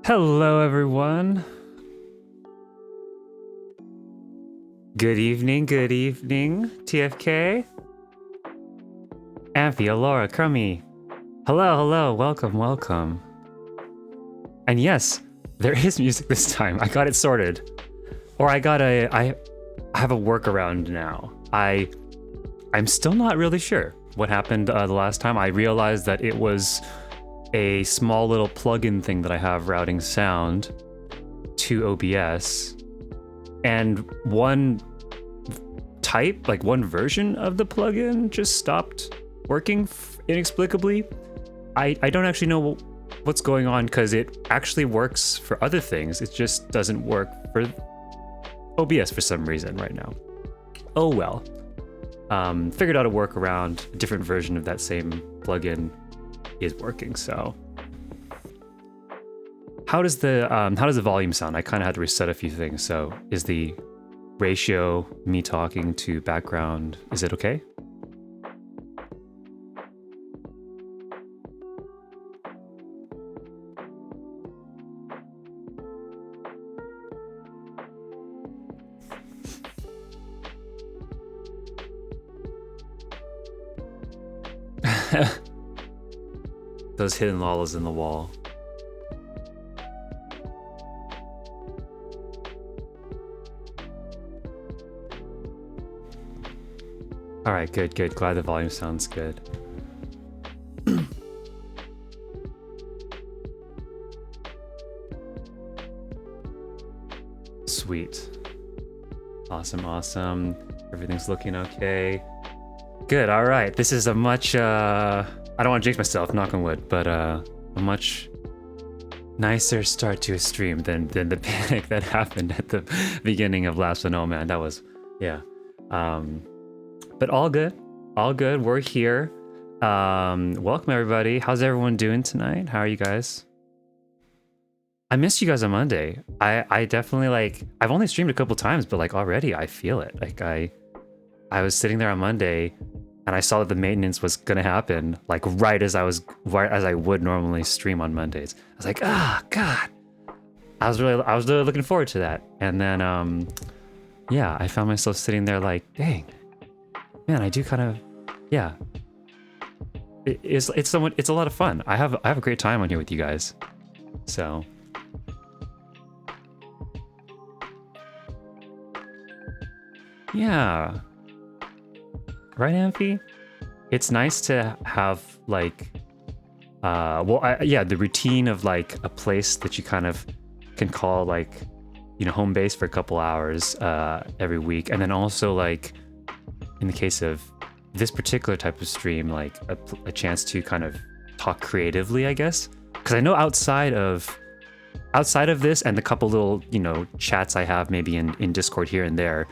Hello, everyone. Good evening, TFK. Amphi, Laura, Crummy. Hello, welcome. And yes, there is music this time. I got it sorted. Or I have a workaround now. I'm still not really sure what happened the last time. I realized that it was a small little plugin thing that I have routing sound to OBS, and one version of the plugin just stopped working inexplicably. I don't actually know what's going on, because it actually works for other things. It just doesn't work for OBS for some reason right now. Oh well. Figured out a workaround. A different version of that same plugin is working. So how does the volume sound? I kind of had to reset a few things. So is the ratio me talking to background, is it okay? Those hidden lalas in the wall. All right, good. Glad the volume sounds good. Sweet. Awesome. Everything's looking okay. Good, all right. This is a much, I don't want to jinx myself, knock on wood, but a much nicer start to a stream than the panic that happened at the beginning of last one. Oh man, that was, yeah. But all good. We're here. Welcome everybody. How's everyone doing tonight? How are you guys? I missed you guys on Monday. I definitely I've only streamed a couple times, but already I feel it. I was sitting there on Monday and I saw that the maintenance was gonna happen right as I would normally stream on Mondays. I was like, God. I was really looking forward to that. And then yeah, I found myself sitting there dang. Man, I do kind of, yeah. It's a lot of fun. I have a great time on here with you guys. So yeah. Right, Amphi? It's nice to have the routine of a place that you kind of can call home base for a couple hours every week, and then also in the case of this particular type of stream, a chance to kind of talk creatively, I guess, because I know outside of this and the couple little chats I have maybe in Discord here and there,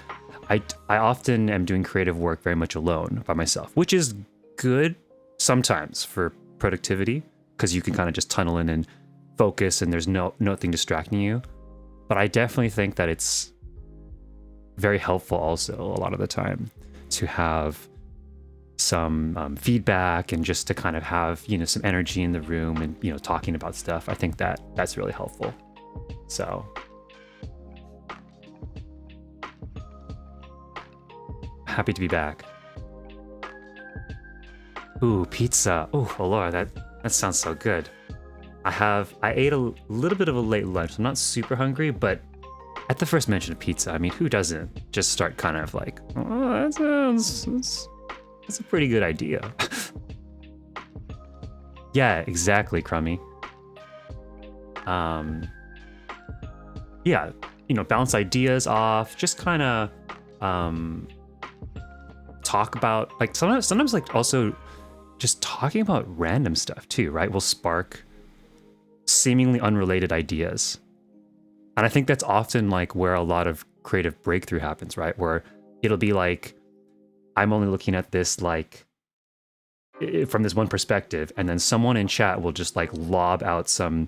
I often am doing creative work very much alone by myself, which is good sometimes for productivity, because you can kind of just tunnel in and focus and there's nothing distracting you. But I definitely think that it's very helpful also a lot of the time to have some feedback and just to kind of have some energy in the room and talking about stuff. I think that's really helpful. So happy to be back. Ooh, pizza. Ooh, oh Laura, that sounds so good. I ate a little bit of a late lunch. I'm not super hungry, but at the first mention of pizza, I mean, who doesn't just start kind of that's a pretty good idea. Yeah, exactly, Crummy. Yeah, bounce ideas off, just kind of talk about sometimes also just talking about random stuff too, right? Will spark seemingly unrelated ideas. And I think that's often where a lot of creative breakthrough happens, right? Where it'll be I'm only looking at this from this one perspective, and then someone in chat will just lob out some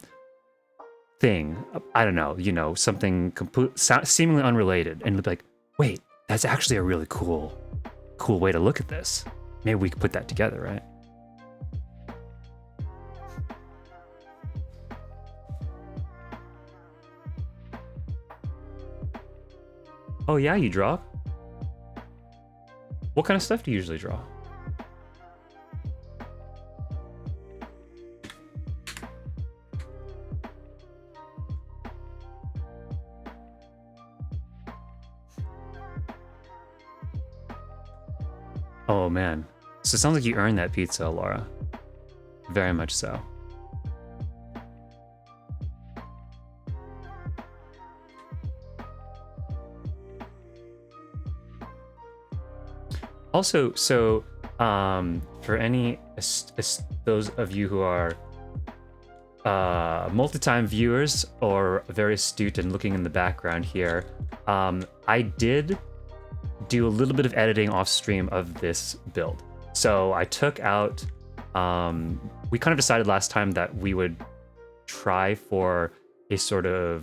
thing, I don't know, something seemingly unrelated, and it'll be wait, that's actually a really cool way to look at this. Maybe we could put that together, right? Oh yeah, you draw? What kind of stuff do you usually draw? Oh man. So it sounds like you earned that pizza, Laura. Very much so. Also, so for any those of you who are multi-time viewers or very astute and looking in the background here, I did do a little bit of editing off stream of this build. So I took out, we kind of decided last time that we would try for a sort of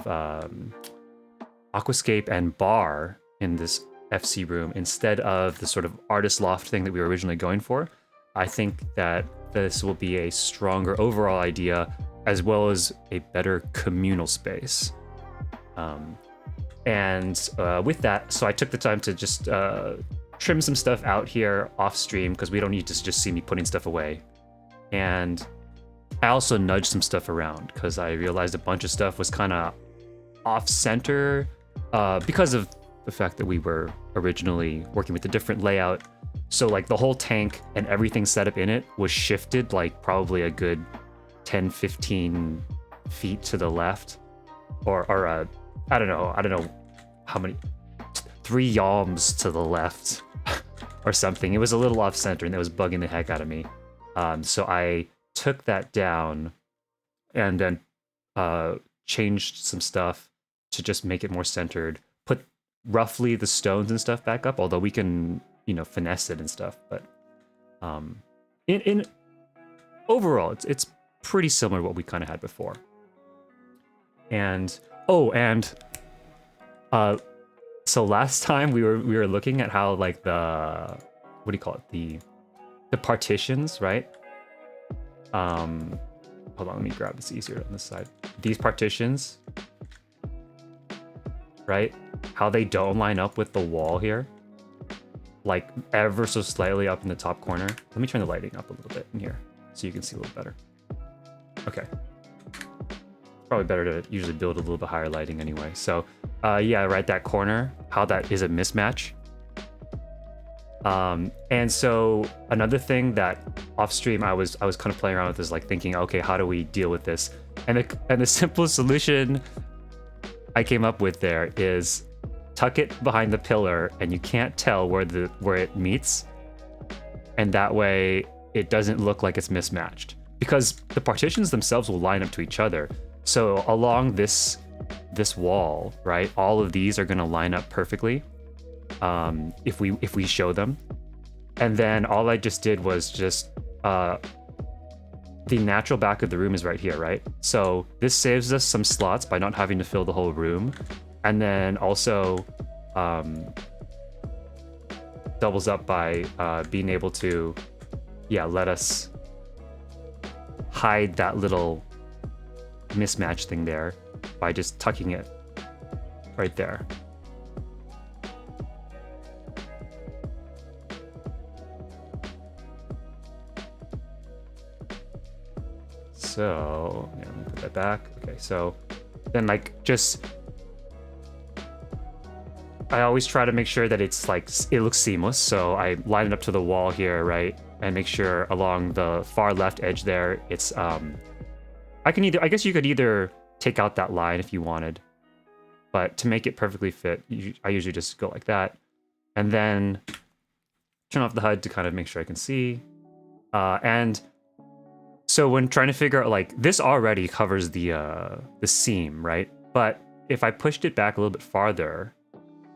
aquascape and bar in this FC room instead of the sort of artist loft thing that we were originally going for. I think that this will be a stronger overall idea as well as a better communal space. And with that, so I took the time to just trim some stuff out here off stream because we don't need to just see me putting stuff away. And I also nudged some stuff around because I realized a bunch of stuff was kind of off center because of the fact that we were originally working with a different layout. So like the whole tank and everything set up in it was shifted like probably a good 10, 15 feet to the left, or I don't know how many, 3 yalms to the left or something. It was a little off center and that was bugging the heck out of me. So I took that down and then changed some stuff to just make it more centered, put roughly the stones and stuff back up, although we can, you know, finesse it and stuff. But in overall, it's pretty similar to what we kind of had before. And so last time we were looking at how like the, what do you call it, the partitions, right? Hold on, let me grab this easier on this side. These partitions, right? How they don't line up with the wall here, like ever so slightly up in the top corner. Let me turn the lighting up a little bit in here so you can see a little better. Okay. Probably better to usually build a little bit higher lighting anyway. So yeah, right, that corner, how that is a mismatch. And so another thing that off stream I was kind of playing around with is like thinking, okay, how do we deal with this? And the simplest solution I came up with there is tuck it behind the pillar and you can't tell where it meets, and that way it doesn't look like it's mismatched because the partitions themselves will line up to each other. So along this wall, right, all of these are going to line up perfectly if we show them. And then all I just did was just the natural back of the room is right here, right? So this saves us some slots by not having to fill the whole room, and then also doubles up by being able to, yeah, let us hide that little mismatch thing there by just tucking it right there. So yeah, let me put that back. Okay, so then like just I always try to make sure that it's like it looks seamless. So I line it up to the wall here, right, and make sure along the far left edge there, it's I guess you could either take out that line if you wanted, but to make it perfectly fit, I usually just go like that, and then turn off the HUD to kind of make sure I can see. And so when trying to figure out, like, this already covers the seam, right? But if I pushed it back a little bit farther,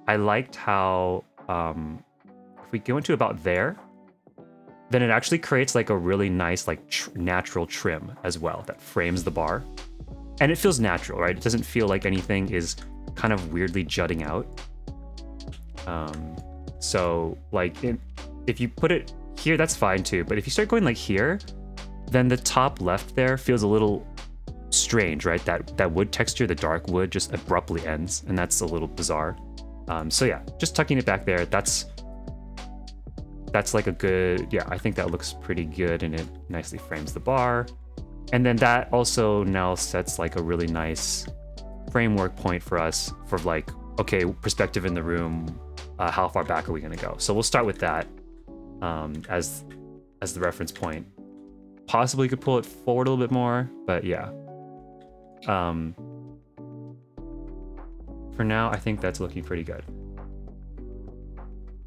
I liked how if we go into about there, then it actually creates like a really nice like natural trim as well that frames the bar. And it feels natural, right? It doesn't feel like anything is kind of weirdly jutting out. So like if you put it here, that's fine too. But if you start going like here, then the top left there feels a little strange, right? That wood texture, the dark wood, just abruptly ends, and that's a little bizarre. So yeah, just tucking it back there. That's like a good, yeah, I think that looks pretty good, and it nicely frames the bar. And then that also now sets like a really nice framework point for us for like, okay, perspective in the room, how far back are we gonna go? So we'll start with that as the reference point. Possibly could pull it forward a little bit more, but yeah. For now, I think that's looking pretty good.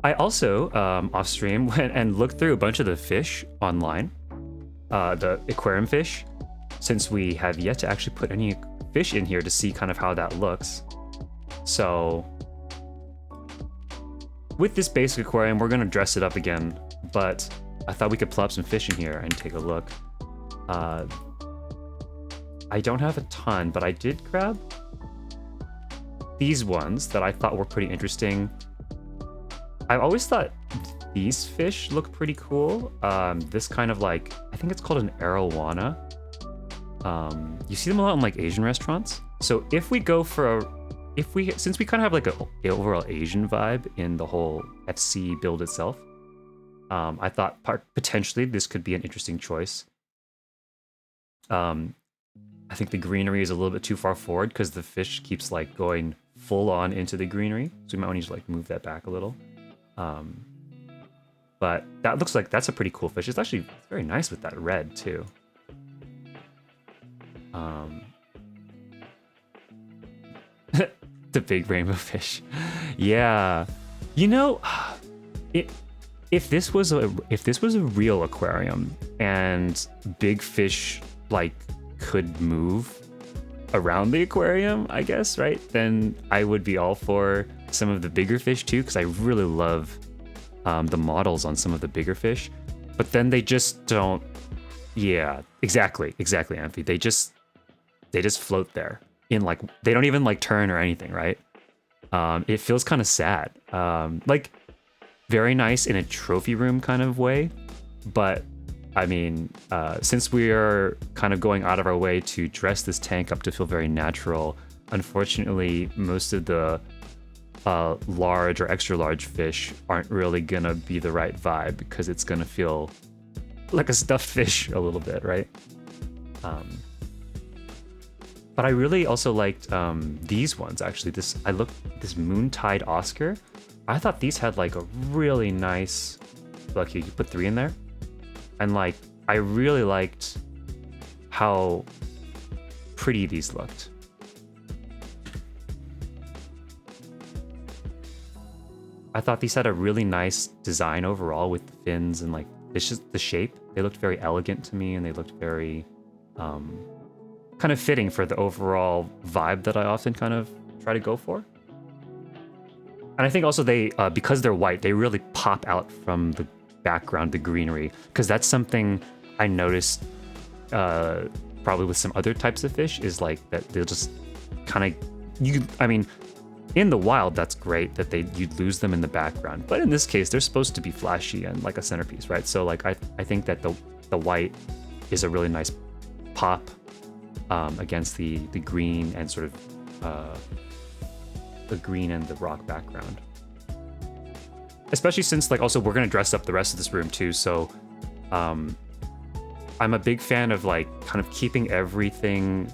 I also, off stream, went and looked through a bunch of the fish online, the aquarium fish, since we have yet to actually put any fish in here to see kind of how that looks. So with this basic aquarium, we're gonna dress it up again, but I thought we could plop some fish in here and take a look. I don't have a ton, but I did grab these ones that I thought were pretty interesting. I always thought these fish look pretty cool. This kind of like, I think it's called an arowana. You see them a lot in like Asian restaurants. So if we go for since we kind of have like a overall Asian vibe in the whole FC build itself, I thought potentially this could be an interesting choice. I think the greenery is a little bit too far forward because the fish keeps like going full on into the greenery. So we might want to like move that back a little. But that looks like that's a pretty cool fish. It's actually very nice with that red too. The big rainbow fish. Yeah. You know, if this was a real aquarium and big fish like could move around the aquarium, I guess, right? Then I would be all for some of the bigger fish too, because I really love the models on some of the bigger fish. But then they just don't. Yeah, exactly, Amphi. They just float there in like, they don't even like turn or anything, right? It feels kind of sad. Like very nice in a trophy room kind of way, but I mean, since we are kind of going out of our way to dress this tank up to feel very natural, unfortunately, most of the large or extra large fish aren't really gonna be the right vibe because it's gonna feel like a stuffed fish a little bit, right? But I really also liked these ones actually. This Moontide Oscar. I thought these had like a really nice. Look, you put 3 in there. And like, I really liked how pretty these looked. I thought these had a really nice design overall with the fins and like, it's just the shape. They looked very elegant to me, and they looked very kind of fitting for the overall vibe that I often kind of try to go for. And I think also they, because they're white, they really pop out from the background, the greenery, because that's something I noticed probably with some other types of fish, is like that they'll just kind of, I mean, in the wild that's great that you'd lose them in the background, but in this case they're supposed to be flashy and like a centerpiece, right? So like I think that the white is a really nice pop against the green and sort of the green and the rock background. Especially since like also we're gonna dress up the rest of this room too, so I'm a big fan of like kind of keeping everything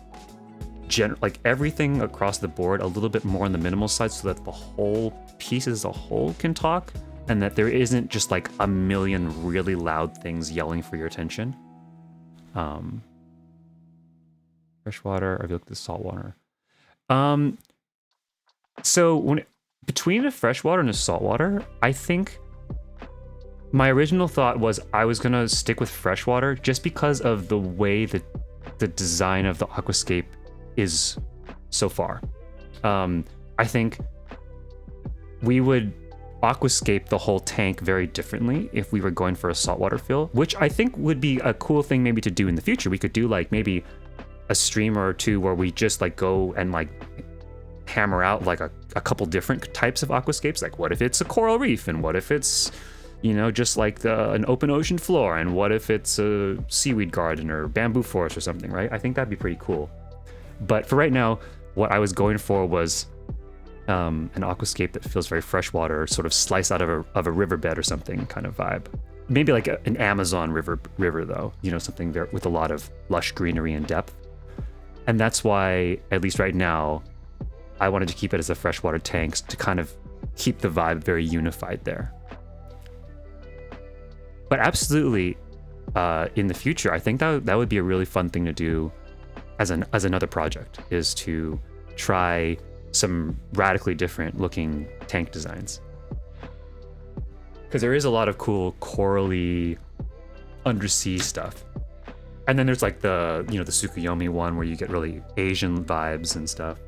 like everything across the board a little bit more on the minimal side, so that the whole piece as a whole can talk, and that there isn't just like a million really loud things yelling for your attention. Freshwater, or if you look at the saltwater. So between a freshwater and a saltwater, I think my original thought was I was gonna stick with freshwater just because of the way that the design of the aquascape is so far. I think we would aquascape the whole tank very differently if we were going for a saltwater fill, which I think would be a cool thing maybe to do in the future. We could do like maybe a stream or two where we just like go and like hammer out like a couple different types of aquascapes. Like what if it's a coral reef, and what if it's, you know, just like an open ocean floor, and what if it's a seaweed garden or bamboo forest or something, right? I think that'd be pretty cool. But for right now, what I was going for was an aquascape that feels very freshwater, sort of sliced out of a riverbed or something kind of vibe. Maybe like an Amazon river though, you know, something there with a lot of lush greenery and depth. And that's why, at least right now, I wanted to keep it as a freshwater tank to kind of keep the vibe very unified there. But absolutely, in the future, I think that would be a really fun thing to do as another project, is to try some radically different looking tank designs. Because there is a lot of cool corally undersea stuff. And then there's like the, you know, the Tsukuyomi one where you get really Asian vibes and stuff.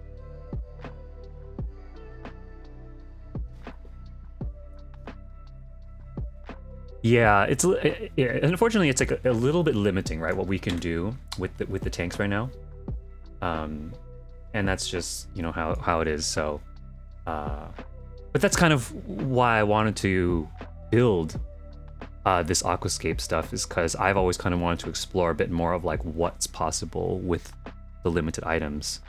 Yeah, unfortunately it's like a little bit limiting, right? What we can do with the tanks right now. And that's just, you know, how it is. So, but that's kind of why I wanted to build this aquascape stuff, is because I've always kind of wanted to explore a bit more of like what's possible with the limited items,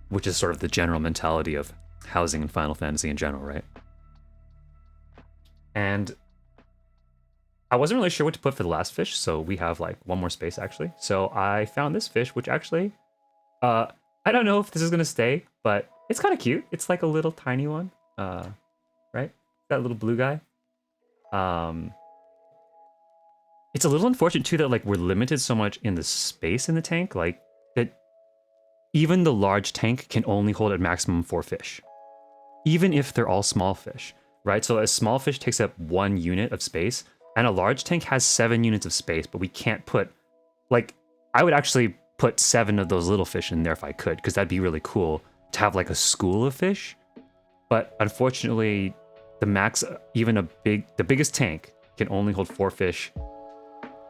which is sort of the general mentality of housing in Final Fantasy in general, right? And I wasn't really sure what to put for the last fish, so we have like one more space actually. So I found this fish, which actually, I don't know if this is gonna stay, but it's kind of cute. It's like a little tiny one, right? That little blue guy. It's a little unfortunate too that like we're limited so much in the space in the tank, like that even the large tank can only hold at maximum 4 fish, even if they're all small fish, right? So a small fish takes up 1 unit of space, and a large tank has 7 units of space, but we can't put, like, I would actually put 7 of those little fish in there if I could, because that'd be really cool to have like a school of fish. But unfortunately, the max, even the biggest tank can only hold 4 fish,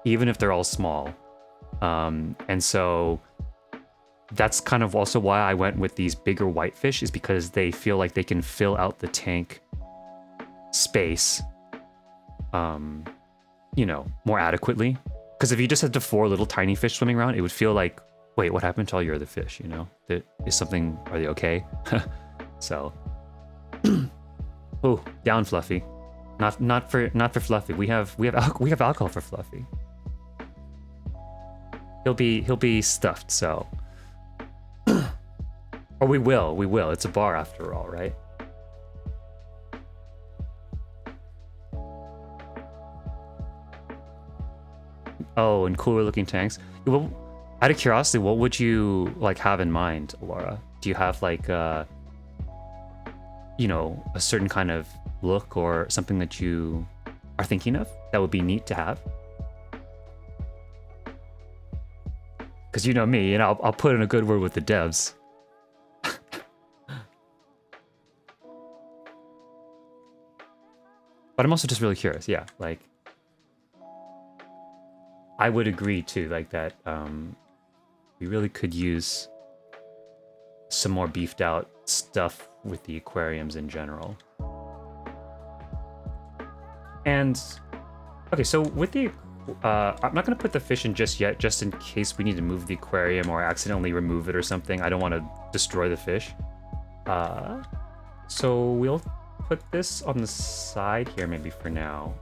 even if they're all small. And so that's kind of also why I went with these bigger whitefish, is because they feel like they can fill out the tank space, you know, more adequately. Because if you just had the 4 little tiny fish swimming around, it would feel like, wait, what happened to all your other fish? You know, are they okay? So, oh, down Fluffy. Not for Fluffy. We have alcohol for Fluffy. He'll be stuffed. So, or we will. It's a bar after all, right? Oh, and cooler looking tanks. Well, out of curiosity, what would you like have in mind, Laura? Do you have like you know, a certain kind of look or something that you are thinking of that would be neat to have? Because you know me, and I'll put in a good word with the devs. But I'm also just really curious, yeah, like, I would agree too, like that we really could use some more beefed out stuff with the aquariums in general. And okay, so with the I'm not gonna put the fish in just yet, just in case we need to move the aquarium or accidentally remove it or something. I don't want to destroy the fish. So we'll put this on the side here maybe for now,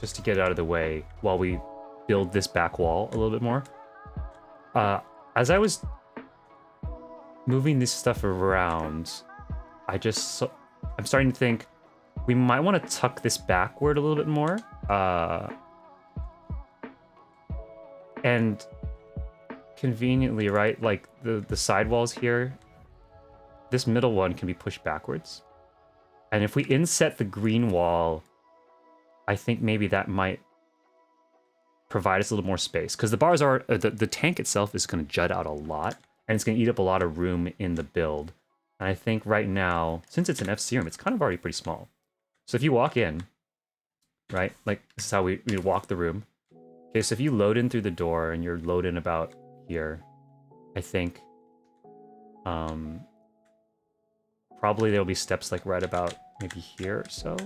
just to get it out of the way while we build this back wall a little bit more. As I was moving this stuff around, I'm starting to think we might want to tuck this backward a little bit more. And conveniently, right, like the sidewalls here, this middle one can be pushed backwards. And if we inset the green wall, I think maybe that might provide us a little more space, because the bars are the tank itself is going to jut out a lot, and it's going to eat up a lot of room in the build. And I think right now, since it's an FC room, it's kind of already pretty small. So if you walk in, right, like this is how we walk the room. Okay, so if you load in through the door and you're load in about here, I think probably there'll be steps like right about maybe here or so.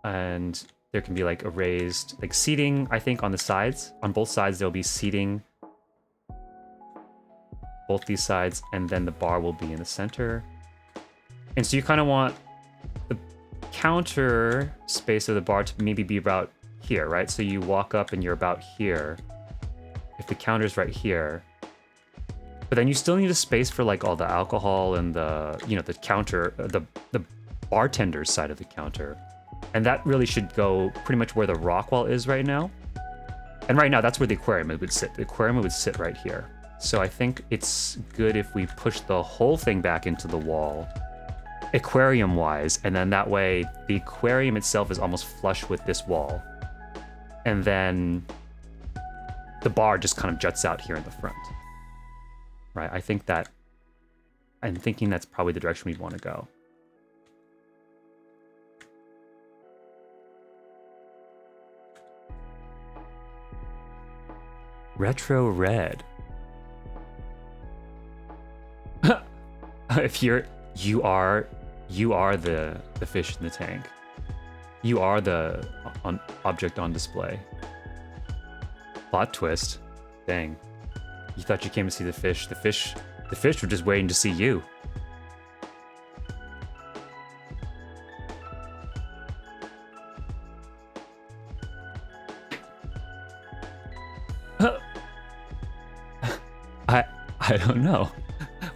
And there can be like a raised, like seating, I think on the sides. On both sides, there'll be seating. both these sides, and then the bar will be in the center. And so you kind of want the counter space of the bar to maybe be about here, right? So you walk up and you're about here. If the counter's right here, but then you still need a space for like all the alcohol and the, you know, the counter, the bartender's side of the counter. And that really should go pretty much where the rock wall is right now. And right now, that's where the aquarium would sit. The aquarium would sit right here. So I think it's good if we push the whole thing back into the wall, aquarium-wise, and then that way the aquarium itself is almost flush with this wall. And then the bar just kind of juts out here in the front. Right, I'm thinking that's probably the direction we'd want to go. Retro red. If you are the fish in the tank. You are the object on display. Plot twist. Dang. You thought you came to see the fish. The fish were just waiting to see you. I don't know.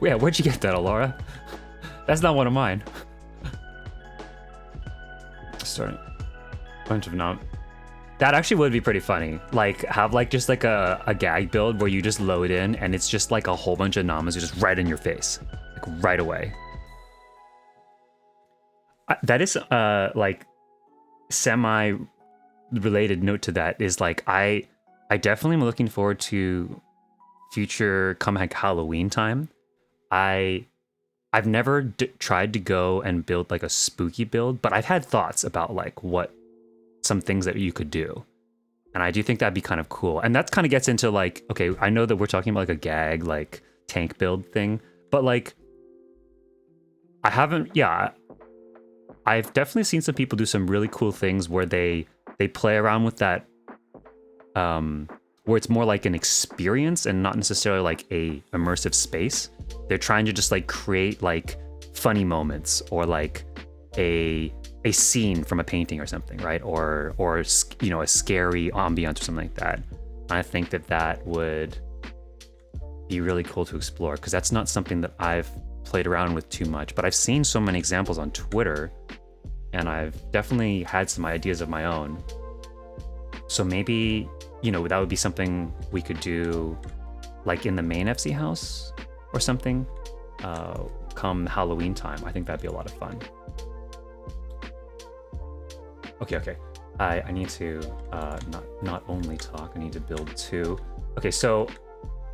Yeah, where'd you get that, Alora? That's not one of mine. Starting bunch of that actually would be pretty funny. Like, have like just like a gag build where you just load in and it's just like a whole bunch of namas just right in your face, like right away. That is like semi-related note to that is like I definitely am looking forward to future come like Halloween time. I've never tried to go and build like a spooky build, but I've had thoughts about like what some things that you could do. And I do think that'd be kind of cool. And that kind of gets into like, okay, I know that we're talking about like a gag, like tank build thing, but like I've definitely seen some people do some really cool things where they play around with that, where it's more like an experience and not necessarily like a immersive space. They're trying to just like create like funny moments or like a scene from a painting or something, right? Or you know, a scary ambiance or something like that. I think that would be really cool to explore because that's not something that I've played around with too much, but I've seen so many examples on Twitter and I've definitely had some ideas of my own. So maybe, you know, that would be something we could do like in the main FC house or something come Halloween time. I think that'd be a lot of fun. Okay. I need to not only talk, I need to build too. Okay, so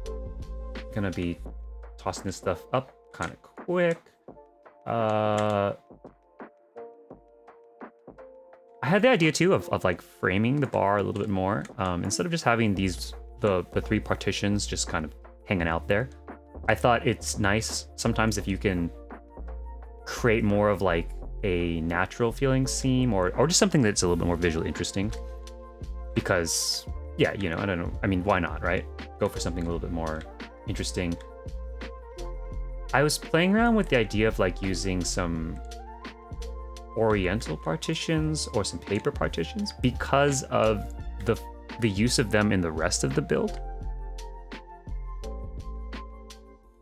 I'm gonna be tossing this stuff up kind of quick. I had the idea too of like framing the bar a little bit more. Instead of just having the three partitions just kind of hanging out there. I thought it's nice sometimes if you can create more of like a natural feeling seam or just something that's a little bit more visually interesting. Because, yeah, you know, I don't know. I mean, why not, right? Go for something a little bit more interesting. I was playing around with the idea of like using some oriental partitions or some paper partitions because of the use of them in the rest of the build.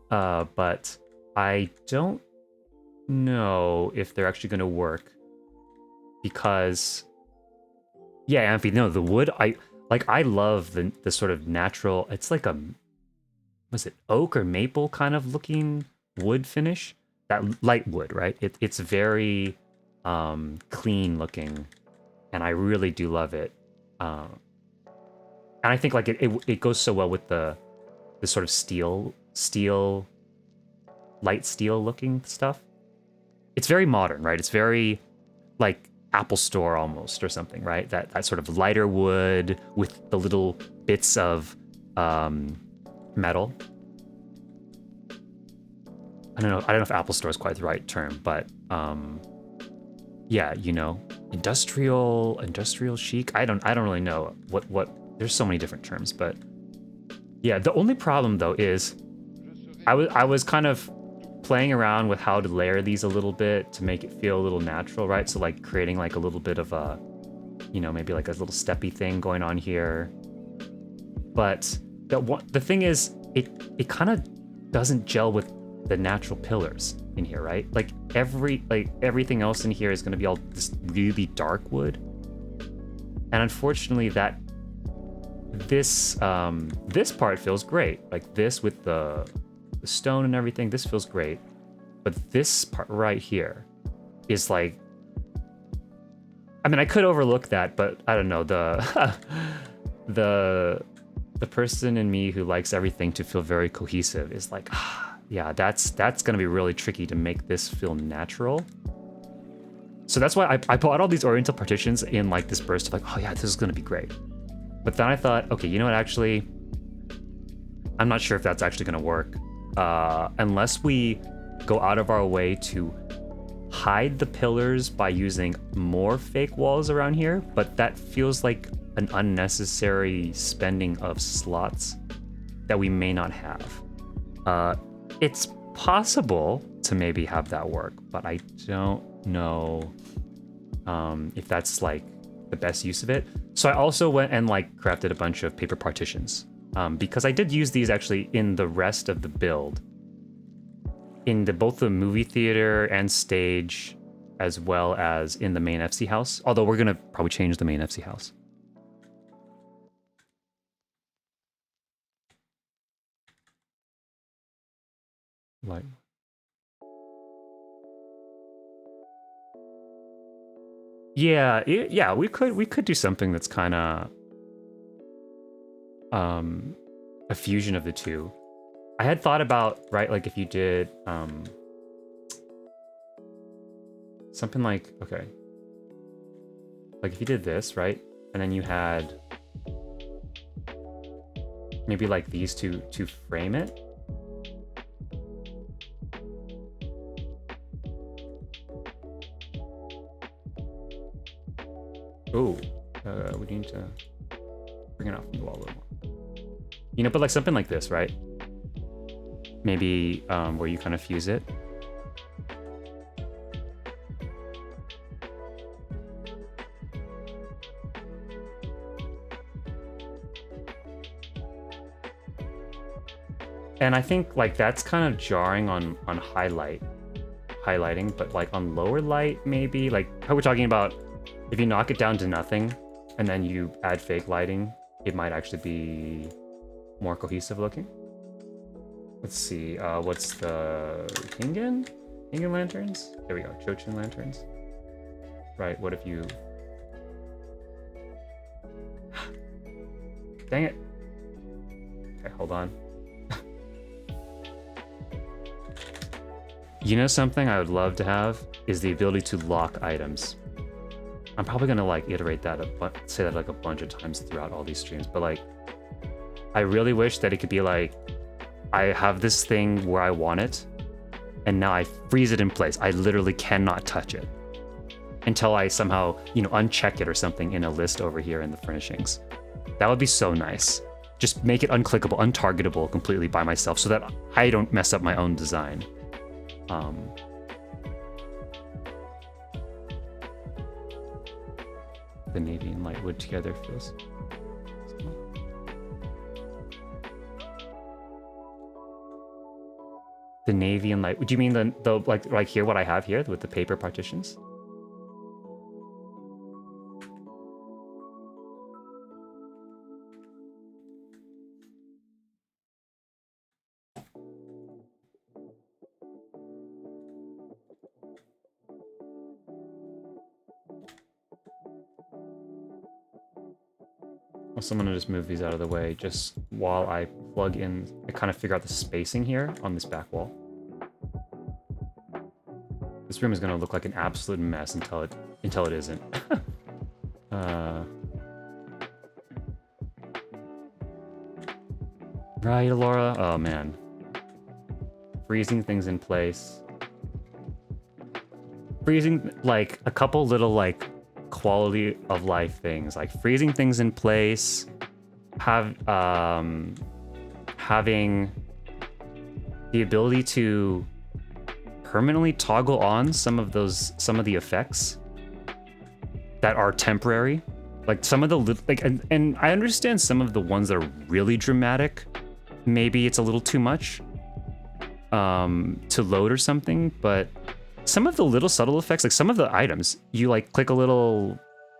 But I don't know if they're actually going to work because, yeah, if you know the wood, I love the sort of natural. It's like was it oak or maple kind of looking wood finish? That light wood, right? It's very clean looking, and I really do love it. And I think like it goes so well with the sort of steel, light steel looking stuff. It's very modern, right? It's very like Apple Store almost or something, right? That sort of lighter wood with the little bits of metal. I don't know if Apple Store is quite the right term, but yeah, you know, industrial chic. I don't really know what there's so many different terms, but yeah, the only problem though is I was kind of playing around with how to layer these a little bit to make it feel a little natural, right? So like creating like a little bit of a, you know, maybe like a little steppy thing going on here. But the thing is, it kind of doesn't gel with the natural pillars in here, right? Like everything else in here is going to be all this really dark wood, and unfortunately this part feels great. Like this with the stone and everything, this feels great. But this part right here is like, I mean, I could overlook that, but I don't know, the person in me who likes everything to feel very cohesive is like, yeah, that's gonna be really tricky to make this feel natural. So that's why I bought all these Oriental partitions in like this burst of like, oh yeah, this is gonna be great. But then I thought, okay, you know what, actually, I'm not sure if that's actually gonna work. Unless we go out of our way to hide the pillars by using more fake walls around here, but that feels like an unnecessary spending of slots that we may not have. It's possible to maybe have that work, but I don't know if that's like the best use of it. So I also went and like crafted a bunch of paper partitions because I did use these actually in the rest of the build, in both the movie theater and stage, as well as in the main FC house. Although we're gonna probably change the main FC house. Like, yeah, yeah, we could do something that's kind of a fusion of the two. I had thought about, right, like if you did something like, okay, like if you did this, right, and then you had maybe like these two to frame it. Oh, we need to bring it off from the wall a little more. You know, but like something like this, right? Maybe where you kind of fuse it. And I think like that's kind of jarring on highlighting, but like on lower light, maybe like how we're talking about, if you knock it down to nothing and then you add fake lighting, it might actually be more cohesive looking. Let's see, what's the Kingen lanterns? There we go, Chochin lanterns. Right, what if you... Dang it. Okay, hold on. You know something I would love to have is the ability to lock items. I'm probably gonna like iterate that, say that like a bunch of times throughout all these streams, but like, I really wish that it could be like, I have this thing where I want it, and now I freeze it in place. I literally cannot touch it until I somehow, you know, uncheck it or something in a list over here in the furnishings. That would be so nice. Just make it unclickable, untargetable completely by myself so that I don't mess up my own design. The navy and light wood together feels small. The navy and light. Do you mean the like here, what I have here with the paper partitions? Also, I'm gonna just move these out of the way just while I plug in, I kind of figure out the spacing here on this back wall. This room is gonna look like an absolute mess until it isn't. Right, Laura? Oh man. Freezing things in place. Freezing like a couple little like quality of life things, like freezing things in place, having the ability to permanently toggle on some of the effects that are temporary. Like some of the like, and I understand some of the ones that are really dramatic. Maybe it's a little too much to load or something, but some of the little subtle effects, like some of the items, you like click a little,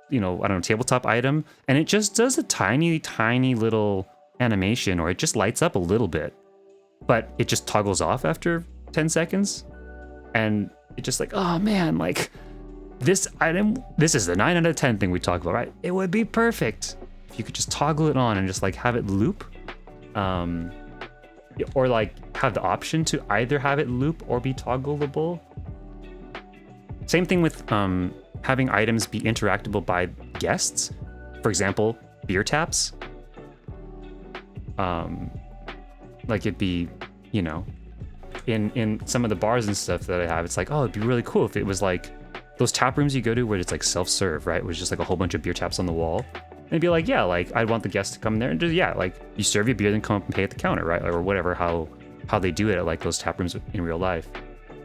you know, I don't know, tabletop item, and it just does a tiny, tiny little animation, or it just lights up a little bit, but it just toggles off after 10 seconds. And it's just like, oh man, like this item, this is the 9 out of 10 thing we talk about, right? It would be perfect if you could just toggle it on and just like have it loop. Or like have the option to either have it loop or be toggleable. Same thing with having items be interactable by guests. For example, beer taps. Like it'd be, you know, in some of the bars and stuff that I have, it's like, oh, it'd be really cool if it was like those tap rooms you go to where it's like self-serve, right? It was just like a whole bunch of beer taps on the wall. And it'd be like, yeah, like I'd want the guests to come there and just, yeah, like you serve your beer, then come up and pay at the counter, right? Or whatever, how they do it at like those tap rooms in real life.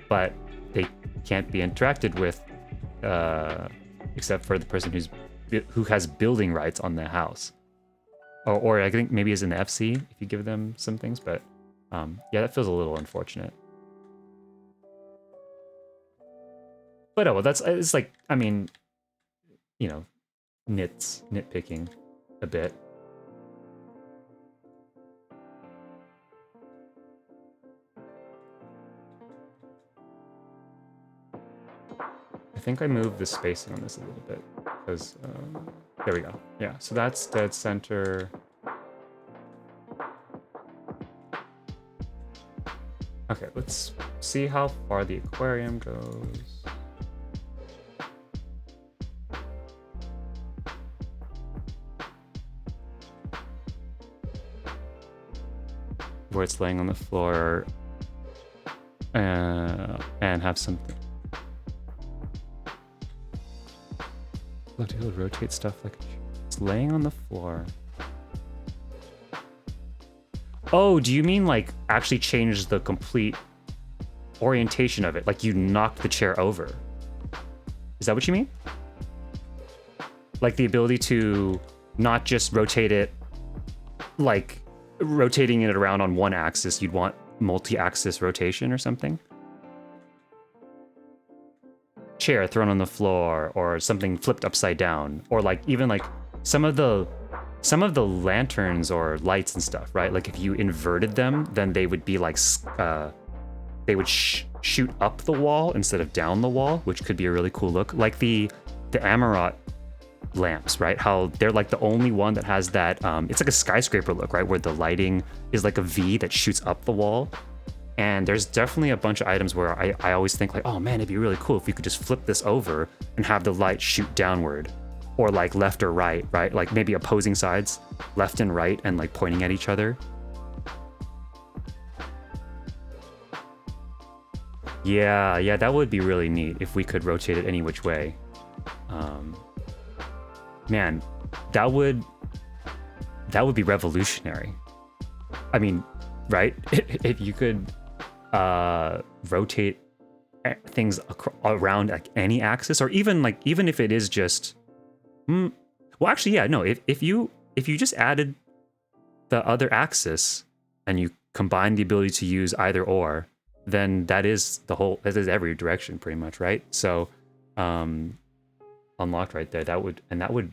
But they can't be interacted with except for the person who has building rights on the house. Or I think maybe is in the FC if you give them some things, but yeah, that feels a little unfortunate. But oh well, it's like, I mean, you know, nitpicking a bit. I think I moved the spacing on this a little bit because there we go. Yeah, so that's dead center. Okay, let's see how far the aquarium goes. Where it's laying on the floor and have something. Love to be able to rotate stuff like it's laying on the floor. Oh, do you mean like actually change the complete orientation of it? Like you knocked the chair over? Is that what you mean? Like the ability to not just rotate it, like rotating it around on one axis, you'd want multi-axis rotation or something? Chair thrown on the floor, or something flipped upside down, or like even like some of the lanterns or lights and stuff, right? Like if you inverted them, then they would be like they would shoot up the wall instead of down the wall, which could be a really cool look. Like the Amarot lamps, right? How they're like the only one that has that it's like a skyscraper look, right? Where the lighting is like a V that shoots up the wall. And there's definitely a bunch of items where I always think like, oh man, it'd be really cool if you could just flip this over and have the light shoot downward, or like left or right, right? Like maybe opposing sides, left and right, and like pointing at each other. Yeah, that would be really neat if we could rotate it any which way. Man, that would be revolutionary. I mean, right? If you could rotate things around like any axis, or even if it is just, well, actually, yeah, no. If you just added the other axis and you combine the ability to use either or, then that is every direction pretty much, right? So, unlocked right there. That would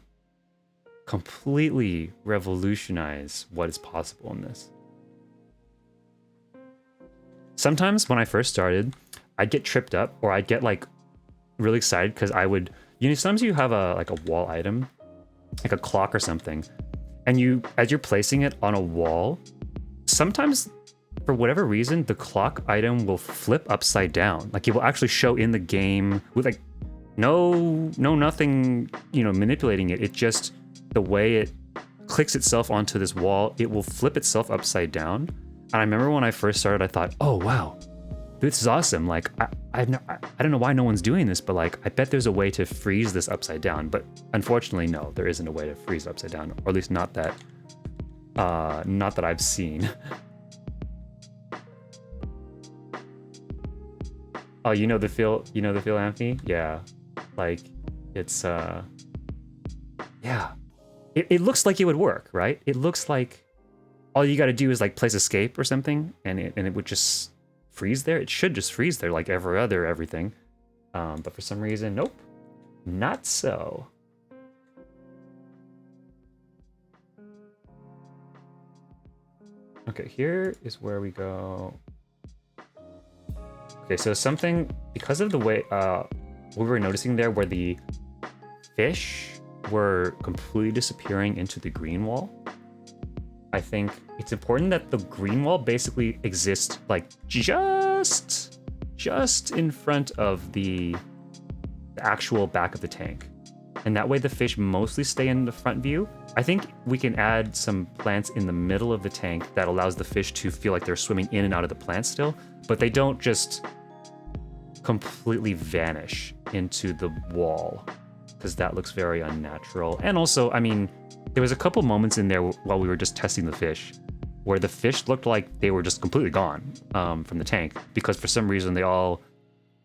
completely revolutionize what is possible in this. Sometimes when I first started, I'd get tripped up, or I'd get like really excited because I would, you know, sometimes you have a wall item, like a clock or something, and as you're placing it on a wall, sometimes for whatever reason, the clock item will flip upside down. Like it will actually show in the game with like nothing, you know, manipulating it. It just, the way it clicks itself onto this wall, it will flip itself upside down. And I remember when I first started, I thought, oh wow, this is awesome. Like I don't know why no one's doing this, but like I bet there's a way to freeze this upside down. But unfortunately, no, there isn't a way to freeze upside down, or at least not that I've seen. Oh, you know the feel, Anthony? Yeah. Like, it's, yeah. It looks like it would work, right? It looks like all you gotta do is like place escape or something, and it would just freeze there. It should just freeze there like every other everything. But for some reason, nope. Not so. Okay, here is where we go. Okay, so something, because of the way, what we were noticing there, where the fish were completely disappearing into the green wall, I think it's important that the green wall basically exists like just in front of the actual back of the tank. And that way the fish mostly stay in the front view. I think we can add some plants in the middle of the tank that allows the fish to feel like they're swimming in and out of the plants still, but they don't just completely vanish into the wall, because that looks very unnatural. And also, I mean, there was a couple moments in there while we were just testing the fish where the fish looked like they were just completely gone from the tank, because for some reason they all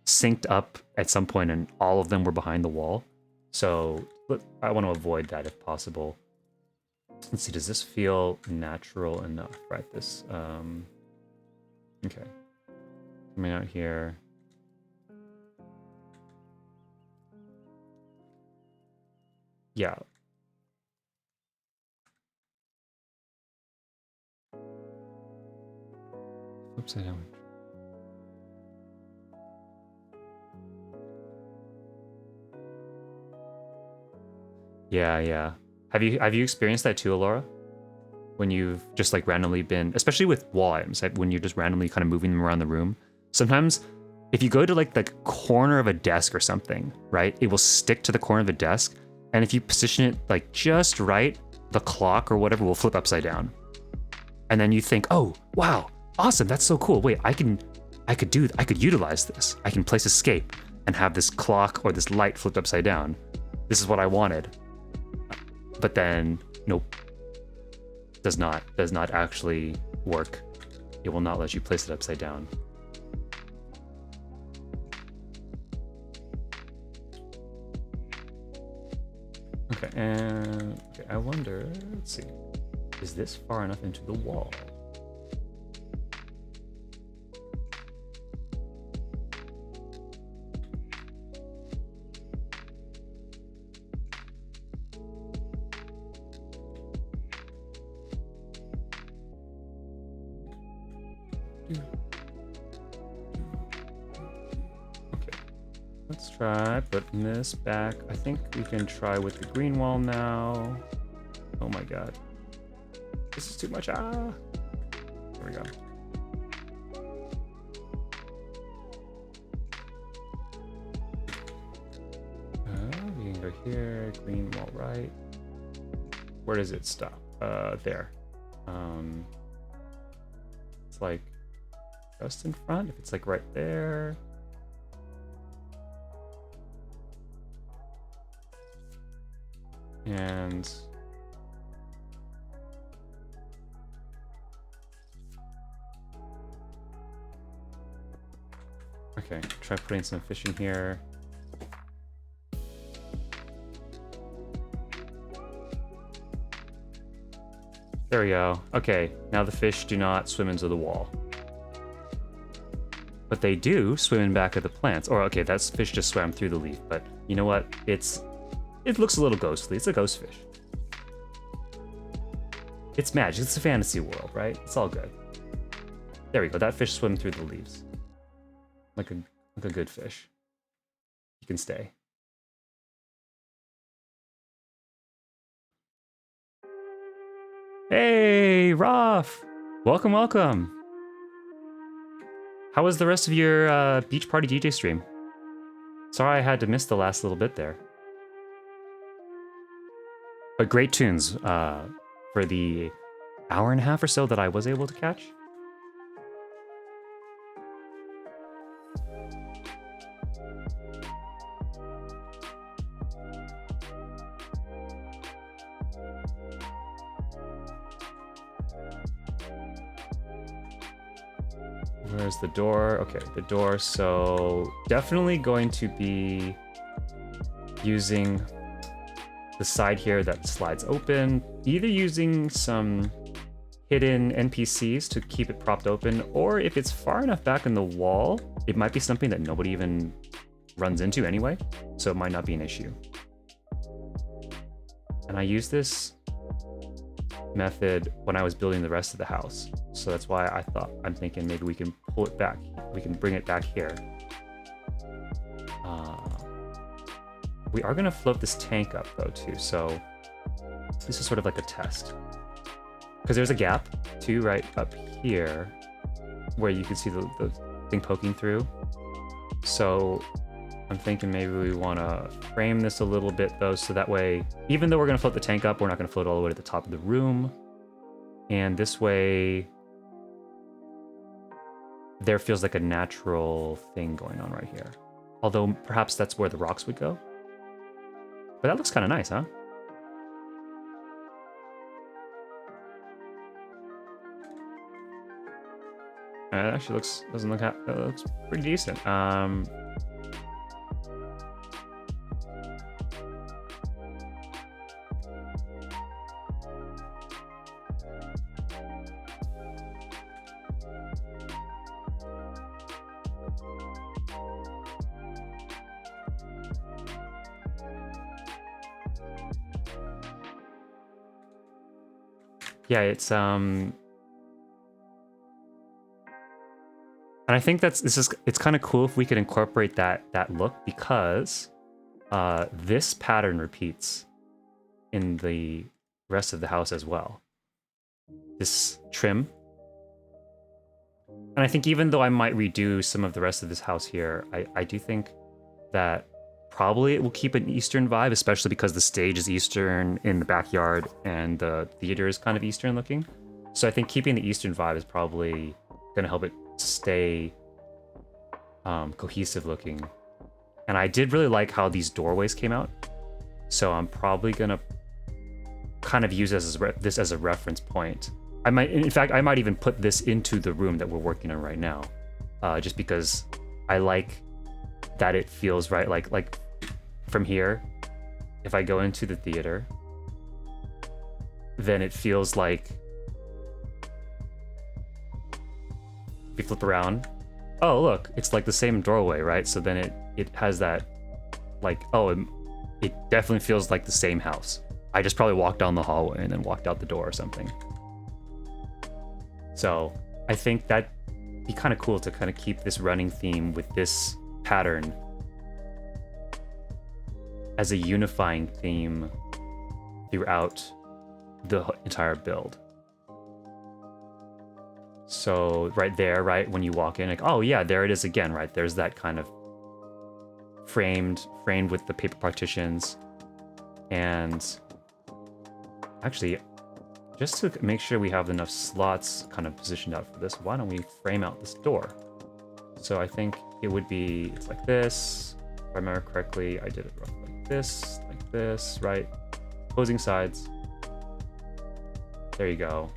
synced up at some point and all of them were behind the wall. So I want to avoid that if possible. Let's see, does this feel natural enough? Right, this, okay. Coming out here. Yeah. Upside down. Yeah. Have you experienced that too, Alora? When you've just like randomly been, especially with wall items, like when you're just randomly kind of moving them around the room. Sometimes if you go to like the corner of a desk or something, right, it will stick to the corner of the desk. And if you position it like just right, the clock or whatever will flip upside down. And then you think, oh, wow, awesome, that's so cool. Wait, I could utilize this. I can place escape and have this clock or this light flipped upside down. This is what I wanted. But then, nope, does not actually work. It will not let you place it upside down. Okay, and okay, I wonder, let's see, is this far enough into the wall? Let's try putting this back. I think we can try with the green wall now. Oh my god. This is too much. Ah. There we go. We can go here, green wall right. Where does it stop? There. It's like just in front. If it's like right there. And okay, try putting some fish in here. There we go. Okay, now the fish do not swim into the wall. But they do swim in back of the plants. Or okay, that fish just swam through the leaf, but you know what? It looks a little ghostly. It's a ghost fish. It's magic. It's a fantasy world, right? It's all good. There we go. That fish swam through the leaves. Like a good fish. You can stay. Hey, Roth! Welcome, welcome. How was the rest of your beach party DJ stream? Sorry I had to miss the last little bit there. But great tunes for the hour and a half or so that I was able to catch. Where's the door? Okay, the door. So definitely going to be using the side here that slides open, either using some hidden NPCs to keep it propped open, or if it's far enough back in the wall, it might be something that nobody even runs into anyway, so it might not be an issue. And I used this method when I was building the rest of the house, so that's why I'm thinking maybe we can pull it back, we can bring it back here. We are gonna float this tank up though too, so this is sort of like a test. Because there's a gap too right up here where you can see the thing poking through. So I'm thinking maybe we want to frame this a little bit though, so that way, even though we're going to float the tank up, we're not going to float all the way to the top of the room. And this way, there feels like a natural thing going on right here. Although perhaps that's where the rocks would go. But that looks kind of nice, huh? It actually looks, that looks pretty decent. Yeah, it's and I think it's kind of cool if we could incorporate that look, because this pattern repeats in the rest of the house as well. This trim. And I think even though I might redo some of the rest of this house here, I do think that probably it will keep an Eastern vibe, especially because the stage is Eastern in the backyard and the theater is kind of Eastern looking. So I think keeping the Eastern vibe is probably going to help it stay cohesive looking. And I did really like how these doorways came out, so I'm probably gonna kind of use this as a reference point. I might even put this into the room that we're working on right now, just because I like that it feels right. Like from here, if I go into the theater, then it feels like, if you flip around, oh look, it's like the same doorway, right? So then it has that, like, oh, it definitely feels like the same house. I just probably walked down the hallway and then walked out the door or something. So I think that'd be kind of cool to kind of keep this running theme with this pattern as a unifying theme throughout the entire build. So right there, right, when you walk in, like, oh yeah, there it is again, right? There's that kind of framed with the paper partitions. And actually, just to make sure we have enough slots kind of positioned out for this, why don't we frame out this door? So I think it would be, it's like this. If I remember correctly, I did it roughly like this, right? Opposing sides. There you go.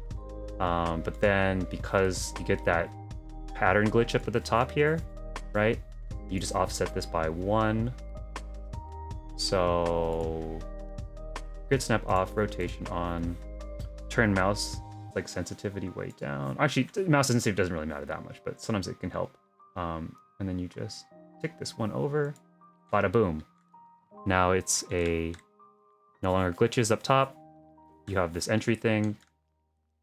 But then because you get that pattern glitch up at the top here, right? You just offset this by 1. So grid snap off, rotation on, turn mouse like sensitivity way down. Actually, mouse sensitivity doesn't really matter that much, but sometimes it can help. And then you just tick this one over, bada boom. Now it's no longer glitches up top. You have this entry thing.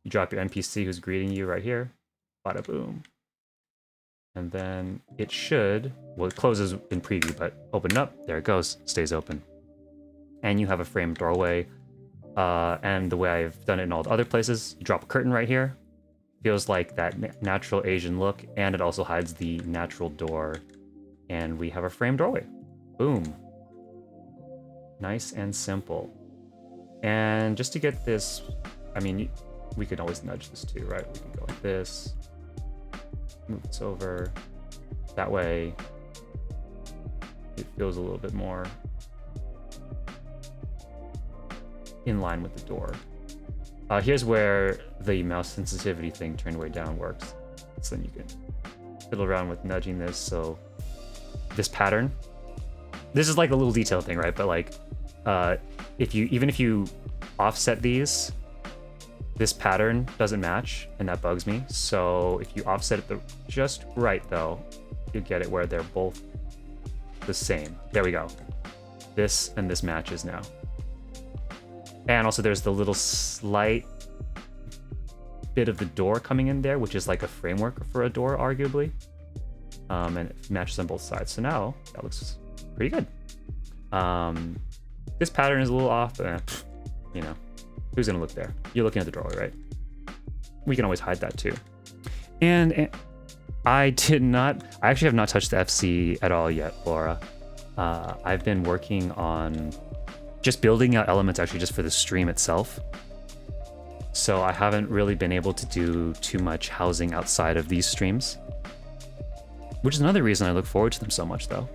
You drop your NPC who's greeting you right here. Bada boom. And then it should, well, it closes in preview, but open up, there it goes, stays open. And you have a framed doorway. And the way I've done it in all the other places, you drop a curtain right here. Feels like that natural Asian look, and it also hides the natural door. And we have a framed doorway. Boom. Nice and simple. And just to get this, I mean, we could always nudge this too, right? We can go like this, move this over. That way, it feels a little bit more in line with the door. Here's where the mouse sensitivity thing turned way down works. So then you can fiddle around with nudging this. So this pattern, this is like a little detail thing, right? But like, even if you offset these, this pattern doesn't match, and that bugs me. So if you offset it just right, though, you get it where they're both the same. There we go. This and this matches now. And also there's the little slight bit of the door coming in there, which is like a framework for a door, arguably. And it matches on both sides. So now that looks pretty good. This pattern is a little off, you know, who's gonna look there? You're looking at the doorway, right? We can always hide that too. And I actually have not touched the FC at all yet, Laura. I've been working on just building out elements actually just for the stream itself. So I haven't really been able to do too much housing outside of these streams, which is another reason I look forward to them so much, though.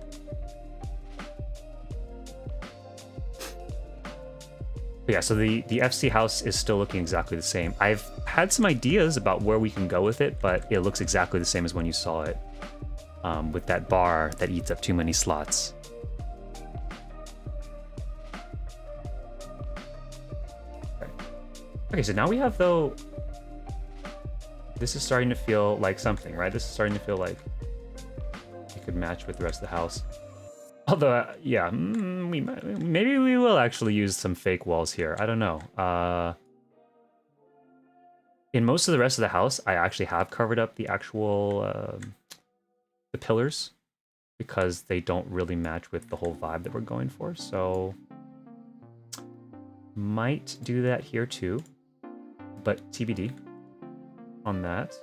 But yeah, so the FC house is still looking exactly the same. I've had some ideas about where we can go with it, but it looks exactly the same as when you saw it, with that bar that eats up too many slots. Okay, so now we have, though, this is starting to feel like something, right? This is starting to feel like it could match with the rest of the house. Although, yeah, maybe we will actually use some fake walls here. I don't know. In most of the rest of the house, I actually have covered up the actual the pillars because they don't really match with the whole vibe that we're going for. So might do that here too, but TBD on that.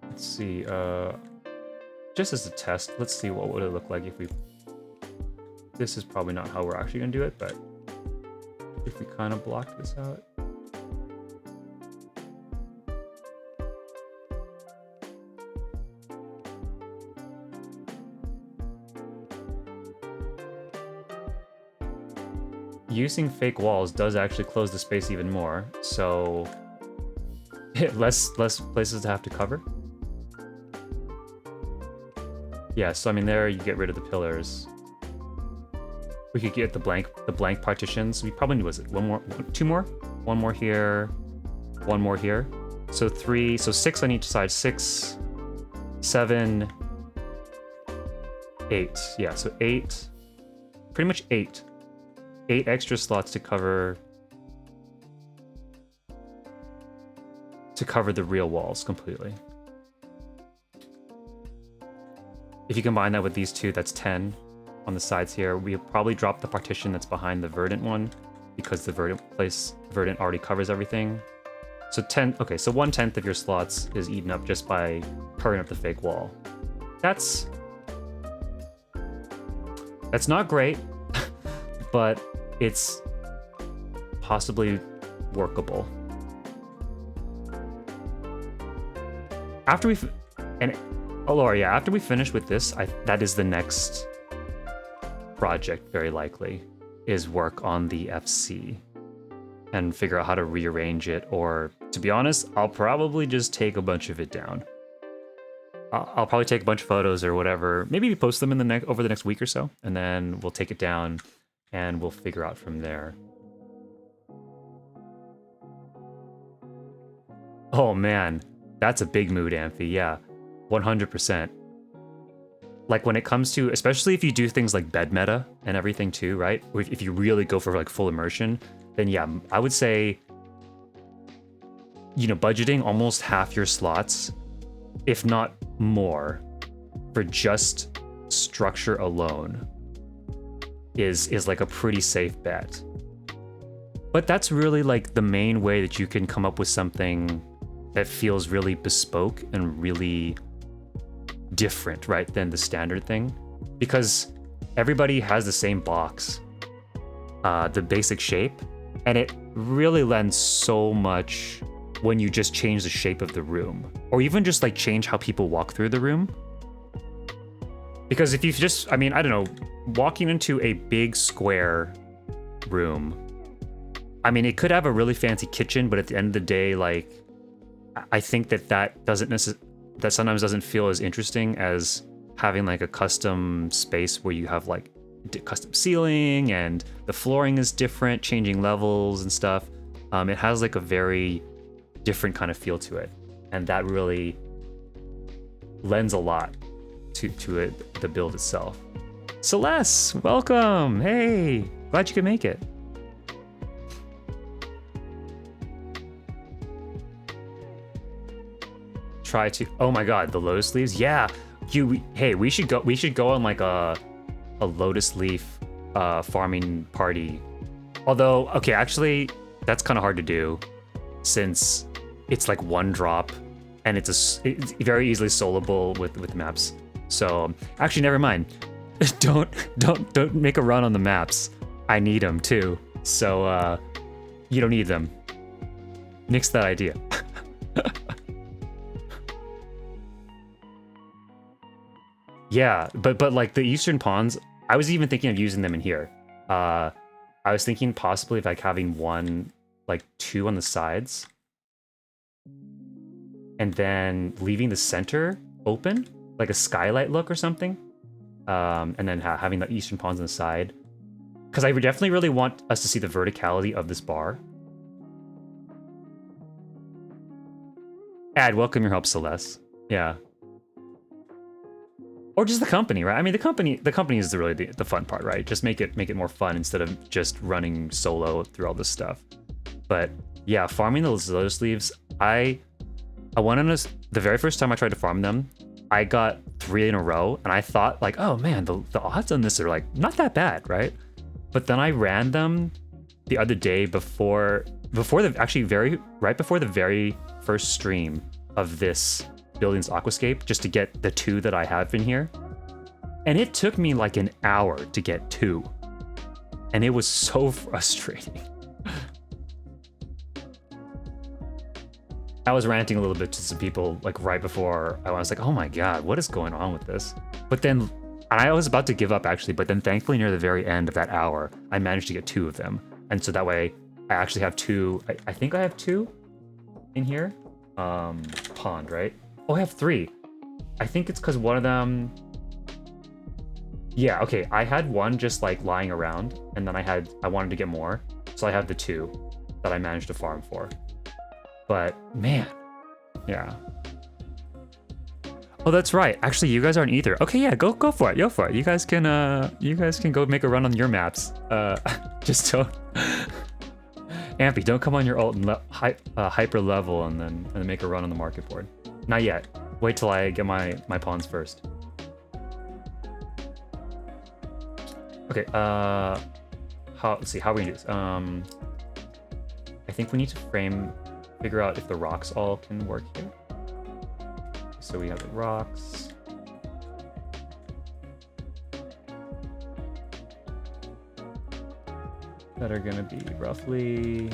Let's see, just as a test, let's see what would it look like if we... This is probably not how we're actually gonna do it, but if we kind of block this out. Using fake walls does actually close the space even more, so less places to have to cover. Yeah, so I mean there you get rid of the pillars. We could get the blank partitions. We probably need, was it two more? One more here, one more here. So 3, so 6 on each side. 6, 7, 8. Yeah, so 8, pretty much 8. 8 extra slots to cover the real walls completely. If you combine that with these two, that's 10 on the sides here. We'll probably drop the partition that's behind the verdant one because the verdant already covers everything. So 10, okay, so 1/10 of your slots is eaten up just by covering up the fake wall. That's not great, but it's possibly workable. After we Laura, yeah, after we finish with this, that is the next project, very likely, is work on the FC and figure out how to rearrange it, or, to be honest, I'll probably just take a bunch of it down. I'll probably take a bunch of photos or whatever, maybe we post them in over the next week or so, and then we'll take it down and we'll figure out from there. Oh man, that's a big mood, Amphi, yeah. 100%. Like when it comes to, especially if you do things like bed meta and everything too, right? If you really go for like full immersion, then yeah, I would say, you know, budgeting almost half your slots, if not more, for just structure alone is like a pretty safe bet. But that's really like the main way that you can come up with something that feels really bespoke and really different, right, than the standard thing, because everybody has the same box, the basic shape, and it really lends so much when you just change the shape of the room, or even just like change how people walk through the room. Because if you just, I mean, I don't know, walking into a big square room. I mean, it could have a really fancy kitchen, but at the end of the day, like, I think that sometimes doesn't feel as interesting as having like a custom space where you have like custom ceiling and the flooring is different, changing levels and stuff. It has like a very different kind of feel to it, and that really lends a lot to it, the build itself. Celeste, welcome. Hey, glad you could make it. Try to. Oh my God, the lotus leaves. Yeah, hey, we should go on like a lotus leaf farming party. Although, okay, actually, that's kind of hard to do since it's like one drop and it's very easily soloable with maps. So actually, never mind. don't make a run on the maps. I need them too. So you don't need them. Nix that idea. Yeah, but like the eastern ponds, I was even thinking of using them in here. I was thinking possibly of like having two on the sides, and then leaving the center open, like a skylight look or something, and then having the eastern ponds on the side. Because I would definitely really want us to see the verticality of this bar. Welcome your help, Celeste. Yeah. Or just the company, right? I mean, the company is really the fun part, right? Just make it more fun instead of just running solo through all this stuff. But yeah, farming those lotus leaves, I went on the very first time I tried to farm them, I got 3 in a row, and I thought like, oh man, the odds on this are like not that bad, right? But then I ran them the other day before right before the very first stream of this Buildings Aquascape, just to get the 2 that I have in here. And it took me like an hour to get 2. And it was so frustrating. I was ranting a little bit to some people like right before I was like, oh my God, what is going on with this? But then, and I was about to give up actually, but then thankfully near the very end of that hour, I managed to get 2 of them. And so that way I actually have 2, I think I have 2 in here. Pond, right? Oh, I have 3. I think it's because one of them... Yeah, okay, I had 1 just like lying around, and then I wanted to get more, so I have the 2 that I managed to farm for. But, man, yeah. Oh, that's right. Actually, you guys aren't either. Okay, yeah, go for it. Go for it. You guys can go make a run on your maps. Just don't... Ampy, don't come on your ult and hyper level and then make a run on the market board. Not yet. Wait till I get my pawns first. Okay, let's see, how are we gonna do this? I think we need to figure out if the rocks all can work here. So we have the rocks. That are gonna be roughly...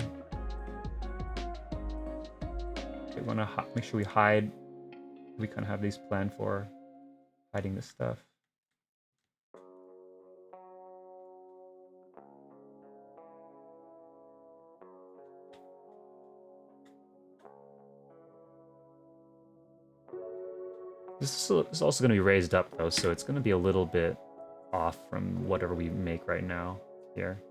Okay, we wanna make sure we hide. We kind of have these planned for hiding this stuff. This is also going to be raised up though, so it's going to be a little bit off from whatever we make right now here.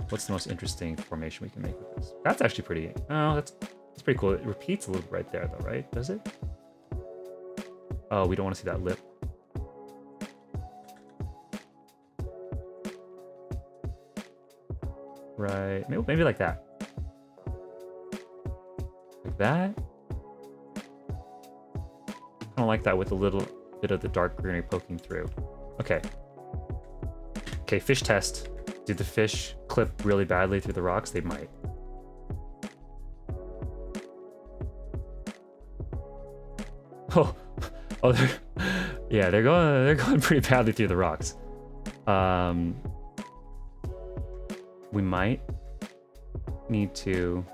What's the most interesting formation we can make with this? That's actually pretty... Oh, that's pretty cool. It repeats a little bit right there though, right? Does it? Oh, we don't want to see that lip. Right, maybe like that. Like that? I don't like that with a little bit of the dark greenery poking through. Okay. Okay, fish test. Did the fish clip really badly through the rocks? They might. Oh, they're going pretty badly through the rocks. We might need to...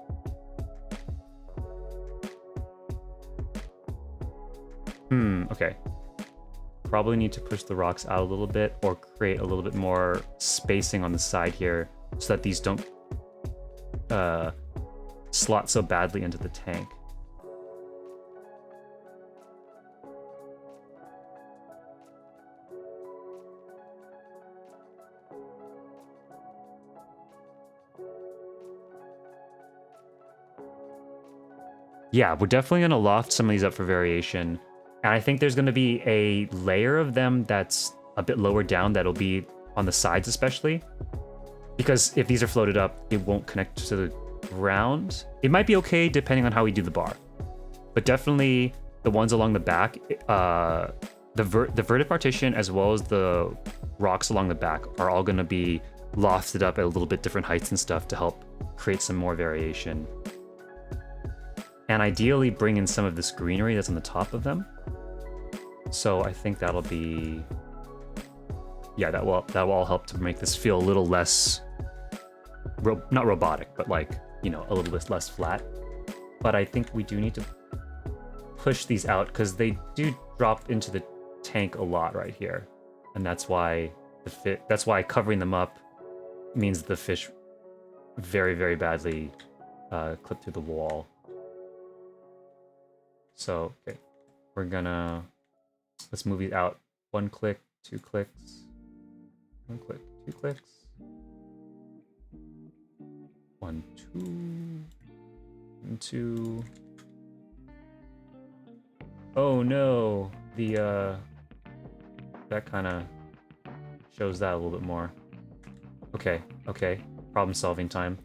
Okay. probably need to push the rocks out a little bit or create a little bit more spacing on the side here so that these don't slot so badly into the tank. Yeah, we're definitely going to loft some of these up for variation. And I think there's going to be a layer of them that's a bit lower down that'll be on the sides especially. Because if these are floated up, it won't connect to the ground. It might be okay depending on how we do the bar. But definitely the ones along the back, the verted partition as well as the rocks along the back are all going to be lofted up at a little bit different heights and stuff to help create some more variation. And ideally bring in some of this greenery that's on the top of them. So I think that'll be, yeah, that will all help to make this feel a little less, not robotic, but like, you know, a little bit less flat. But I think we do need to push these out because they do drop into the tank a lot right here. And that's why that's why covering them up means the fish very, very badly clip through the wall. So, okay, let's move it out. 1 click, 2 clicks, 1 click, 2 clicks, 1, 2, and 2. Oh no, that kind of shows that a little bit more. Okay, problem solving time.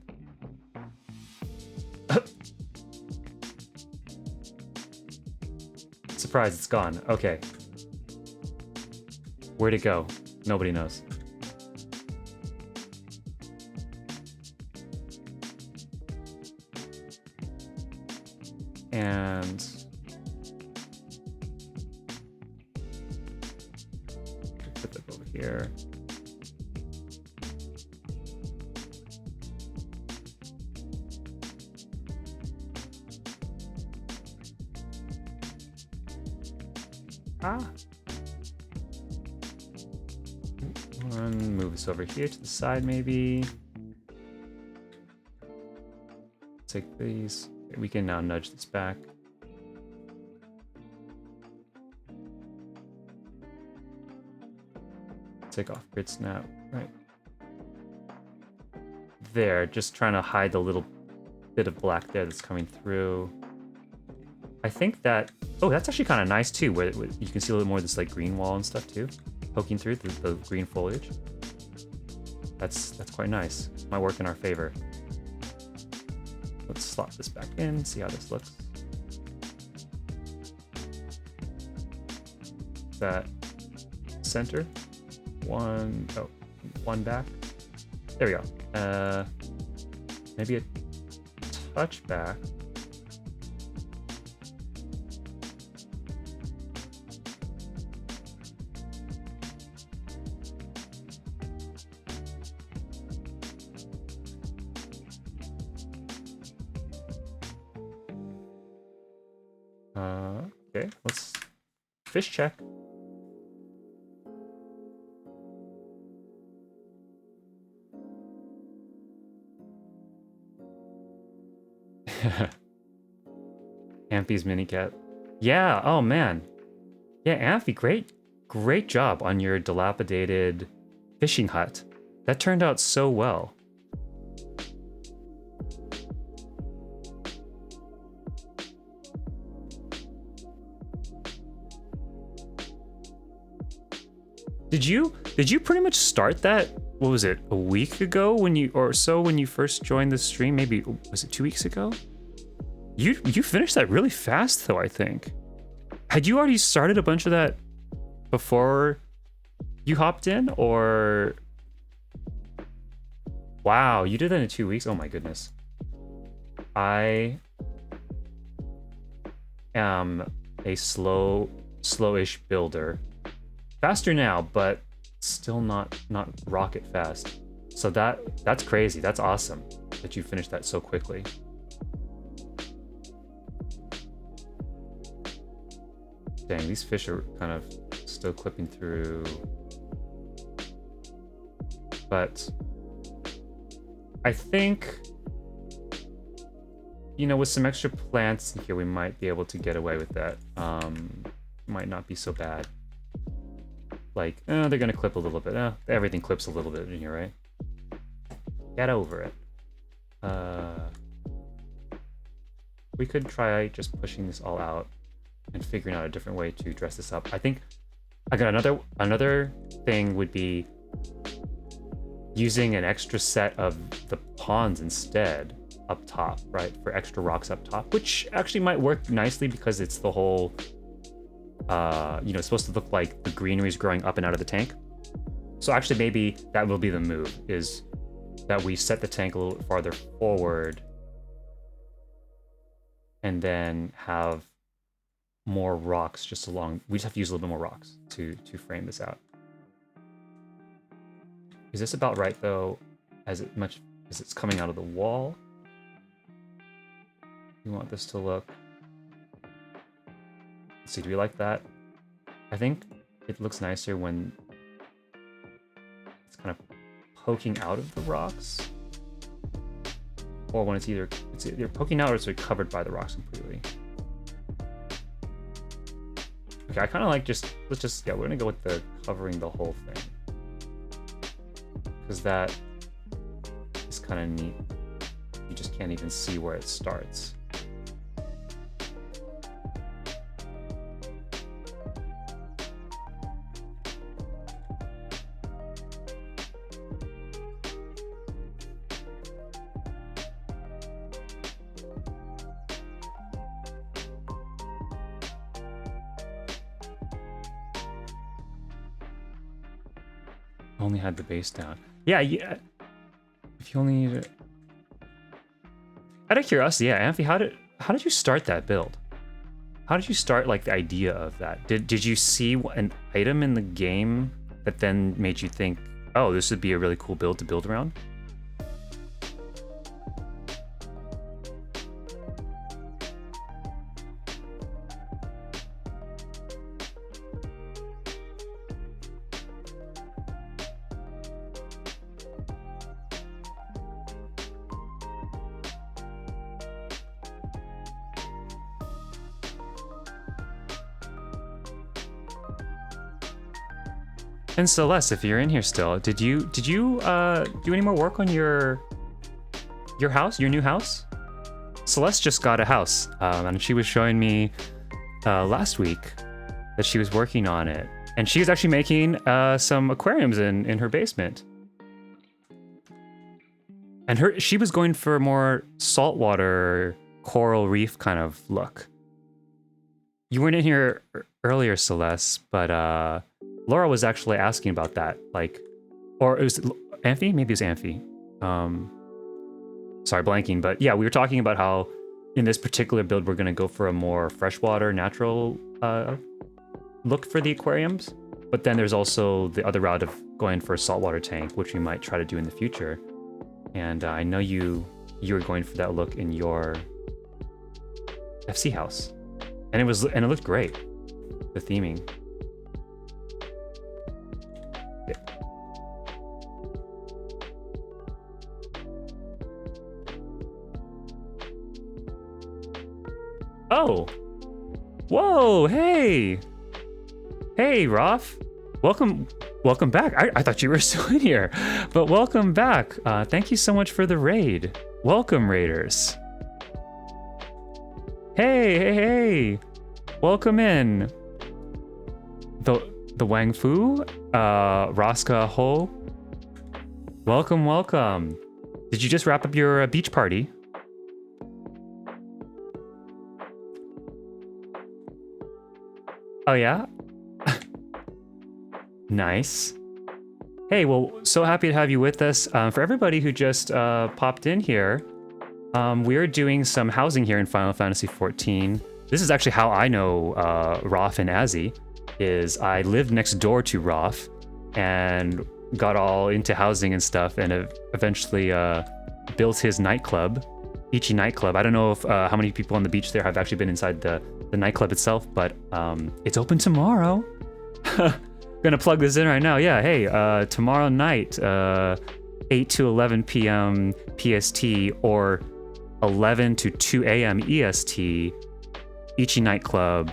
Surprise, it's gone. Okay. Where'd it go? Nobody knows. And put that over here. Move this over here to the side, maybe. Take these. We can now nudge this back. Take off grid snap, right there. Just trying to hide the little bit of black there that's coming through. I think that, oh, that's actually kind of nice too, where you can see a little more of this like green wall and stuff too, poking through the green foliage. That's quite nice. Might work in our favor. Let's slot this back in, see how this looks. That center. One back. There we go. Maybe a touch back. Okay, let's fish check. Amphi's mini cat. Yeah, oh man. Yeah, Amphi, great job on your dilapidated fishing hut. That turned out so well. Did you pretty much start that, what was it, a week ago when you first joined the stream? Maybe, was it 2 weeks ago? You finished that really fast though, I think. Had you already started a bunch of that before you hopped in, or? Wow, you did that in 2 weeks? Oh my goodness. I am a slowish builder. Faster now, but still not rocket fast. So that's crazy. That's awesome that you finished that so quickly. Dang, these fish are kind of still clipping through. But I think, you know, with some extra plants in here, we might be able to get away with that. Might not be so bad. Like, they're gonna clip a little bit. Everything clips a little bit in here, right? Get over it. We could try just pushing this all out and figuring out a different way to dress this up. I think I got another thing would be using an extra set of the pawns instead up top, right? For extra rocks up top, which actually might work nicely because it's the whole, you know, it's supposed to look like the greenery is growing up and out of the tank. So actually maybe that will be the move, is that we set the tank a little bit farther forward and then have more rocks just along. We just have to use a little bit more rocks to frame this out. Is this about right though, as much as it's coming out of the wall? We want this to look, let's see, do we like that? I think it looks nicer when it's kind of poking out of the rocks, or when it's either poking out or it's covered by the rocks completely. Okay, I kind of like yeah, we're gonna go with the covering the whole thing, because that is kind of neat. You just can't even see where it starts. Only had the base down. Yeah. If you only need it. Out of curiosity, yeah, Amphi, how did you start that build? How did you start, like, the idea of that? Did you see an item in the game that then made you think, oh, this would be a really cool build to build around? And Celeste, if you're in here still, did you do any more work on your house, your new house? Celeste just got a house, and she was showing me last week that she was working on it, and she was actually making some aquariums in her basement. And she was going for a more saltwater coral reef kind of look. You weren't in here earlier, Celeste, but Laura was actually asking about that, like, or it was Amphi? Maybe it was Amphi. Sorry, blanking, but yeah, we were talking about how in this particular build, we're gonna go for a more freshwater, natural look for the aquariums. But then there's also the other route of going for a saltwater tank, which we might try to do in the future. And I know you were going for that look in your FC house, and it looked great, the theming. Oh, whoa, hey, Roth, welcome back. I thought you were still in here, but welcome back. Thank you so much for the raid. Welcome, raiders. Hey, welcome in. The Wang Fu, Raska Ho. Welcome. Did you just wrap up your beach party? Oh yeah? Nice. Hey, well, so happy to have you with us. For everybody who just popped in here, we're doing some housing here in Final Fantasy XIV. This is actually how I know Roth and Azzy, is I lived next door to Roth and got all into housing and stuff, and eventually built his nightclub, Ichi nightclub. I don't know if how many people on the beach there have actually been inside the nightclub itself, but it's open tomorrow. Gonna plug this in right now. Yeah, hey, tomorrow night, 8 to 11 p.m. PST or 11 to 2 a.m. EST, Ichi nightclub,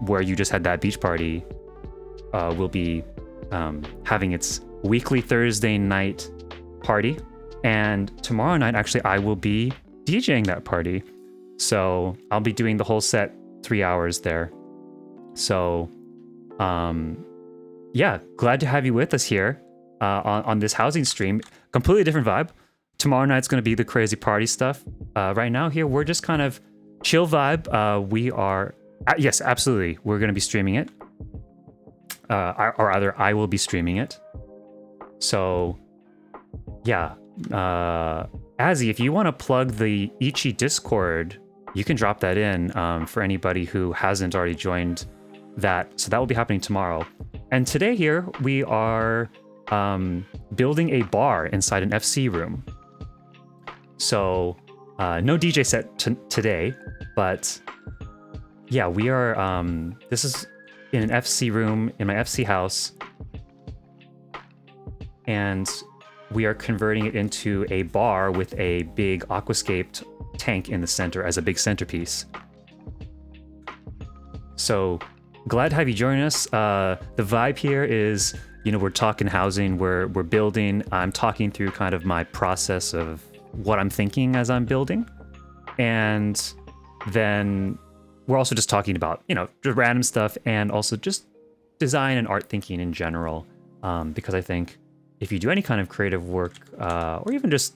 where you just had that beach party, will be having its weekly Thursday night party. And tomorrow night, actually, I will be DJing that party. So I'll be doing the whole set, 3 hours there. So, yeah, glad to have you with us here on this housing stream. Completely different vibe. Tomorrow night's going to be the crazy party stuff. Right now here, we're just kind of chill vibe. We are, yes, absolutely. We're going to be streaming it. Or rather, I will be streaming it. So, yeah. Azzy, if you want to plug the Ichi Discord, you can drop that in for anybody who hasn't already joined that. So that will be happening tomorrow. And today here, we are building a bar inside an FC room. So no DJ set today, but yeah, we are, this is in an FC room in my FC house. And we are converting it into a bar with a big aquascaped tank in the center as a big centerpiece. So glad to have you join us. The vibe here is, you know, we're talking housing, we're building. I'm talking through kind of my process of what I'm thinking as I'm building. And then we're also just talking about, you know, just random stuff and also just design and art thinking in general. Because I think if you do any kind of creative work, or even just,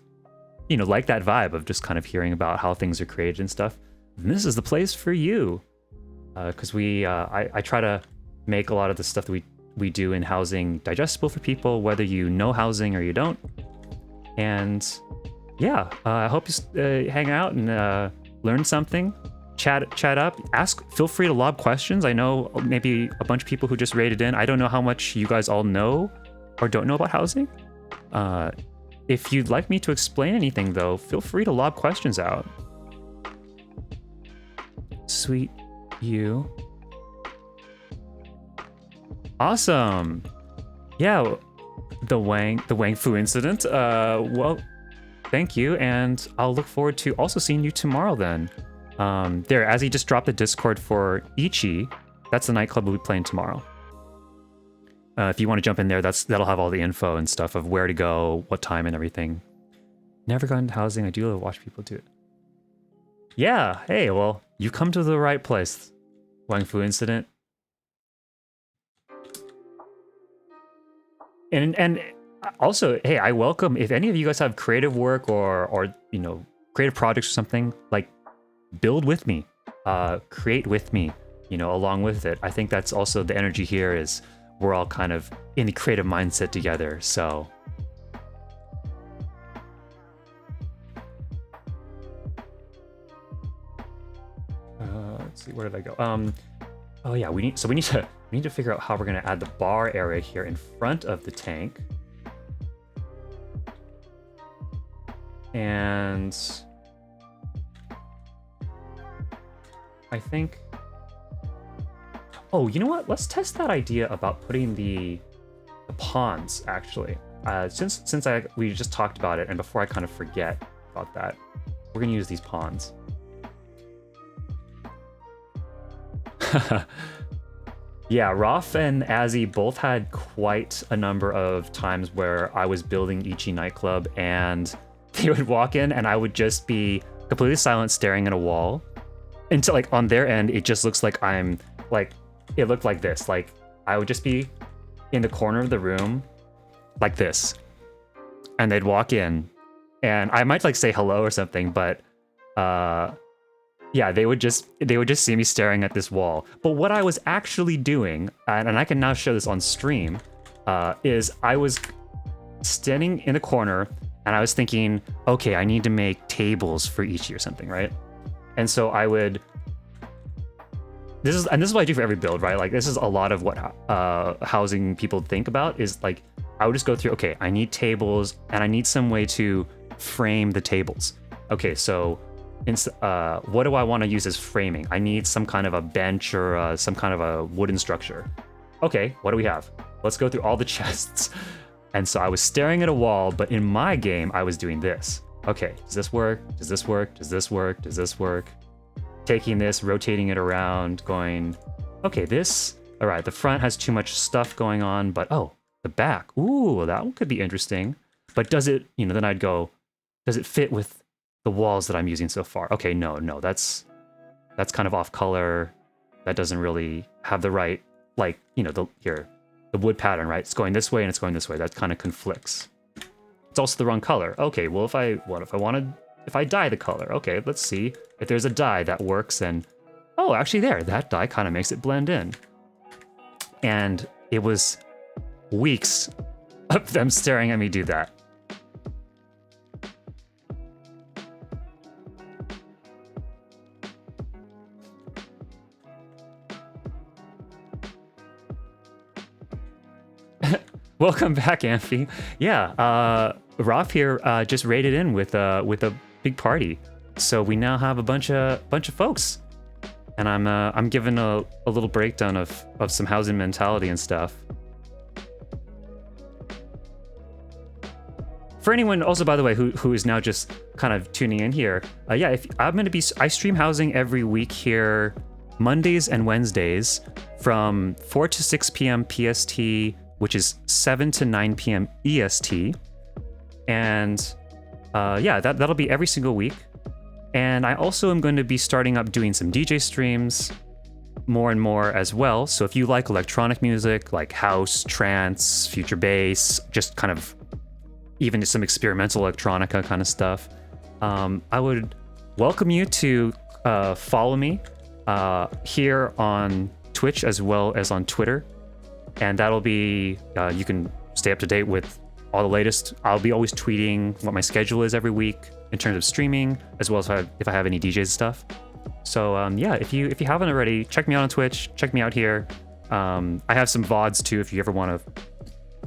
you know, like that vibe of just kind of hearing about how things are created and stuff, then this is the place for you. Because I try to make a lot of the stuff that we do in housing digestible for people, whether you know housing or you don't. And yeah, I hope you hang out and learn something, chat up, feel free to lob questions. I know maybe a bunch of people who just raided in. I don't know how much you guys all know or don't know about housing. If you'd like me to explain anything though, feel free to lob questions out. Sweet you. Awesome. Yeah, the Wang Fu incident. Well, thank you, and I'll look forward to also seeing you tomorrow then. There, as he just dropped the Discord for Ichi, that's the nightclub we'll be playing tomorrow. If you want to jump in there, that'll have all the info and stuff of where to go, what time, and everything. Never got into housing. I do love to watch people do it. Yeah. Hey, well, you come to the right place. Wang Fu incident. And also, hey, I welcome if any of you guys have creative work or you know, creative projects or something, like build with me, create with me, you know, along with it. I think that's also the energy here is we're all kind of in the creative mindset together. So let's see, where did I go? Oh yeah, we need to figure out how we're gonna add the bar area here in front of the tank. And I think, oh, you know what? Let's test that idea about putting the ponds actually. Since we just talked about it, and before I kind of forget about that, we're gonna use these ponds. Yeah, Roth and Azzy both had quite a number of times where I was building Ichi nightclub and they would walk in and I would just be completely silent staring at a wall until, like, on their end it just looks like I'm like, it looked like this, like I would just be in the corner of the room like this, and they'd walk in and I might like say hello or something, but yeah, they would just see me staring at this wall. But what I was actually doing, and I can now show this on stream, is I was standing in the corner and I was thinking, okay, I need to make tables for Ichi or something, right? And so I would, this is what I do for every build, right? Like, this is a lot of what housing people think about is like, I would just go through, okay, I need tables and I need some way to frame the tables. Okay, so what do I want to use as framing? I need some kind of a bench or some kind of a wooden structure. okay, what do we have? Let's go through all the chests. And so I was staring at a wall, but in my game, I was doing this. Okay, does this work? Does this work? Does this work? Does this work? Taking this, rotating it around, going, okay, this, all right, the front has too much stuff going on, but oh, the back, ooh, that one could be interesting. But does it, you know, then I'd go, does it fit with the walls that I'm using so far? Okay, no, that's kind of off color. That doesn't really have the right, like, you know, the wood pattern, right? It's going this way and it's going this way. That kind of conflicts. It's also the wrong color. Okay, well, if I dye the color, okay, let's see if there's a dye that works. And oh, actually that dye kind of makes it blend in. And it was weeks of them staring at me do that. Welcome back, Amphi. Yeah, Roth here just raided in with a big party, so we now have a bunch of folks, and I'm giving a little breakdown of some housing mentality and stuff. For anyone also, by the way, who is now just kind of tuning in here, yeah, I stream housing every week here, Mondays and Wednesdays from 4 to 6 p.m. PST, which is 7 to 9 p.m. EST. And yeah, that'll be every single week. And I also am going to be starting up doing some DJ streams more and more as well. So if you like electronic music, like house, trance, future bass, just kind of even some experimental electronica kind of stuff, I would welcome you to follow me here on Twitch as well as on Twitter. And that'll be, you can stay up to date with all the latest. I'll be always tweeting what my schedule is every week in terms of streaming, as well as if I have any DJs stuff. So yeah, if you haven't already, check me out on Twitch, check me out here. I have some VODs too, if you ever want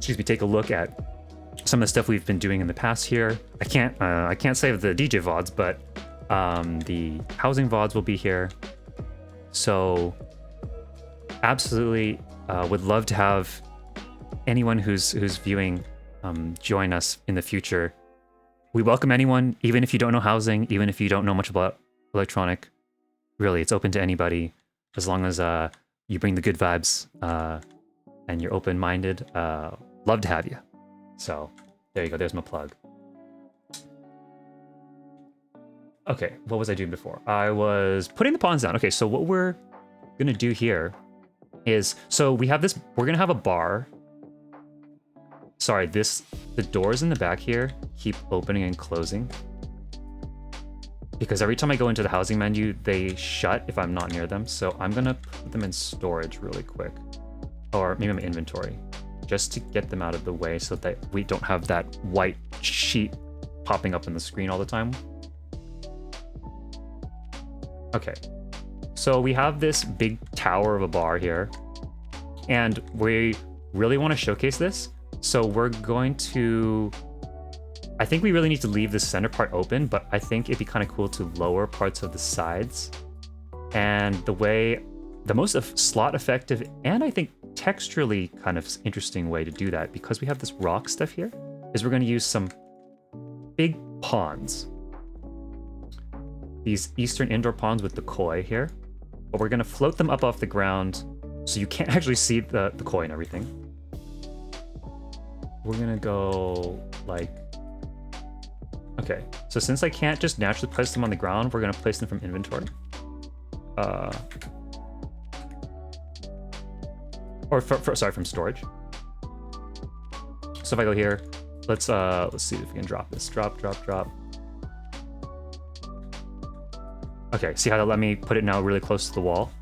to, take a look at some of the stuff we've been doing in the past here. I can't say the DJ VODs, but the housing VODs will be here. So absolutely would love to have anyone who's viewing join us in the future. We welcome anyone, even if you don't know housing, even if you don't know much about electronic. Really, it's open to anybody, as long as you bring the good vibes and you're open-minded. Love to have you. So there you go. There's my plug. Okay, what was I doing before? I was putting the pawns down. Okay, so what we're gonna do here is, so we have this, we're gonna have a bar. Sorry, the doors in the back here keep opening and closing, because every time I go into the housing menu, they shut if I'm not near them. So I'm gonna put them in storage really quick, or maybe my inventory, just to get them out of the way so that we don't have that white sheet popping up on the screen all the time. Okay, so we have this big tower of a bar here, and we really want to showcase this. So we're going to, I think we really need to leave the center part open, but I think it'd be kind of cool to lower parts of the sides. And the most slot effective, and I think texturally kind of interesting way to do that, because we have this rock stuff here, is we're going to use some big ponds. These Eastern indoor ponds with the koi here, but we're going to float them up off the ground so you can't actually see the koi and everything. We're gonna go like, okay, so since I can't just naturally place them on the ground, we're gonna place them from inventory. Sorry, from storage. So if I go here, let's see if we can drop this. Drop. Okay, see how that let me put it now really close to the wall?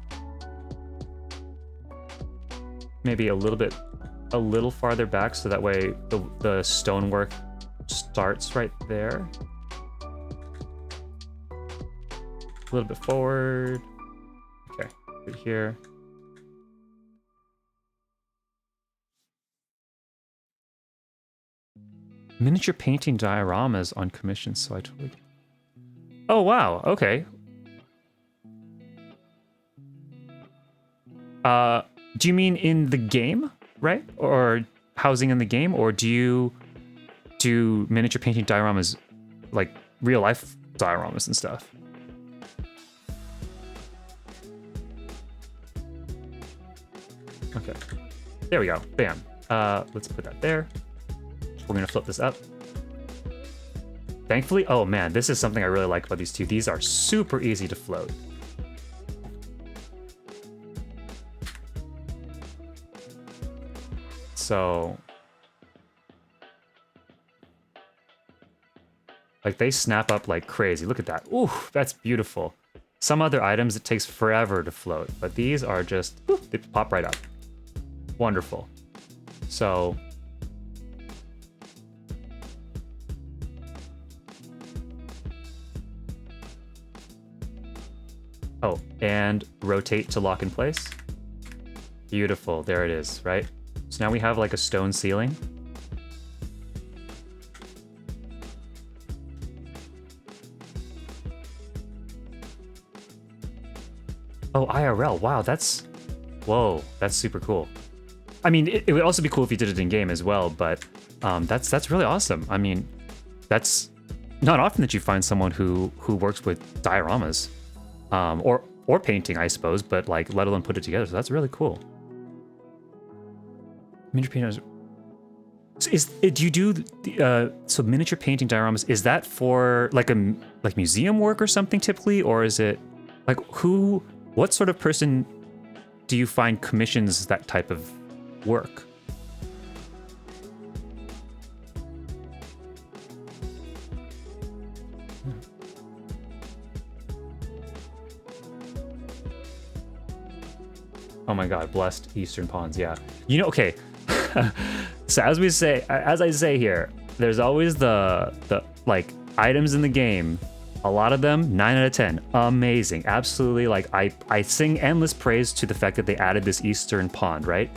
Maybe a little farther back, so that way the stonework starts right there. A little bit forward. Okay, right here. Miniature painting dioramas on commission, so I totally... Oh, wow, okay. Do you mean in the game, right? Or housing in the game, or do you do miniature painting dioramas like real life dioramas and stuff? Okay, there we go. Bam. Let's put that there. We're gonna flip this up. Thankfully, oh man, this is something I really like about these two. These are super easy to float. So, like they snap up like crazy. Look at that. Ooh, that's beautiful. Some other items it takes forever to float, but these are just, ooh, they pop right up. Wonderful. So, oh, and rotate to lock in place. Beautiful, there it is, right? So now we have like a stone ceiling. Oh, IRL, wow, that's, whoa, that's super cool. I mean, it would also be cool if you did it in game as well, but that's really awesome. I mean, that's not often that you find someone who works with dioramas, or painting, I suppose, but like let alone put it together. So that's really cool. Miniature painters. Do you do so miniature painting dioramas? Is that for like museum work or something typically, or is it like what sort of person do you find commissions that type of work? Oh my god, blessed Eastern Ponds, yeah. You know, okay. So as I say here, there's always the like items in the game. A lot of them, 9 out of 10, amazing, absolutely. Like I sing endless praise to the fact that they added this Eastern Pond, right?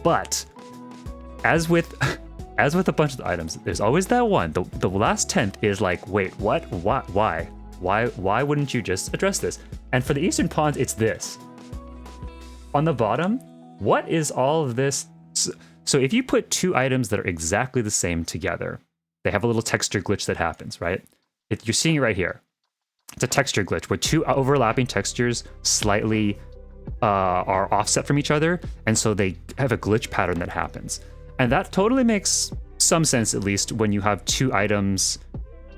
But as with a bunch of the items, there's always that one. The last 10th is like, wait, what? Why wouldn't you just address this? And for the Eastern Ponds, it's this. On the bottom, what is all of this? So if you put two items that are exactly the same together, they have a little texture glitch that happens, right? You're seeing it right here. It's a texture glitch where two overlapping textures slightly are offset from each other, and so they have a glitch pattern that happens. And that totally makes some sense, at least, when you have two items,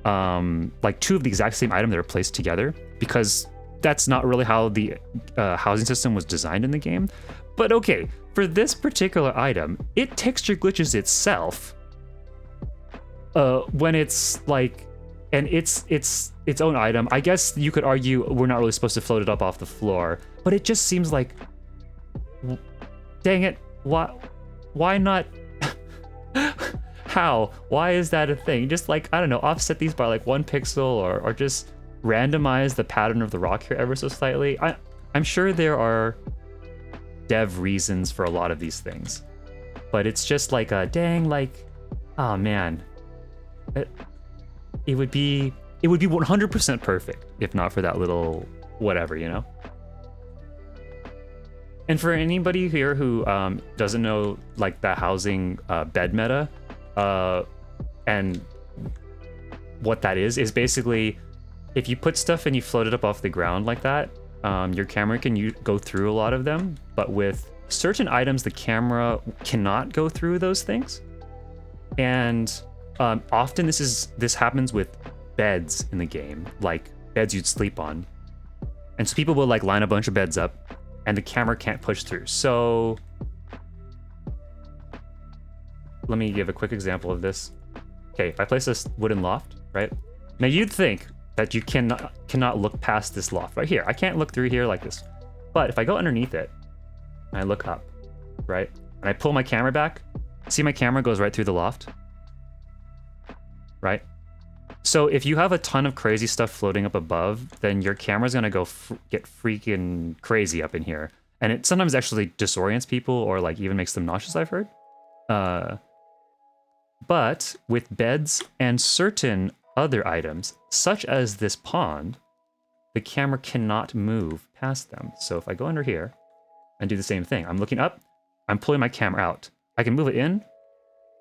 like two of the exact same item that are placed together, because that's not really how the housing system was designed in the game. But okay, for this particular item, it texture glitches itself when it's like, and it's its own item. I guess you could argue we're not really supposed to float it up off the floor, but it just seems like, dang it, why not? How? Why is that a thing? Just like, I don't know, offset these by like 1 pixel or just randomize the pattern of the rock here ever so slightly. I'm sure there are dev reasons for a lot of these things, but it's just like a dang, like, oh man, it would be 100% perfect if not for that little whatever, you know? And for anybody here who doesn't know like the housing bed meta, and what that is basically, if you put stuff and you float it up off the ground like that, your camera can go through a lot of them, but with certain items, the camera cannot go through those things. And often this happens with beds in the game, like beds you'd sleep on. And so people will like line a bunch of beds up and the camera can't push through. So let me give a quick example of this. Okay, if I place this wooden loft, right? Now you'd think that you cannot look past this loft right here. I can't look through here like this. But if I go underneath it and I look up, right? And I pull my camera back, see my camera goes right through the loft, right? So if you have a ton of crazy stuff floating up above, then your camera's gonna go get freaking crazy up in here. And it sometimes actually disorients people or like even makes them nauseous, I've heard. But with beds and certain other items, such as this pond, the camera cannot move past them. So if I go under here, and do the same thing. I'm looking up, I'm pulling my camera out. I can move it in,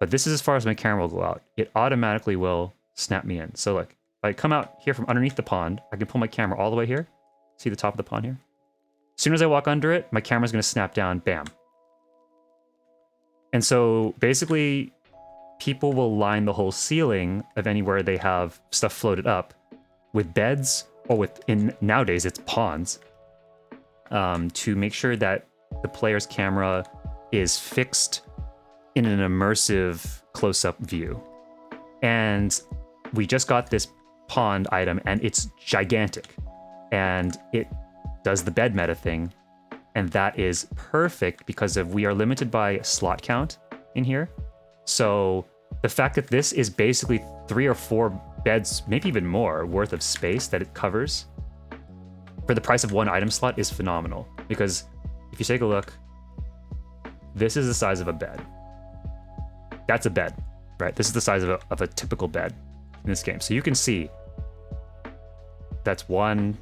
but this is as far as my camera will go out. It automatically will snap me in. So look, if I come out here from underneath the pond, I can pull my camera all the way here. See the top of the pond here? As soon as I walk under it, my camera's gonna snap down, bam. And so basically, people will line the whole ceiling of anywhere they have stuff floated up with beds, or nowadays it's ponds, to make sure that the player's camera is fixed in an immersive close-up view. And we just got this pond item, and it's gigantic. And it does the bed meta thing, and that is perfect because we are limited by slot count in here. So the fact that this is basically 3 or 4 beds, maybe even more, worth of space that it covers for the price of 1 item slot is phenomenal. Because if you take a look, this is the size of a bed. That's a bed, right? This is the size of a typical bed in this game. So you can see that's 1,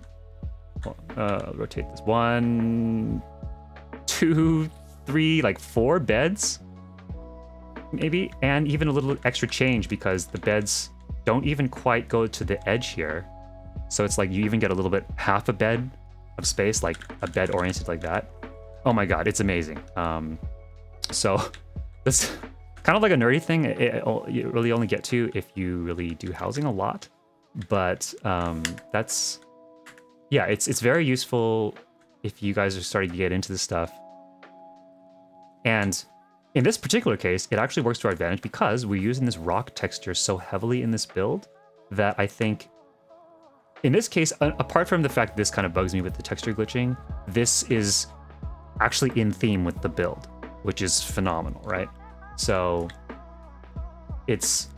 rotate this, 1, 2, 3, like 4 beds, maybe, and even a little extra change because the beds don't even quite go to the edge here. So it's like you even get a little bit, half a bed of space, like a bed oriented like that. Oh my god, it's amazing. So that's kind of like a nerdy thing. You really only get to if you really do housing a lot. But that's, yeah, it's very useful if you guys are starting to get into this stuff. And in this particular case, it actually works to our advantage because we're using this rock texture so heavily in this build that I think, in this case, apart from the fact this kind of bugs me with the texture glitching, this is actually in theme with the build, which is phenomenal, right? So it's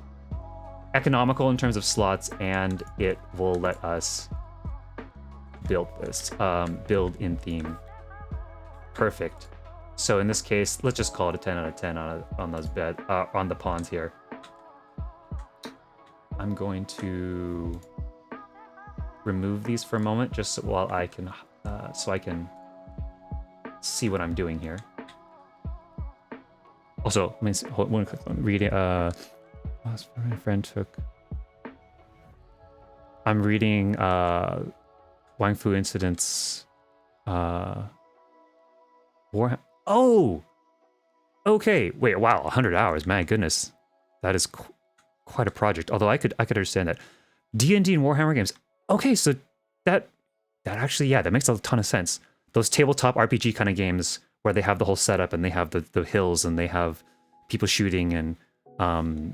economical in terms of slots, and it will let us build this, build in theme. Perfect. So in this case, let's just call it a 10 out of 10 on those on the ponds here. I'm going to remove these for a moment, just so while I can, so I can see what I'm doing here. Also, let me hold one quick reading. My friend took. I'm reading Wang Fu Incident's Warhammer. Oh, okay. Wait, wow, 100 hours. My goodness, that is quite a project. Although I could understand that. D&D and Warhammer games. Okay, so that actually, yeah, that makes a ton of sense. Those tabletop RPG kind of games where they have the whole setup and they have the hills and they have people shooting, and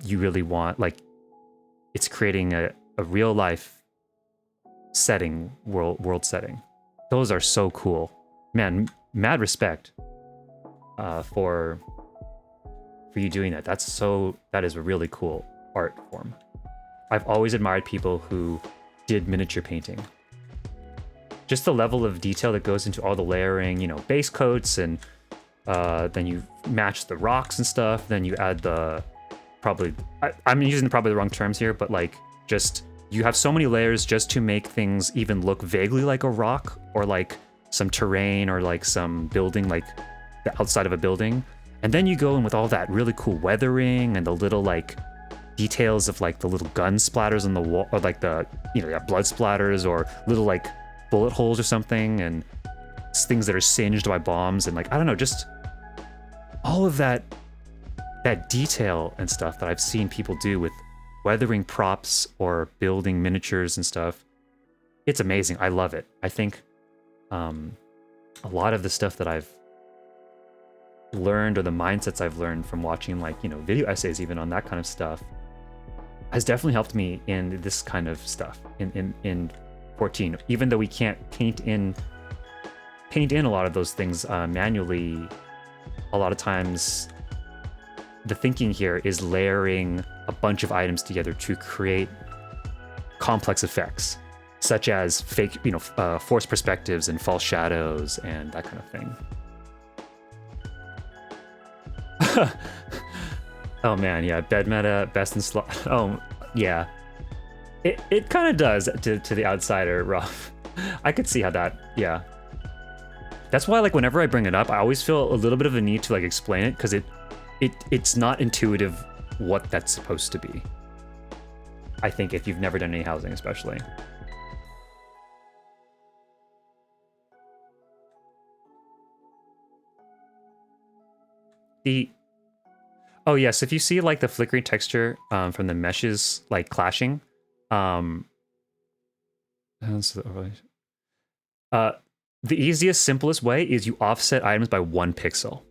you really want, like, it's creating a real life setting, world setting. Those are so cool, man. Mad respect for you doing that. That is a really cool art form. I've always admired people who did miniature painting. Just the level of detail that goes into all the layering, you know, base coats, and then you match the rocks and stuff. Then you add I'm using probably the wrong terms here, but like, just, you have so many layers just to make things even look vaguely like a rock, or like some terrain, or like some building, like the outside of a building. And then you go in with all that really cool weathering and the little like details of like the little gun splatters on the wall, or like the, you know, blood splatters, or little like bullet holes or something, and things that are singed by bombs, and like, I don't know, just all of that detail and stuff that I've seen people do with weathering props or building miniatures and stuff. It's amazing. I love it. I think a lot of the stuff that I've learned, or the mindsets I've learned from watching, like, you know, video essays even on that kind of stuff, has definitely helped me in this kind of stuff in 14. Even though we can't paint in a lot of those things manually, a lot of times the thinking here is layering a bunch of items together to create complex effects, such as fake, you know, forced perspectives and false shadows and that kind of thing. Oh man, yeah, bed meta, best in slot. Oh yeah, it kind of does to the outsider, Rough. I could see how that, yeah. That's why, like, whenever I bring it up, I always feel a little bit of a need to like explain it, because it's not intuitive what that's supposed to be. I think if you've never done any housing, especially. Oh yes, if you see like the flickering texture from the meshes like clashing, the easiest, simplest way is you offset items by 1 pixel.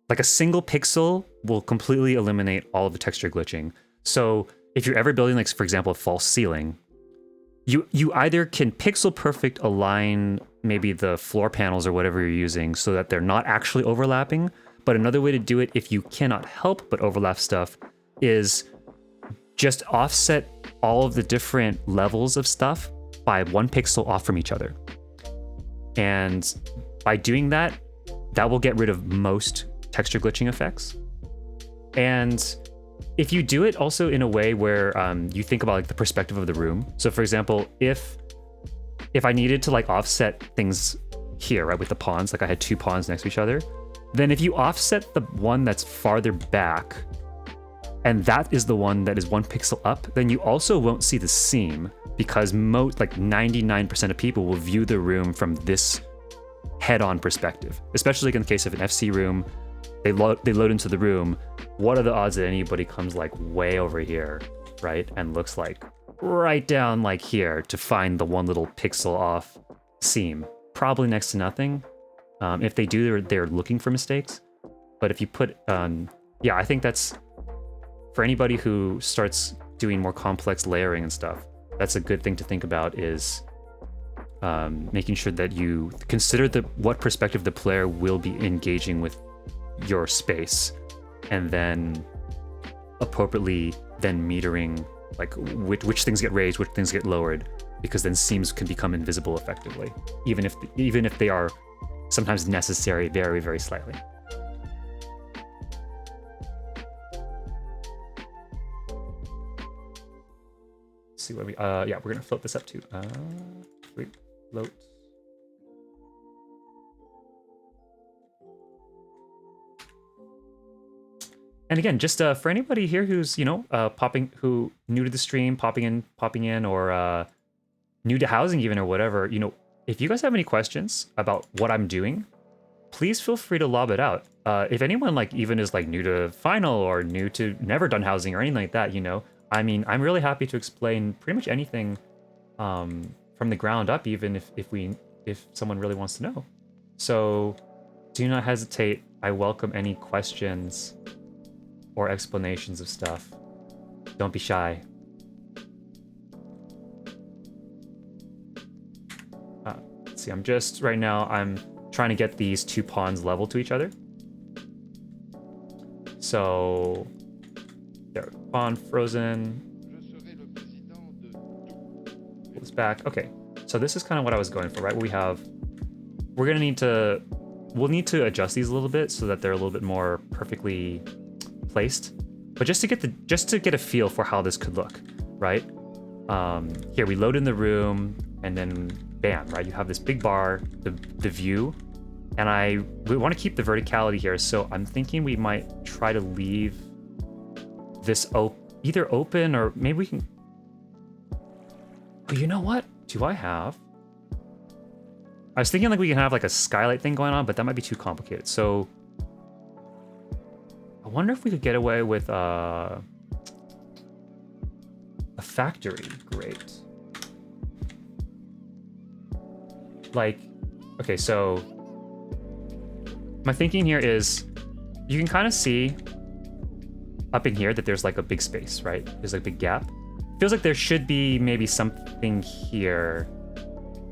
Like a single pixel will completely eliminate all of the texture glitching. So if you're ever building, like, for example, a false ceiling, you either can pixel perfect align maybe the floor panels or whatever you're using so that they're not actually overlapping. But another way to do it, if you cannot help but overlap stuff, is just offset all of the different levels of stuff by 1 pixel off from each other. And by doing that, that will get rid of most texture glitching effects. And if you do it also in a way where you think about like the perspective of the room. So for example, if I needed to like offset things here, right, with the pawns, like I had 2 pawns next to each other, then if you offset the one that's farther back, and that is the one that is 1 pixel up, then you also won't see the seam, because like 99% of people will view the room from this head-on perspective. Especially in the case of an FC room, they load into the room. What are the odds that anybody comes like way over here, right, and looks like right down like here to find the 1 little pixel off seam? Probably next to nothing. If they do, they're looking for mistakes. But if you put, yeah, I think that's, for anybody who starts doing more complex layering and stuff, that's a good thing to think about, is making sure that you consider what perspective the player will be engaging with your space, and then appropriately then metering like which things get raised, which things get lowered, because then seams can become invisible effectively, even if they are sometimes necessary very, very slightly. Let's see what we yeah, we're gonna float this up too. Wait, float. And again, just for anybody here who's, you know, who new to the stream, popping in, or new to housing even, or whatever, you know, if you guys have any questions about what I'm doing, please feel free to lob it out. If anyone like even is like new to Final or new to never done housing or anything like that, you know, I mean, I'm really happy to explain pretty much anything from the ground up, even if someone really wants to know. So do not hesitate. I welcome any questions or explanations of stuff. Don't be shy. Let's see, I'm trying to get these 2 pawns level to each other. So there, pawn frozen. Pull this back. Okay, so this is kind of what I was going for, right? We'll need to adjust these a little bit so that they're a little bit more perfectly placed, but just to get a feel for how this could look, right? Here we load in the room, and then bam, right? You have this big bar, the view, and we want to keep the verticality here. So I'm thinking we might try to leave this either open, or maybe we can. Oh, you know what? I was thinking like we can have like a skylight thing going on, but that might be too complicated. So I wonder if we could get away with a factory grate. Like, okay, so my thinking here is you can kind of see up in here that there's like a big space, right? There's like a big gap. Feels like there should be maybe something here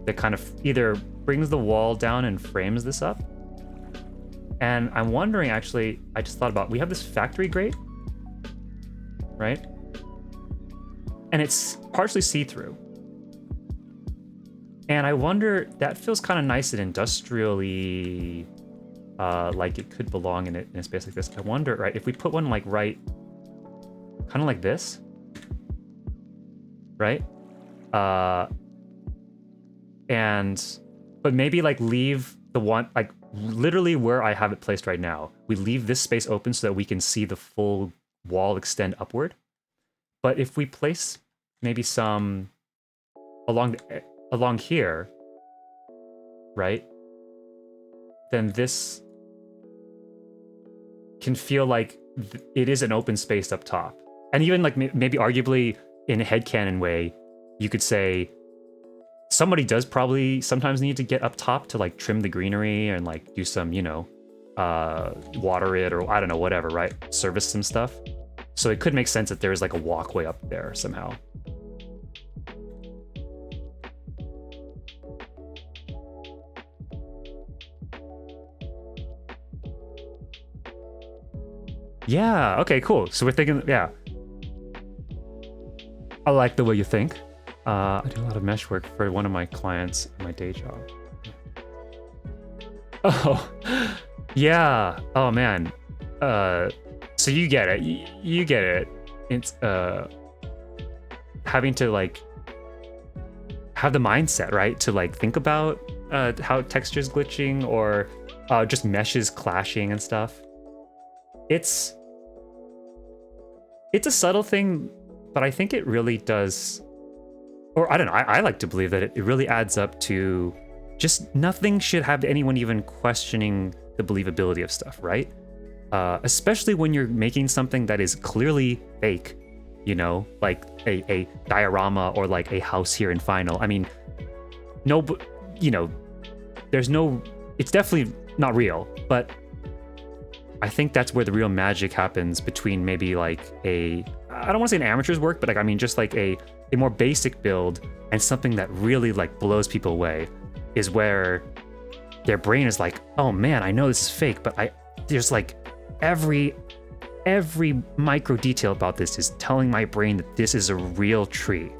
that kind of either brings the wall down and frames this up. And I'm wondering, actually, I just thought about, we have this factory grate, right? And it's partially see-through. And I wonder, that feels kind of nice and industrially, like it could belong in a space like this. I wonder, right, if we put one like right, kind of like this, right? But maybe like leave the one, like literally where I have it placed right now, we leave this space open so that we can see the full wall extend upward. But if we place maybe some along here, right? Then this can feel like it is an open space up top. And even like maybe arguably in a headcanon way, you could say somebody does probably sometimes need to get up top to like trim the greenery and like do some, you know, water it or I don't know, whatever, right? Service some stuff. So it could make sense that there's like a walkway up there somehow. Yeah, okay, cool. So we're thinking, yeah. I like the way you think. I do a lot of mesh work for one of my clients in my day job. Oh, yeah. Oh, man. So you get it. You get it. It's having to like have the mindset, right? To like think about how texture's glitching or just meshes clashing and stuff. It's a subtle thing, but I think it really does, or I don't know, I like to believe that it really adds up to just nothing should have anyone even questioning the believability of stuff, right? Especially when you're making something that is clearly fake, you know, like a diorama or like a house here in Final. I mean, no, you know, there's no, it's definitely not real, but I think that's where the real magic happens between maybe like I don't want to say an amateur's work, but like, I mean, just like a more basic build and something that really like blows people away is where their brain is like, oh man, I know this is fake, but there's like every micro detail about this is telling my brain that this is a real tree,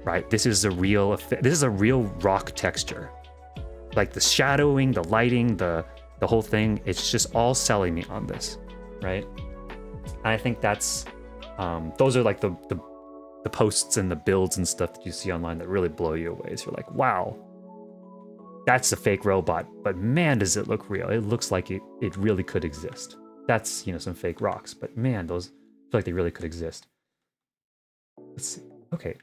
right? This is a real rock texture. Like the shadowing, the lighting, the whole thing, it's just all selling me on this, right? And I think that's, those are like the posts and the builds and stuff that you see online that really blow you away. So you're like, wow, that's a fake robot, but man, does it look real. It looks like it really could exist. That's, you know, some fake rocks, but man, those feel like they really could exist. Let's see, okay.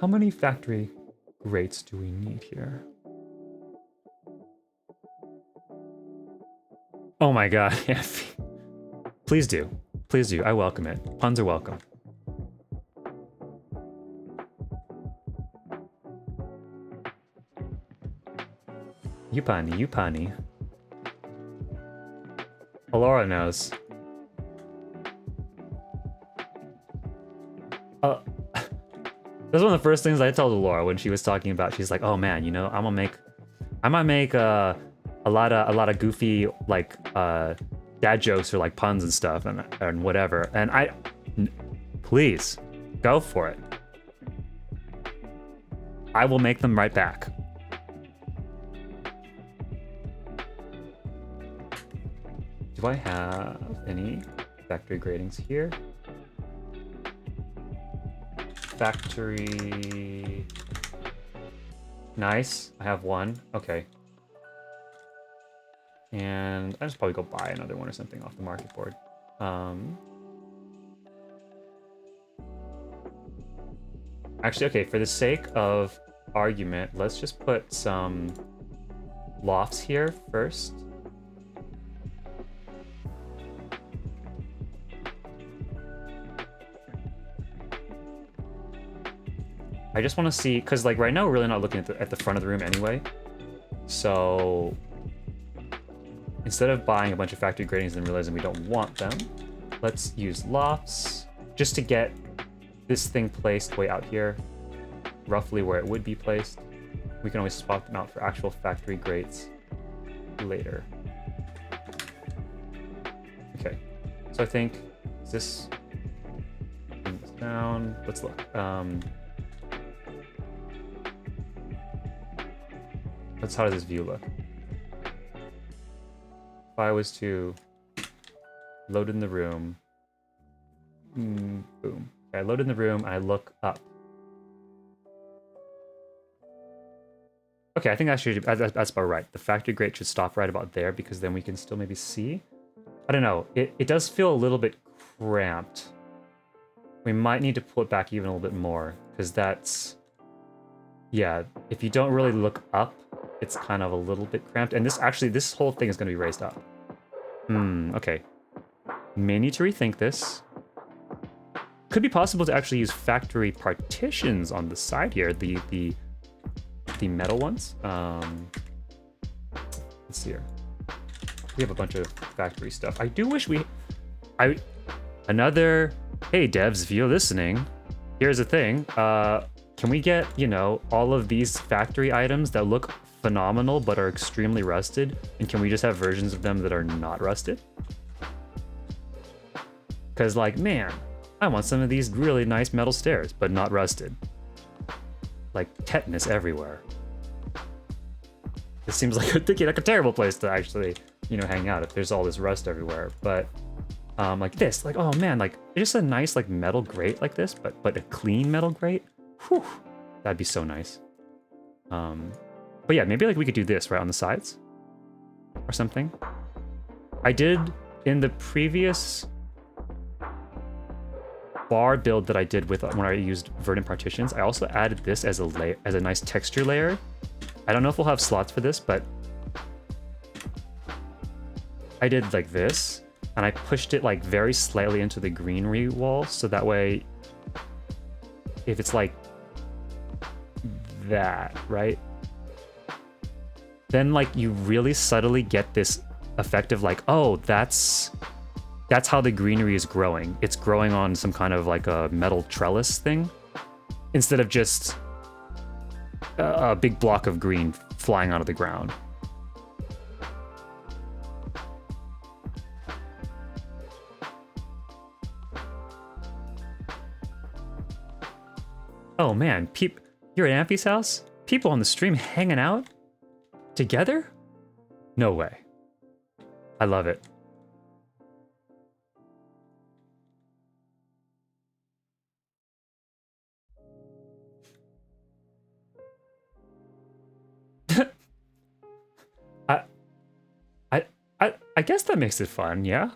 How many factory grates do we need here? Oh my god, yeah. Please do. Please do. I welcome it. Puns are welcome. Yupani. Alora knows. That's one of the first things I told Laura when she was talking about. She's like, "Oh man, you know, I might make a lot of goofy like dad jokes or like puns and stuff and whatever." And please go for it. I will make them right back. Do I have any factory gratings here? Factory. Nice. I have one. Okay. And I'll just probably go buy another one or something off the market board. Actually, okay, for the sake of argument, let's just put some lofts here first. I just want to see, because like right now we're really not looking at the front of the room anyway. So instead of buying a bunch of factory gratings and realizing we don't want them, let's use lofts just to get this thing placed way out here, roughly where it would be placed. We can always swap them out for actual factory grates later. Okay, so I think, is this, bring this down, let's look. How does this view look? If I was to load in the room, boom. Okay, I load in the room, I look up. Okay, I think that's about right. The factory grate should stop right about there because then we can still maybe see. I don't know. It does feel a little bit cramped. We might need to pull it back even a little bit more because that's... Yeah, if you don't really look up, it's kind of a little bit cramped. And this whole thing is going to be raised up. Okay. May need to rethink this. Could be possible to actually use factory partitions on the side here, the metal ones. Let's see here. We have a bunch of factory stuff. I do wish hey devs, if you're listening, here's the thing. Can we get, you know, all of these factory items that look phenomenal but are extremely rusted? And can we just have versions of them that are not rusted? Because, like, man, I want some of these really nice metal stairs, but not rusted. Like, tetanus everywhere. It seems like a terrible place to actually, you know, hang out if there's all this rust everywhere. But, like this, like, oh man, like, just a nice, like, metal grate like this, but a clean metal grate? Whew, that'd be so nice. But yeah, maybe, like, we could do this right on the sides or something. I did, in the previous bar build that I did with when I used verdant partitions, I also added this as a layer, as a nice texture layer. I don't know if we'll have slots for this, but I did like this, and I pushed it like very slightly into the greenery wall, so that way, if it's like that, right? Then like you really subtly get this effect of like, oh, that's how the greenery is growing. It's growing on some kind of like a metal trellis thing, instead of just a big block of green flying out of the ground. Oh man, you're at Amphi's house? People on the stream hanging out? Together? No way. I love it. I guess that makes it fun, yeah?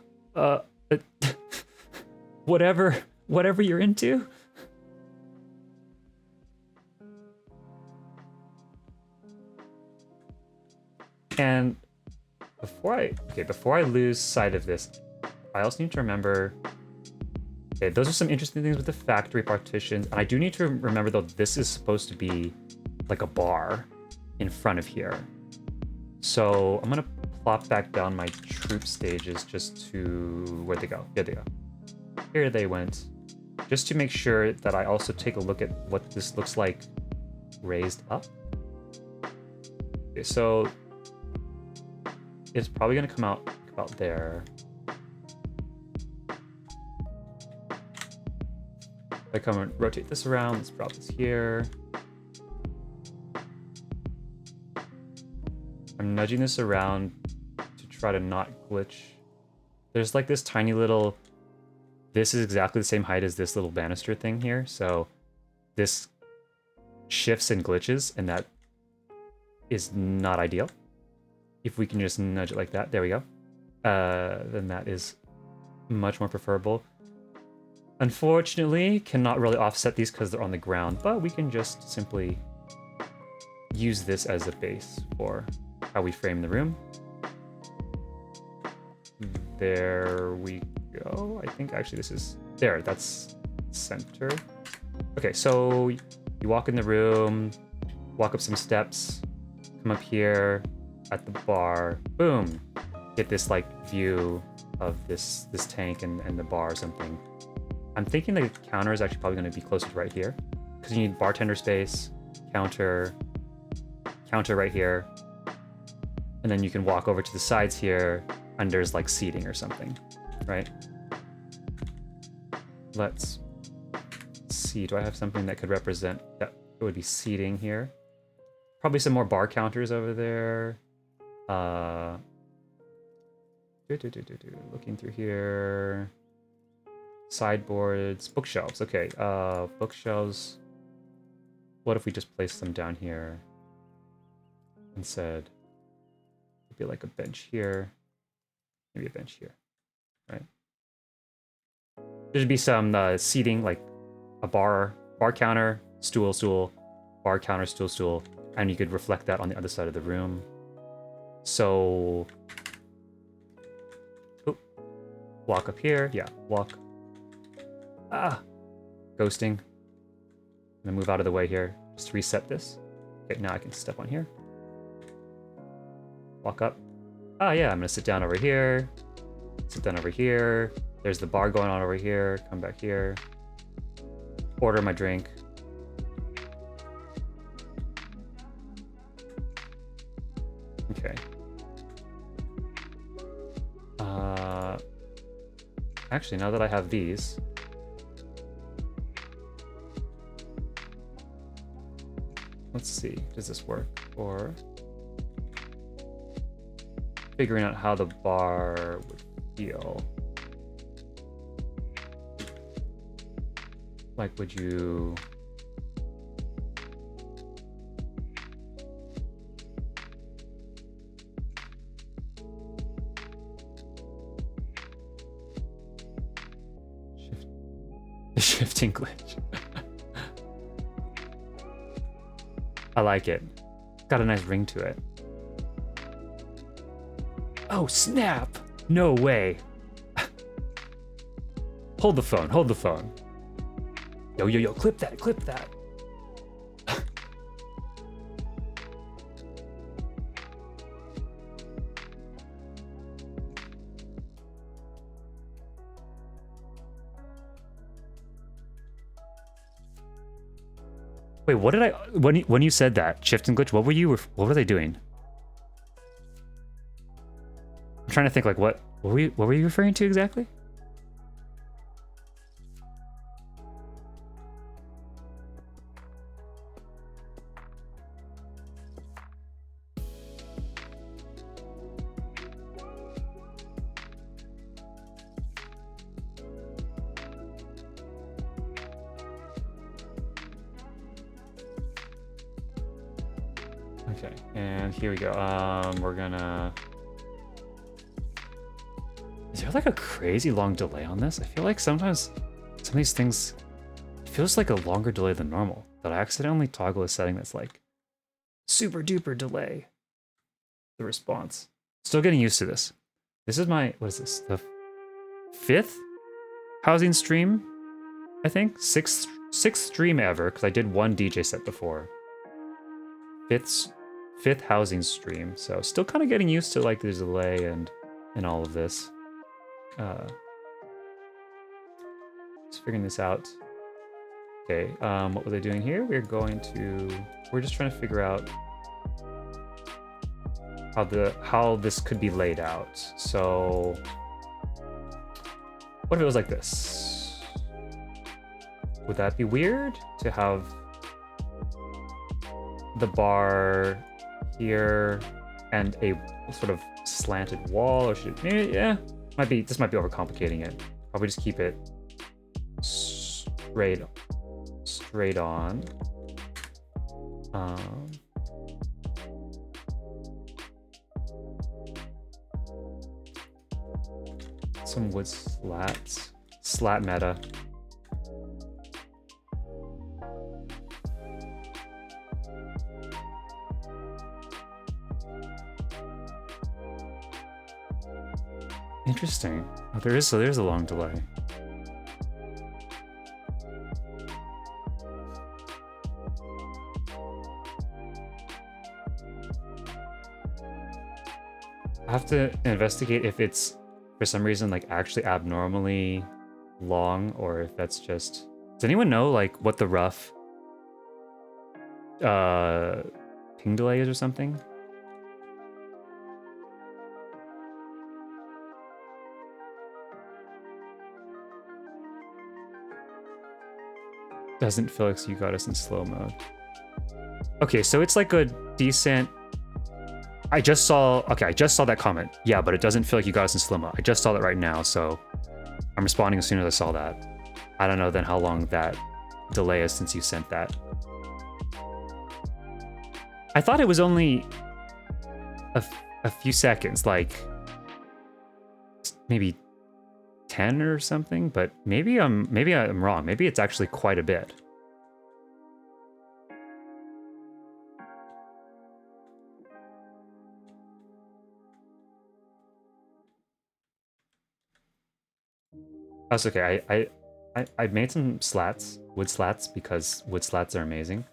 Whatever you're into. And before I lose sight of this, I also need to remember, okay, those are some interesting things with the factory partitions. And I do need to remember, though, this is supposed to be like a bar in front of here. So I'm gonna plop back down my troop stages just to, where'd they go? Here they go. Here they went. Just to make sure that I also take a look at what this looks like raised up. Okay, so it's probably gonna come out about there. I come and rotate this around, let's drop this here. I'm nudging this around to try to not glitch. There's like this tiny little, this is exactly the same height as this little banister thing here, so this shifts and glitches, and that is not ideal. If we can just nudge it like that, there we go. Then that is much more preferable. Unfortunately, cannot really offset these because they're on the ground, but we can just simply use this as a base for how we frame the room. There we go. I think actually this is, there, that's center. Okay, so you walk in the room, walk up some steps, come up here at the bar, boom, get this like view of this tank and the bar or something. I'm thinking the counter is actually probably going to be closer to right here, because you need bartender space, counter right here, and then you can walk over to the sides here, and there's like seating or something, right? Let's see, do I have something that could represent that? It would be seating here. Probably some more bar counters over there. Looking through here. Sideboards, bookshelves. Okay, bookshelves. What if we just place them down here? and said, it'd be like a bench here, maybe a bench here, right? There'd be some seating, like a bar counter, stool, bar counter, stool, and you could reflect that on the other side of the room. So, walk up here, yeah, walk. Ghosting. And then move out of the way here. Just reset this. Okay, now I can step on here. Walk up. Yeah, I'm gonna sit down over here. Sit down over here. There's the bar going on over here. Come back here. Order my drink. Okay. Actually, now that I have these, let's see, does this work? Or figuring out how the bar would feel. Like, would you... Shifting glitch. I like it. Got a nice ring to it. Oh, snap! No way. Hold the phone, hold the phone. Yo, clip that, clip that. Wait, what did I... When you said that, shift and glitch, what were they doing? I'm trying to think, like, what were you referring to exactly? Okay, and here we go. We're gonna... Is there like a crazy long delay on this? I feel like sometimes some of these things, it feels like a longer delay than normal. That I accidentally toggle a setting that's like super duper delay the response. Still getting used to this. This is my, what is this? The 5th housing stream, I think? 6th stream ever, because I did one DJ set before. 5th housing stream, so still kind of getting used to like the delay and all of this. Just figuring this out. Okay, what was I doing here? We're just trying to figure out how this could be laid out. So what if it was like this? Would that be weird to have the bar here and a sort of slanted wall, or should maybe, yeah, this might be overcomplicating it. Probably just keep it straight on. Some wood slats, slat meta. Interesting. Oh, there's a long delay. I have to investigate if it's for some reason like actually abnormally long, or if that's just... Does anyone know like what the rough ping delay is or something? Doesn't feel like you got us in slow mode. Okay, so it's like a decent... I just saw that comment. Yeah, but it doesn't feel like you got us in slow mode. I just saw that right now, so I'm responding as soon as I saw that. I don't know then how long that delay is since you sent that. I thought it was only a few seconds, like maybe 10 or something, but maybe I'm wrong. Maybe it's actually quite a bit. That's okay. I made some slats, wood slats, because wood slats are amazing.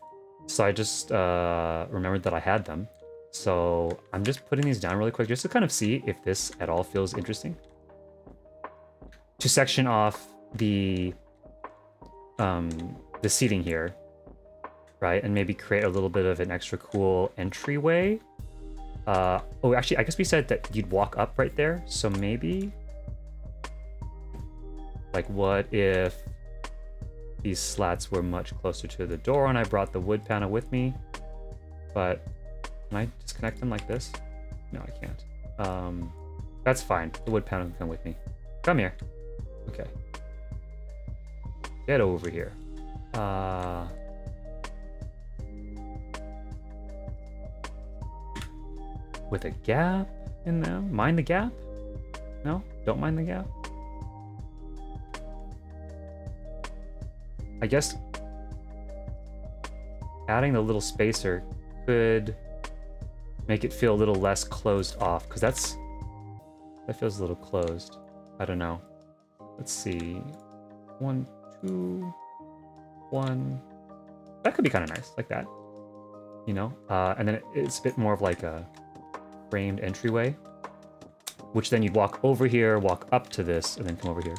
So I just remembered that I had them. So I'm just putting these down really quick just to kind of see if this at all feels interesting. To section off the seating here, right? And maybe create a little bit of an extra cool entryway. Oh, actually, I guess we said that you'd walk up right there. So maybe, like, what if these slats were much closer to the door and I brought the wood panel with me? But can I disconnect them like this? No, I can't. That's fine. The wood panel can come with me. Come here. Okay. Get over here. With a gap in them? Mind the gap? No? Don't mind the gap? I guess adding the little spacer could make it feel a little less closed off, because that feels a little closed. I don't know. Let's see. 1, 2, 1. That could be kind of nice, like that. You know? And then it's a bit more of like a framed entryway, which then you'd walk over here, walk up to this, and then come over here.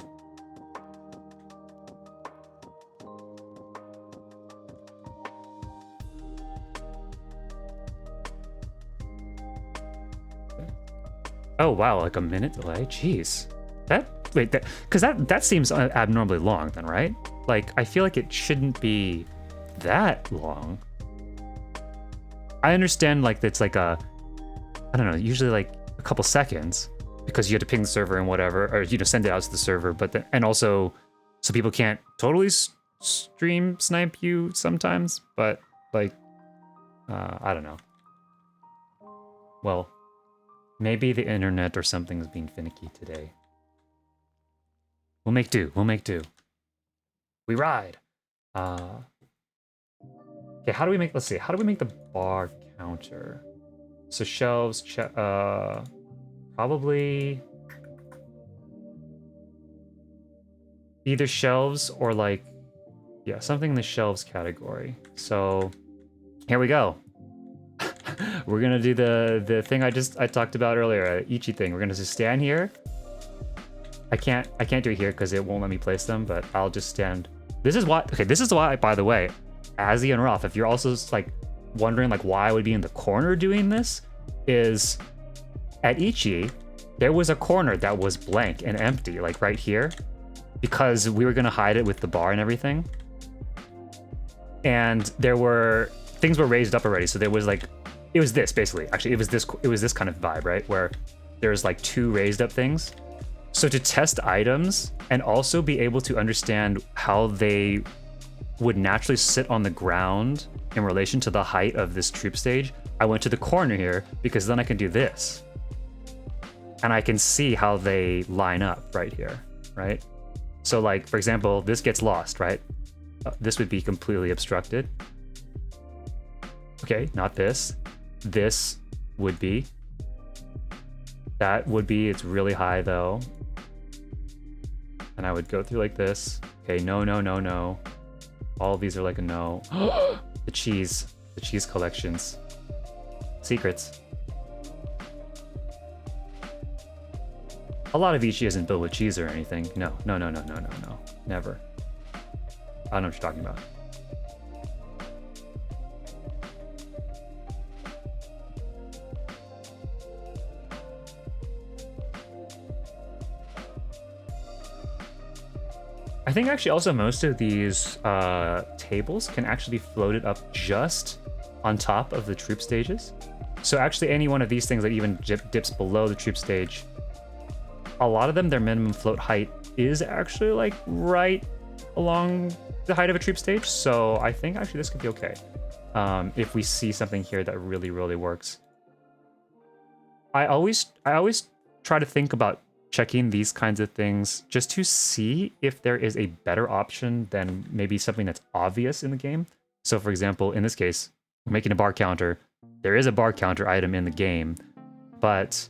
Oh wow, like a minute delay? Jeez. That seems abnormally long then, right? Like, I feel like it shouldn't be that long. I understand, like, it's like I don't know, usually like a couple seconds, because you had to ping the server and whatever, or, you know, send it out to the server, but then, and also, so people can't totally stream snipe you sometimes, but, like, I don't know. Well, maybe the internet or something's being finicky today. We'll make do. We'll make do. We ride. Okay, how do we make, let's see, how do we make the bar counter? So shelves, probably either shelves or like, yeah, something in the shelves category. So here we go. We're gonna do the thing I talked about earlier, Ichi thing. We're gonna just stand here. I can't do it here because it won't let me place them, but I'll just stand. This is why, by the way, Azzy and Roth, if you're also like wondering like why I would be in the corner doing this, is at Ichi, there was a corner that was blank and empty, like right here, because we were gonna hide it with the bar and everything. And things were raised up already, so there was like, it was this basically. Actually, it was this kind of vibe, right? Where there's like 2 raised up things. So to test items and also be able to understand how they would naturally sit on the ground in relation to the height of this troop stage, I went to the corner here because then I can do this. And I can see how they line up right here, right? So like, for example, this gets lost, right? This would be completely obstructed. Okay, not this. This would be. That would be, it's really high though. And I would go through like this. Okay, no, no, no, no. All of these are like a no. The cheese collections. Secrets. A lot of Ichi isn't built with cheese or anything. No, no, no, no, no, no, no. Never. I don't know what you're talking about. I think actually also most of these tables can actually be floated up just on top of the troop stages. So actually any one of these things that even dips below the troop stage, a lot of them, their minimum float height is actually like right along the height of a troop stage. So I think actually this could be okay. If we see something here that really, really works. I always try to think about checking these kinds of things just to see if there is a better option than maybe something that's obvious in the game. So for example, in this case, we're making a bar counter. There is a bar counter item in the game, but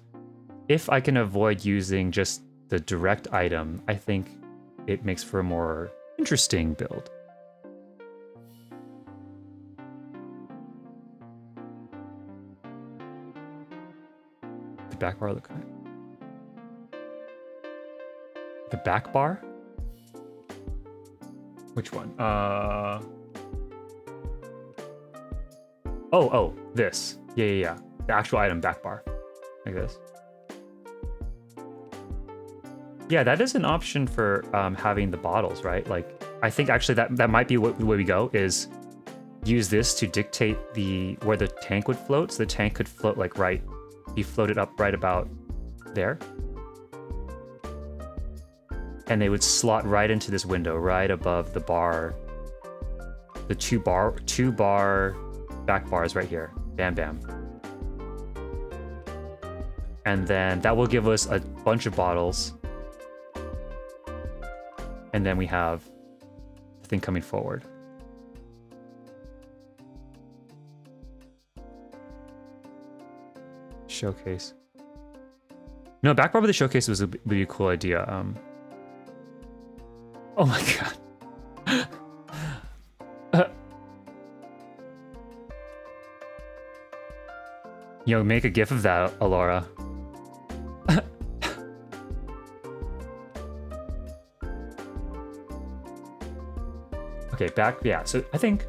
if I can avoid using just the direct item, I think it makes for a more interesting build. The back bar look. The back bar? Which one? Oh, this. Yeah. The actual item back bar. Like this. Yeah, that is an option for having the bottles, right? Like, I think actually that might be the way we go, is use this to dictate where the tank would float. So the tank could float like be floated up right about there. And they would slot right into this window, right above the bar. The two bar back bars right here. Bam, bam. And then that will give us a bunch of bottles. And then we have the thing coming forward. Showcase. No, back bar with the showcase would be a cool idea. Oh my god. Yo, make a gif of that, Alora. Okay, back, yeah. So I think,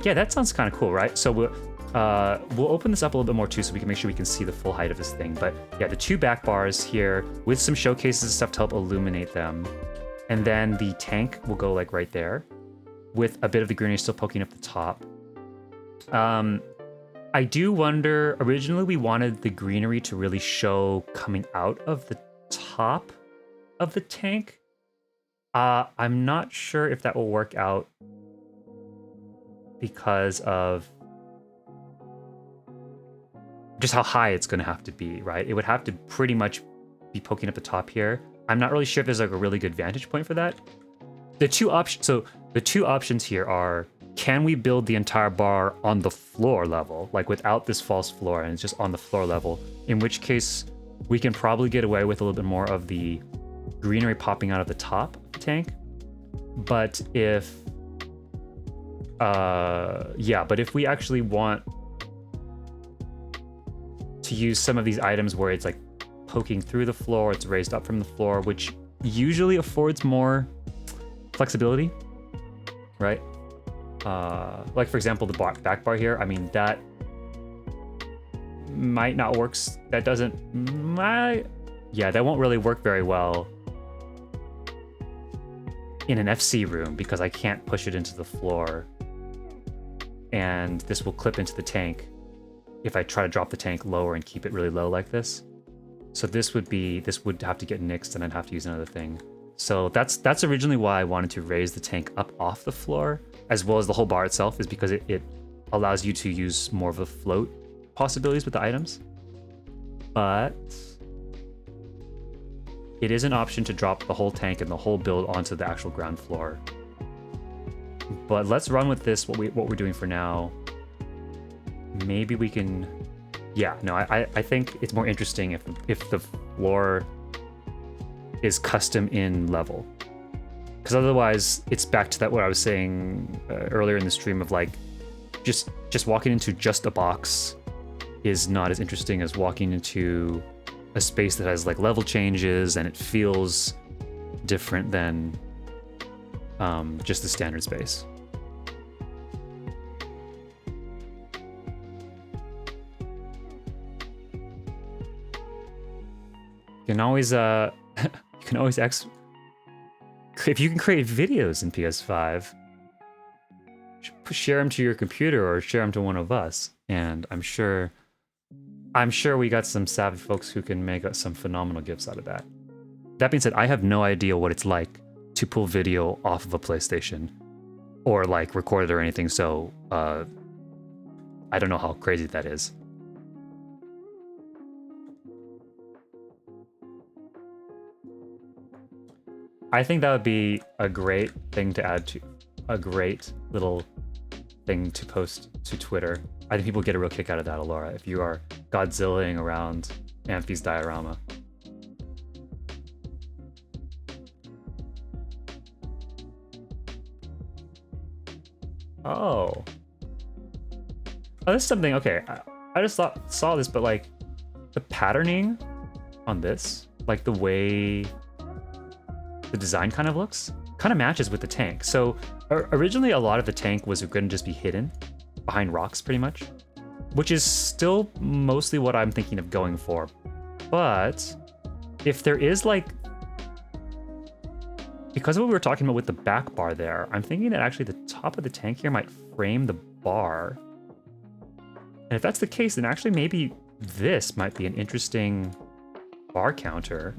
yeah, that sounds kind of cool, right? So we'll open this up a little bit more too, so we can make sure we can see the full height of this thing. But yeah, the two back bars here with some showcases and stuff to help illuminate them. And then the tank will go like right there with a bit of the greenery still poking up the top. I do wonder, originally we wanted the greenery to really show coming out of the top of the tank. I'm not sure if that will work out because of just how high it's going to have to be, right? It would have to pretty much be poking up the top here. I'm not really sure if there's like a really good vantage point for that. The two options here are, can we build the entire bar on the floor level, like without this false floor, and it's just on the floor level, in which case we can probably get away with a little bit more of the greenery popping out of the top of the tank. But if we actually want to use some of these items where it's like poking through the floor, it's raised up from the floor, which usually affords more flexibility, right? Like for example, the back bar here, I mean, that might not work. That won't really work very well in an FC room because I can't push it into the floor, and this will clip into the tank if I try to drop the tank lower and keep it really low like this. So this would have to get nixed, and I'd have to use another thing. So that's originally why I wanted to raise the tank up off the floor, as well as the whole bar itself, is because it allows you to use more of the float possibilities with the items. But it is an option to drop the whole tank and the whole build onto the actual ground floor. But let's run with this, what we're doing for now. Maybe we can... Yeah, no, I think it's more interesting if the floor is custom in level. Because otherwise, it's back to that what I was saying earlier in the stream of like, just walking into just a box is not as interesting as walking into a space that has like level changes and it feels different than just the standard space. You can always if you can create videos in PS5, share them to your computer or share them to one of us, and I'm sure we got some savvy folks who can make some phenomenal GIFs out of that. That being said, I have no idea what it's like to pull video off of a PlayStation or like record it or anything, so I don't know how crazy that is. I think that would be a great thing to add to, a great little thing to post to Twitter. I think people get a real kick out of that, Alora, if you are Godzillaing around Amphi's diorama. Oh. Oh, this is something, okay. I just saw this, but like the patterning on this, like the way the design kind of looks, kind of matches with the tank. So originally a lot of the tank was going to just be hidden behind rocks pretty much, which is still mostly what I'm thinking of going for. But if there is like, because of what we were talking about with the back bar there, I'm thinking that actually the top of the tank here might frame the bar. And if that's the case, then actually maybe this might be an interesting bar counter,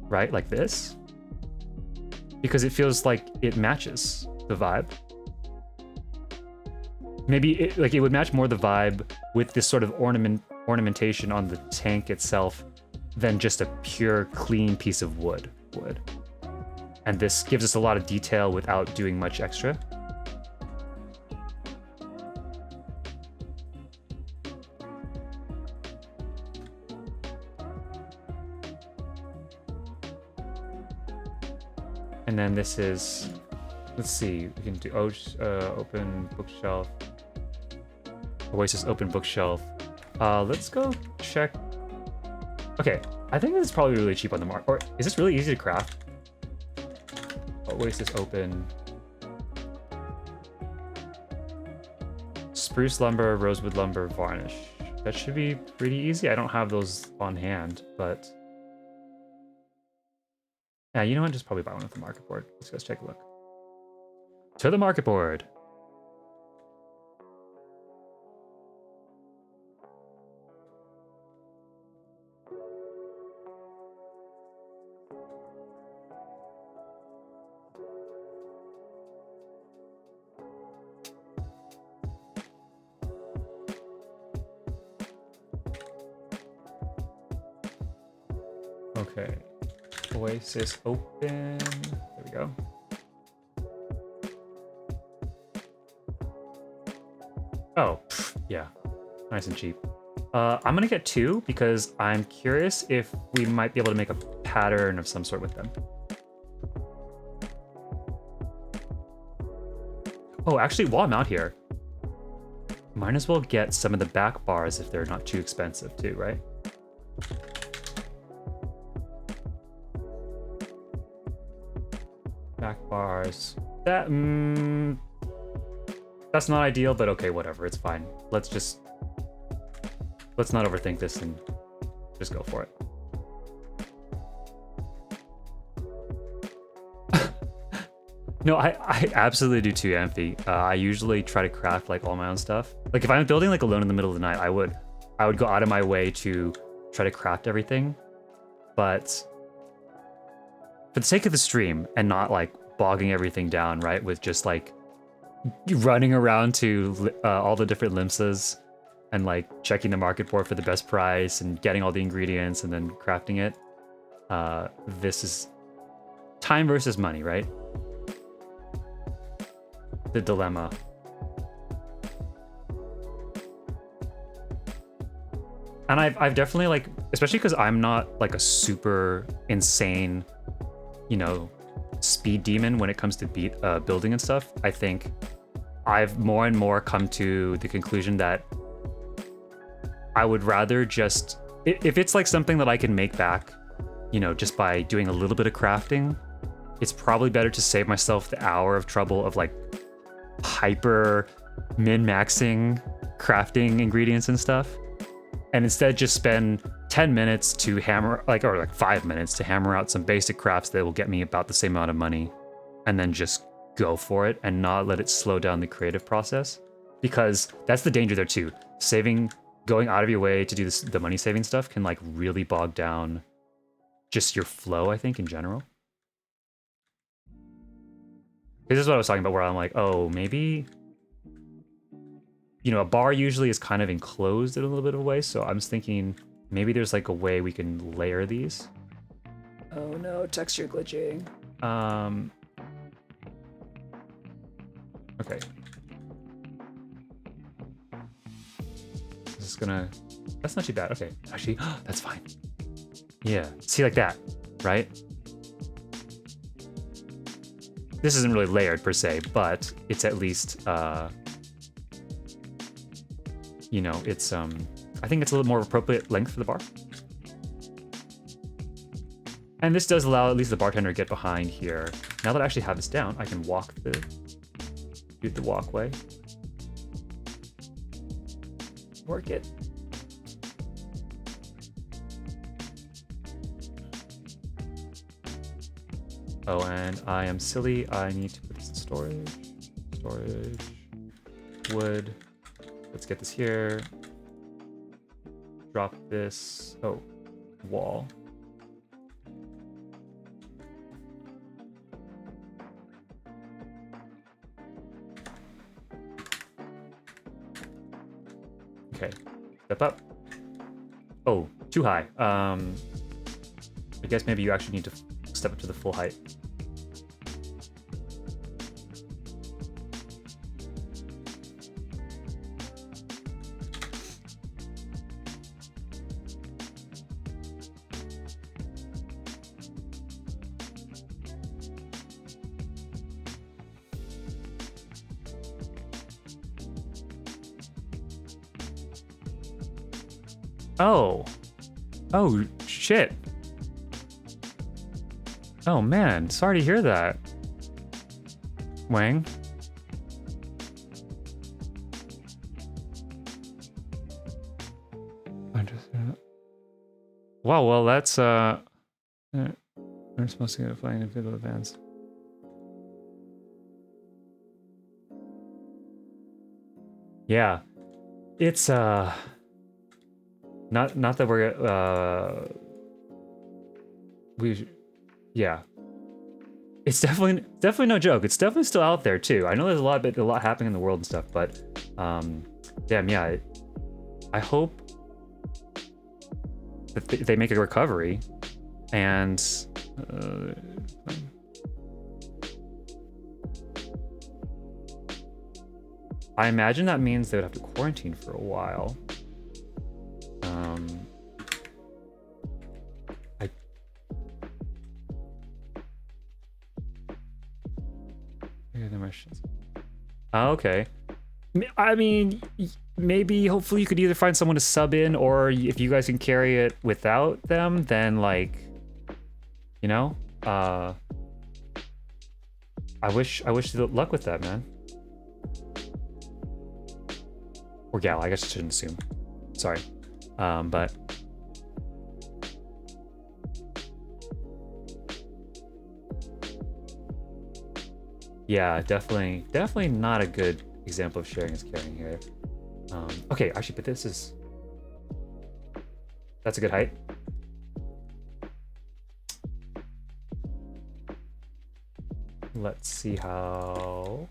right? Like this. Because it feels like it matches the vibe. Maybe it would match more the vibe with this sort of ornamentation on the tank itself than just a pure clean piece of wood would. And this gives us a lot of detail without doing much extra. And then this is, let's see, we can do open bookshelf. Oasis open bookshelf. Let's go check. Okay, I think this is probably really cheap on the market. Or is this really easy to craft? Oasis open. Spruce lumber, rosewood lumber, varnish. That should be pretty easy. I don't have those on hand, but yeah, you know what? Just probably buy one with the market board. Let's take a look. To the market board. Okay. Oasis open. There we go. Oh, yeah. Nice and cheap. I'm gonna get 2 because I'm curious if we might be able to make a pattern of some sort with them. Oh, actually, while I'm out here, might as well get some of the back bars if they're not too expensive too, right? Back bars. That that's not ideal, but okay, whatever, it's fine. Let's not overthink this and just go for it. No, I absolutely do too, Amphi. I usually try to craft like all my own stuff. Like if I'm building like alone in the middle of the night, I would go out of my way to try to craft everything. But for the sake of the stream and not like bogging everything down, right? With just like running around to all the different limsas and like checking the market board for the best price and getting all the ingredients and then crafting it. This is time versus money, right? The dilemma. And I've definitely like, especially because I'm not like a super insane, you know, speed demon when it comes to building and stuff. I think I've more and more come to the conclusion that I would rather just, if it's like something that I can make back, you know, just by doing a little bit of crafting, it's probably better to save myself the hour of trouble of like hyper min-maxing crafting ingredients and stuff, and instead just spend 10 minutes to hammer, or like 5 minutes to hammer out some basic crafts that will get me about the same amount of money, and then just go for it and not let it slow down the creative process. Because that's the danger there too. Going out of your way to do the money saving stuff can like really bog down just your flow, I think, in general. This is what I was talking about, where I'm like, oh, maybe, you know, a bar usually is kind of enclosed in a little bit of a way, so I'm just thinking maybe there's like a way we can layer these. Oh no, texture glitching. Okay. This is gonna... That's not too bad. Okay, actually, that's fine. Yeah, see, like that, right? This isn't really layered per se, but it's at least, you know, it's, I think it's a little more appropriate length for the bar. And this does allow at least the bartender to get behind here. Now that I actually have this down, I can walk do the walkway. Work it. Oh, and I am silly. I need to put this in storage. Storage. Wood. Let's get this here. Drop this. Oh, wall. Okay, step up. Oh, too high. I guess maybe you actually need to step up to the full height. Oh. Oh, shit. Oh, man. Sorry to hear that. Wang. Wow, well, that's, they're supposed to get a flying in fiddle advance. Yeah. It's, Not that we're yeah, it's definitely no joke. It's definitely still out there too. I know there's a lot happening in the world and stuff, but damn, yeah, I hope that they make a recovery, and I imagine that means they would have to quarantine for a while. Okay. I mean, maybe, hopefully you could either find someone to sub in, or if you guys can carry it without them, then, like, you know, I wish you luck with that, man. Or gal, I guess I shouldn't assume. Sorry. But yeah, definitely not a good example of sharing is caring here. Okay, actually, but that's a good height. Let's see how.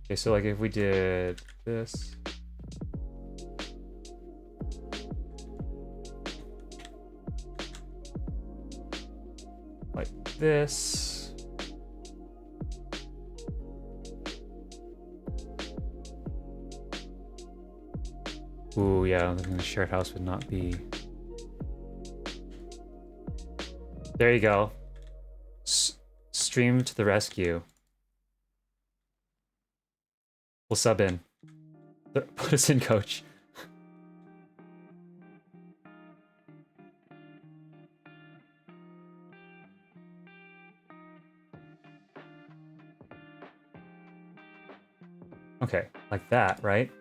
Okay, so like if we did this. Like this. Ooh, yeah, the shared house would not be. There you go. Stream to the rescue. We'll sub in. Put us in, coach. Okay, like that, right?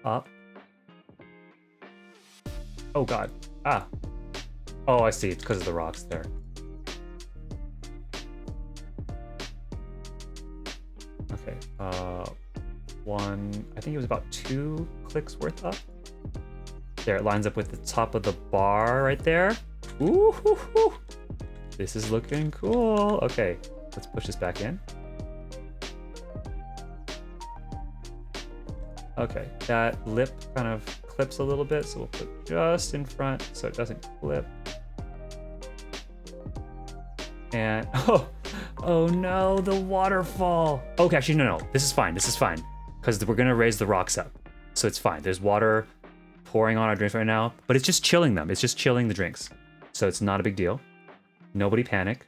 Up. Oh god. Ah. Oh, I see. It's because of the rocks there. Okay. I think it was about 2 clicks worth up. There, it lines up with the top of the bar right there. Ooh, hoo, hoo. This is looking cool. Okay, let's push this back in. Okay, that lip kind of clips a little bit, so we'll put just in front so it doesn't clip. And oh no, the waterfall. Okay, actually no, this is fine. This is fine because we're gonna raise the rocks up, so it's fine. There's water pouring on our drinks right now, but it's just chilling them. It's just chilling the drinks, so it's not a big deal. Nobody panic.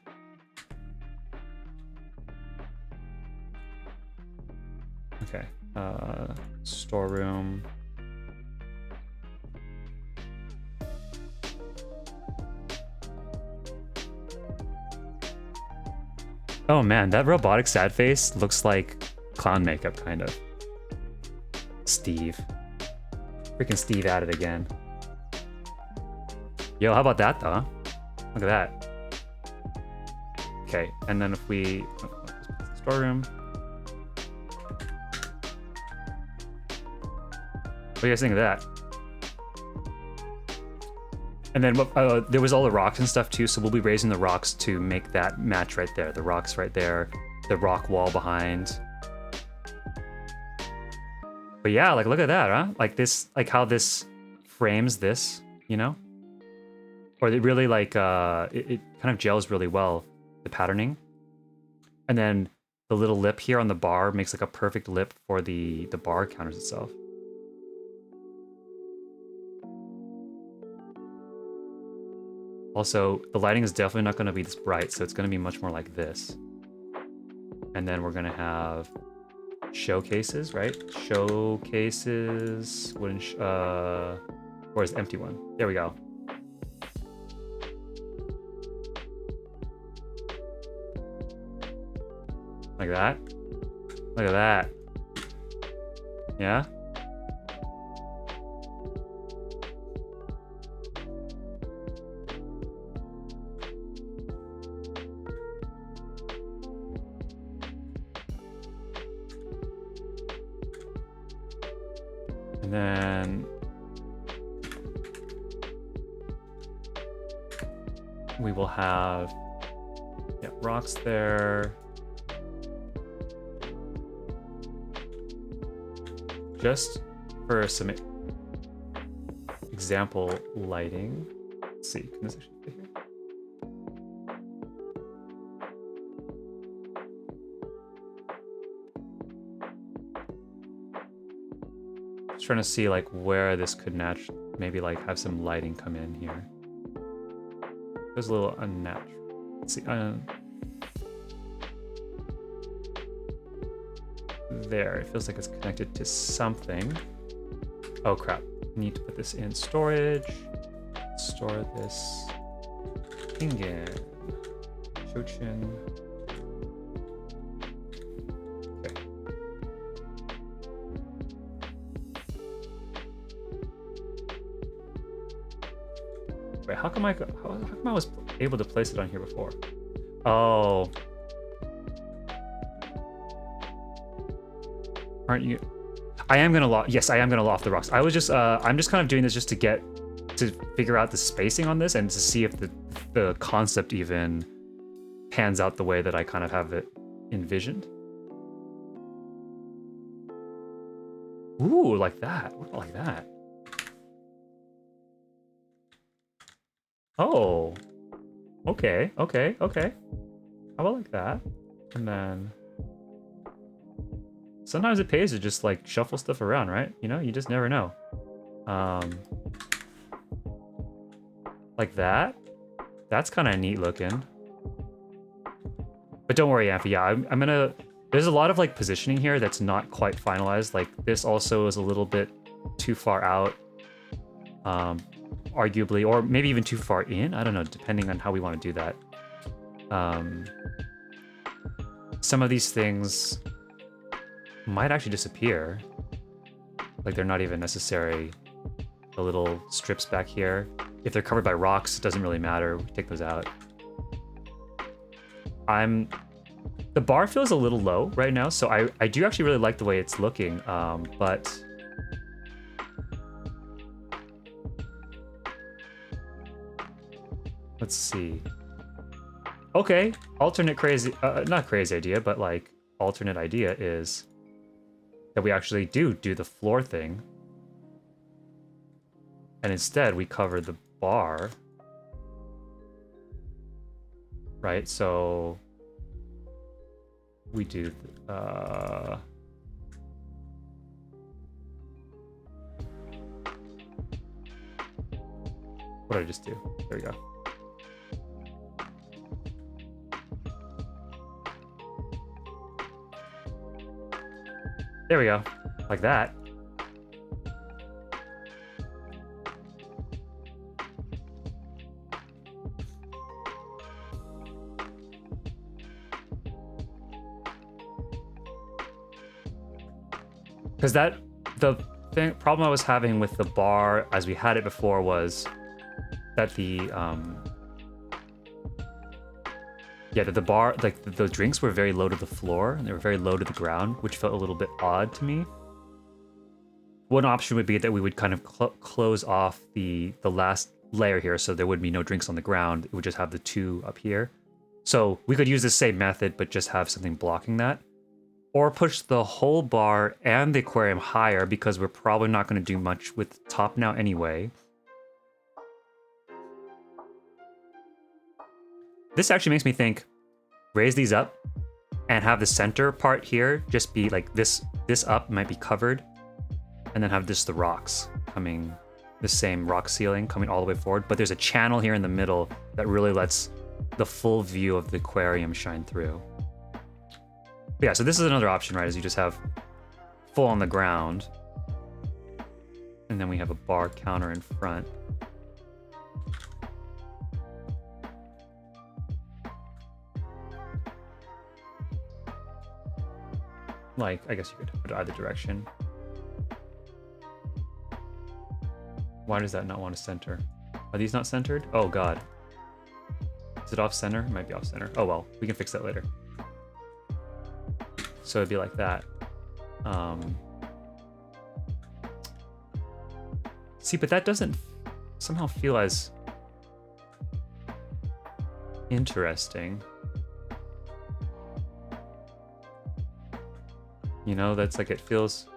Okay, storeroom. Oh man, that robotic sad face looks like clown makeup, kind of. Steve. Freaking Steve at it again. Yo, how about that though? Look at that. Okay, and then if we... storeroom. What do you guys think of that? And then there was all the rocks and stuff too, so we'll be raising the rocks to make that match right there. The rocks right there, the rock wall behind. But yeah, like look at that, huh? Like this, like how this frames this, you know? Or it really like, it kind of gels really well, the patterning. And then the little lip here on the bar makes like a perfect lip for the bar counters itself. Also, the lighting is definitely not going to be this bright, so it's going to be much more like this. And then we're going to have showcases, right? Showcases, wooden, where's the empty one? There we go. Like that. Look at that. Yeah? And then we will have rocks there. Just for some example lighting. Let's see, can this actually fit here? Just trying to see like where this could naturally, maybe like have some lighting come in here. It was a little unnatural. Let's see, there, it feels like it's connected to something. Oh crap, I need to put this in storage. Store this. Ingen. Shochin. Okay. Wait, how come I was able to place it on here before? Oh. Aren't you? I am gonna loft. Yes, I am gonna loft the rocks. I was just, I'm just kind of doing this just to figure out the spacing on this and to see if the concept even pans out the way that I kind of have it envisioned. Ooh, like that. What about like that? Oh. Okay, okay, okay. How about like that? And then... sometimes it pays to just like shuffle stuff around, right? You know, you just never know. Like that. That's kind of neat looking. But don't worry, Amphi. Yeah, I'm gonna... there's a lot of like positioning here that's not quite finalized. Like this also is a little bit too far out. Arguably, or maybe even too far in. I don't know, depending on how we want to do that. Some of these things might actually disappear. Like they're not even necessary. The little strips back here. If they're covered by rocks, it doesn't really matter. We take those out. The bar feels a little low right now, so I do actually really like the way it's looking, but... let's see. Okay, alternate crazy, not crazy idea, but like alternate idea is that we actually do the floor thing. And instead we cover the bar. Right, so we do what did I just do? There we go. There we go. Like that. Because the problem I was having with the bar as we had it before was that the bar, like the drinks were very low to the floor and they were very low to the ground, which felt a little bit odd to me. One option would be that we would kind of close off the last layer here, so there would be no drinks on the ground. It would just have the two up here. So we could use the same method, but just have something blocking that. Or push the whole bar and the aquarium higher, because we're probably not going to do much with the top now anyway. This actually makes me think, raise these up and have the center part here just be like this up might be covered, and then have the rocks coming, the same rock ceiling coming all the way forward, but there's a channel here in the middle that really lets the full view of the aquarium shine through. But yeah, so this is another option, right? Is you just have full on the ground, and then we have a bar counter in front. Like, I guess you could put it either direction. Why does that not want to center? Are these not centered? Oh god. Is it off center? It might be off center. Oh well, we can fix that later. So it'd be like that. See, but that doesn't somehow feel as interesting. You know, that's like, it feels...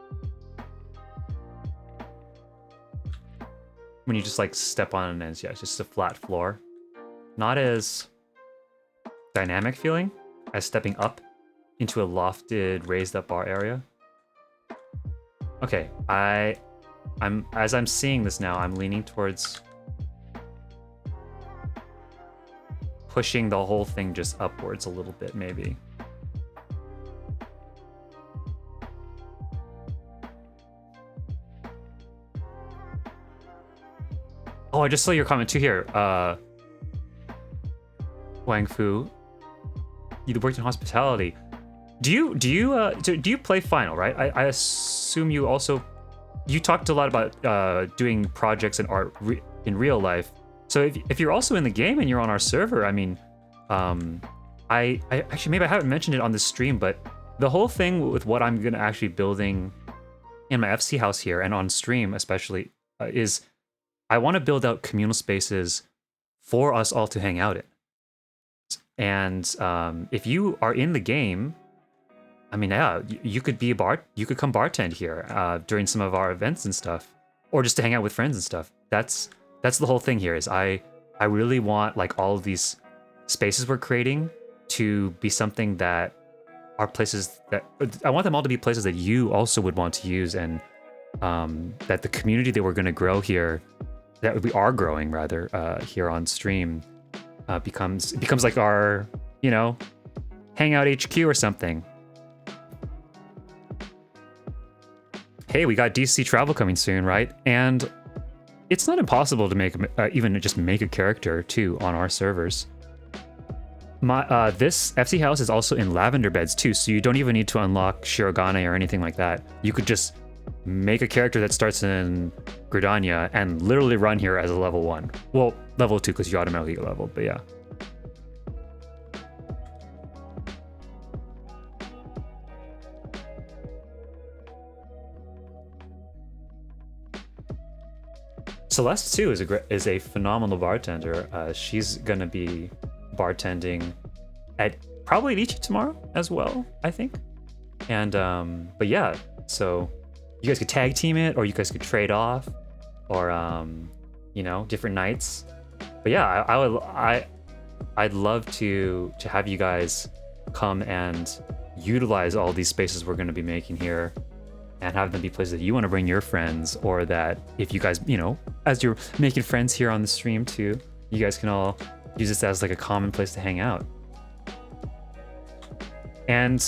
when you just like step on it and yeah, it's just a flat floor. Not as dynamic feeling as stepping up into a lofted, raised up bar area. Okay, as I'm seeing this now, I'm leaning towards pushing the whole thing just upwards a little bit, maybe. Oh, I just saw your comment too here. Wang Fu, you worked in hospitality. Do you play Final, right? I assume you also, you talked a lot about doing projects and art in real life. So if you're also in the game and you're on our server, I mean, I actually, maybe I haven't mentioned it on the stream, but the whole thing with what I'm gonna actually building in my FC house here and on stream especially is I want to build out communal spaces for us all to hang out in. And if you are in the game, I mean, yeah, you could be you could come bartend here during some of our events and stuff, or just to hang out with friends and stuff. That's the whole thing here. Is I really want like all of these spaces we're creating to be something that are places that I want them all to be places that you also would want to use, and that the community that we're going to grow here, that we are growing rather here on stream, becomes like our, you know, hangout HQ or something. Hey, we got DC travel coming soon, right? And it's not impossible to make even just make a character too on our servers. This FC house is also in lavender beds too, so you don't even need to unlock Shirogane or anything like that. You could just make a character that starts in Gridania and literally run here as a level 1. Well, level 2 because you automatically get leveled, but yeah. Celeste too is a phenomenal bartender. She's gonna be bartending at probably Ichi tomorrow as well, I think. And but yeah, So you guys could tag team it, or you guys could trade off, or you know, different nights. But yeah, I'd love to have you guys come and utilize all these spaces we're going to be making here, and have them be places that you want to bring your friends, or that if you guys, you know, as you're making friends here on the stream too, you guys can all use this as like a common place to hang out. And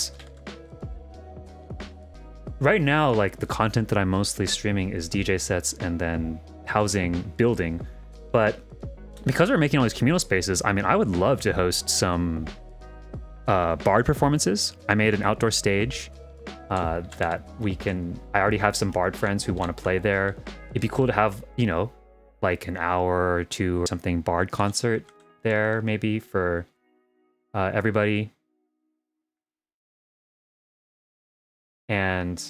right now, like, the content that I'm mostly streaming is DJ sets and then housing, building. But because we're making all these communal spaces, I mean, I would love to host some Bard performances. I made an outdoor stage that we can... I already have some Bard friends who want to play there. It'd be cool to have, you know, like an hour or two or something Bard concert there, maybe, for everybody. And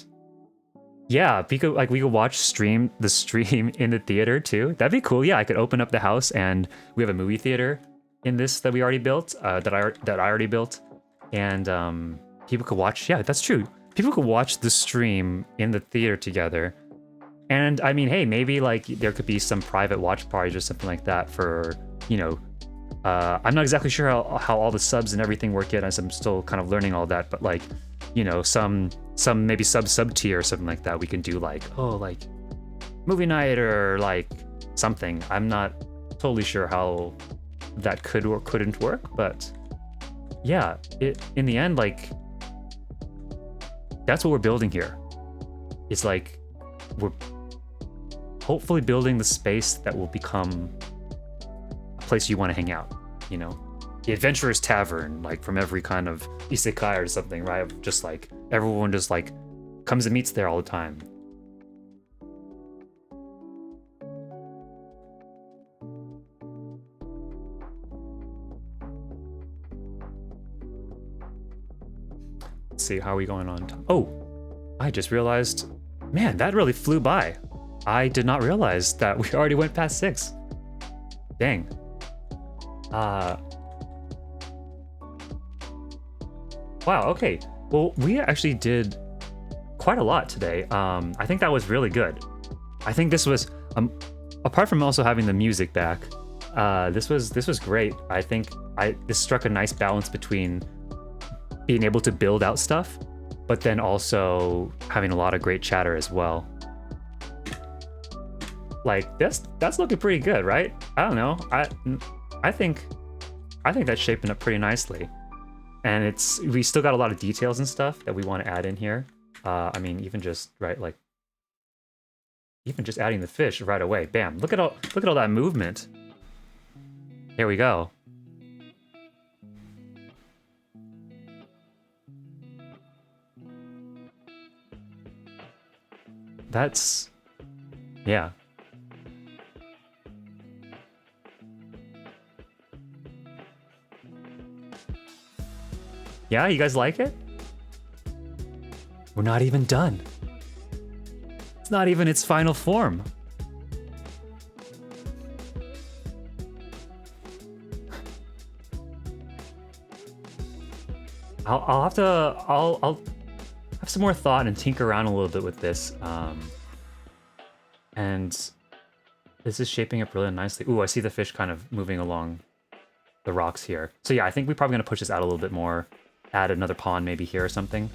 yeah, we could watch the stream in the theater too. That'd be cool. Yeah, I could open up the house, and we have a movie theater in this that we already built, that I already built, and people could watch. Yeah, that's true. People could watch the stream in the theater together. And I mean, hey, maybe like there could be some private watch parties or something like that for, you know, I'm not exactly sure how all the subs and everything work yet, as I'm still kind of learning all that, but like, you know, some maybe sub tier or something like that. We can do like, oh, like movie night or like something. I'm not totally sure how that could or couldn't work, but yeah, in the end, like, that's what we're building here. It's like we're hopefully building the space that will become a place you want to hang out, you know? The Adventurer's Tavern, like from every kind of isekai or something, right? Just like everyone just like comes and meets there all the time. Let's see, how are we going on? Oh, I just realized, man, that really flew by. I did not realize that we already went past 6. Dang. Wow, okay. Well, we actually did quite a lot today. I think that was really good. I think this was, apart from also having the music back, this was great. I think this struck a nice balance between being able to build out stuff, but then also having a lot of great chatter as well. Like, that's looking pretty good, right? I don't know. I think that's shaping up pretty nicely. And we still got a lot of details and stuff that we want to add in here. I mean, even just even just adding the fish right away. Bam! Look at all that movement. Here we go. That's, yeah. Yeah, you guys like it? We're not even done. It's not even its final form. I'll have some more thought and tinker around a little bit with this. And this is shaping up really nicely. Ooh, I see the fish kind of moving along the rocks here. So yeah, I think we're probably gonna push this out a little bit more. Add another pond maybe here or something.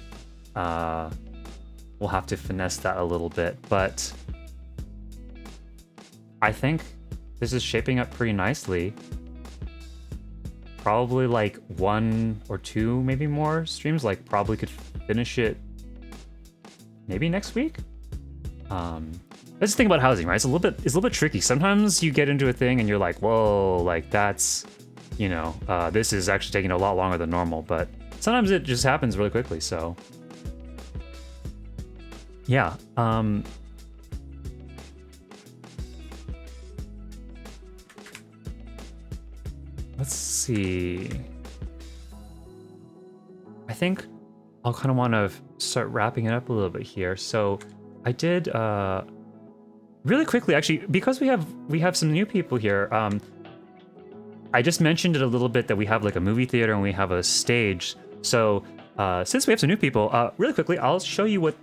We'll have to finesse that a little bit, but I think this is shaping up pretty nicely. Probably like 1 or 2, maybe more streams. Like, probably could finish it maybe next week. Let's think about housing, right? It's a little bit tricky. Sometimes you get into a thing and you're like, whoa, like that's, you know, this is actually taking a lot longer than normal, but sometimes it just happens really quickly, so. Yeah, let's see. I think I'll kind of want to start wrapping it up a little bit here. So I did, really quickly, actually, because we have some new people here. I just mentioned it a little bit that we have like a movie theater and we have a stage. So since we have some new people, really quickly, I'll show you what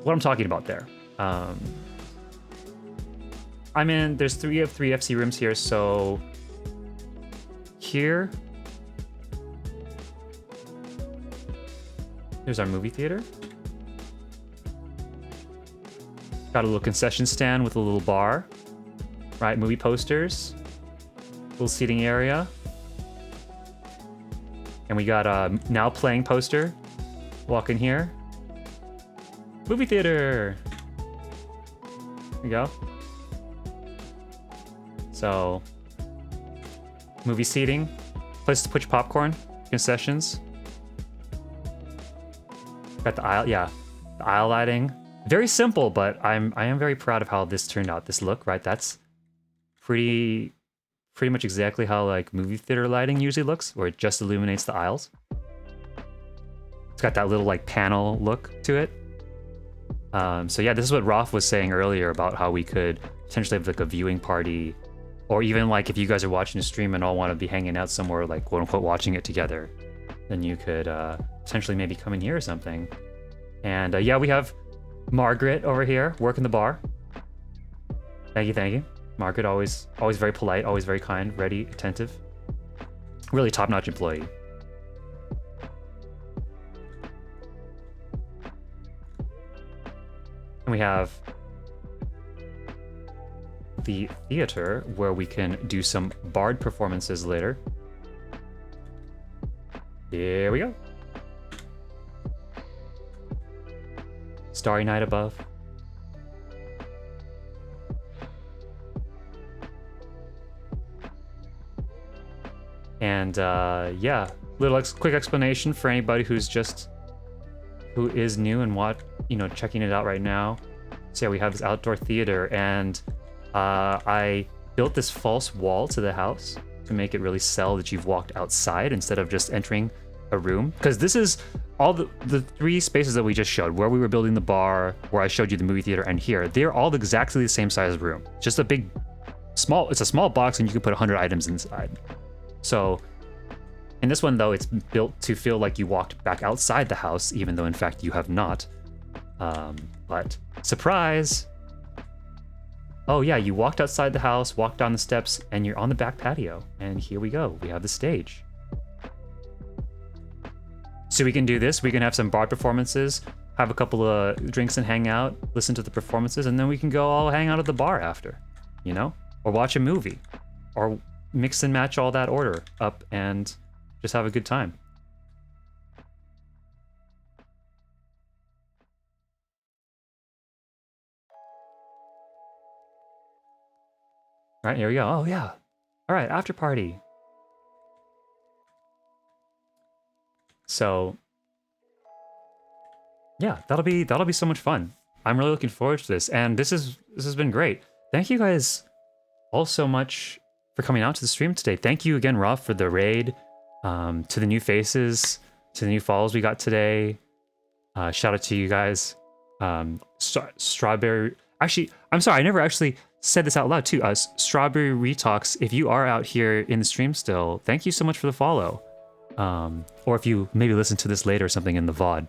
what I'm talking about there. There's three FC rooms here, so here, there's our movie theater. Got a little concession stand with a little bar, right? Movie posters, little seating area. And we got a now playing poster. Walk in here. Movie theater. There we go. So, movie seating, place to put your popcorn, concessions. Got the aisle, yeah, the aisle lighting. Very simple, but I am very proud of how this turned out. This look, right? That's pretty much exactly how like movie theater lighting usually looks, where it just illuminates the aisles. It's got that little like panel look to it. So yeah, this is what Rolf was saying earlier about how we could potentially have like a viewing party, or even like if you guys are watching a stream and all want to be hanging out somewhere, like quote unquote watching it together, then you could potentially maybe come in here or something. And yeah, we have Margaret over here working the bar. Thank you. Margaret, always very polite, always very kind, ready, attentive. Really top-notch employee. And we have the theater where we can do some bard performances later. Here we go. Starry night above. And yeah, quick explanation for anybody who is new and checking it out right now. So yeah, we have this outdoor theater, and I built this false wall to the house to make it really sell that you've walked outside instead of just entering a room. Because this is all the three spaces that we just showed, where we were building the bar, where I showed you the movie theater, and here, they're all exactly the same size room. Just it's a small box, and you can put 100 items inside. So in this one, though, it's built to feel like you walked back outside the house, even though in fact you have not. But surprise! Oh yeah, you walked outside the house, walked down the steps, and you're on the back patio. And here we go, we have the stage. So we can do this, we can have some bar performances, have a couple of drinks and hang out, listen to the performances, and then we can go all hang out at the bar after, or watch a movie, or mix and match all that order up and just have a good time. All right, here we go. Oh yeah. All right, after party. So yeah, that'll be so much fun. I'm really looking forward to this, and this has been great. Thank you guys all so much for coming out to the stream today. Thank you again, Rolf, for the raid. To the new faces, to the new follows we got today. Shout out to you guys. Strawberry. Actually, I'm sorry, I never actually said this out loud too. Strawberry Retox, if you are out here in the stream still, thank you so much for the follow. Or if you maybe listen to this later or something in the VOD.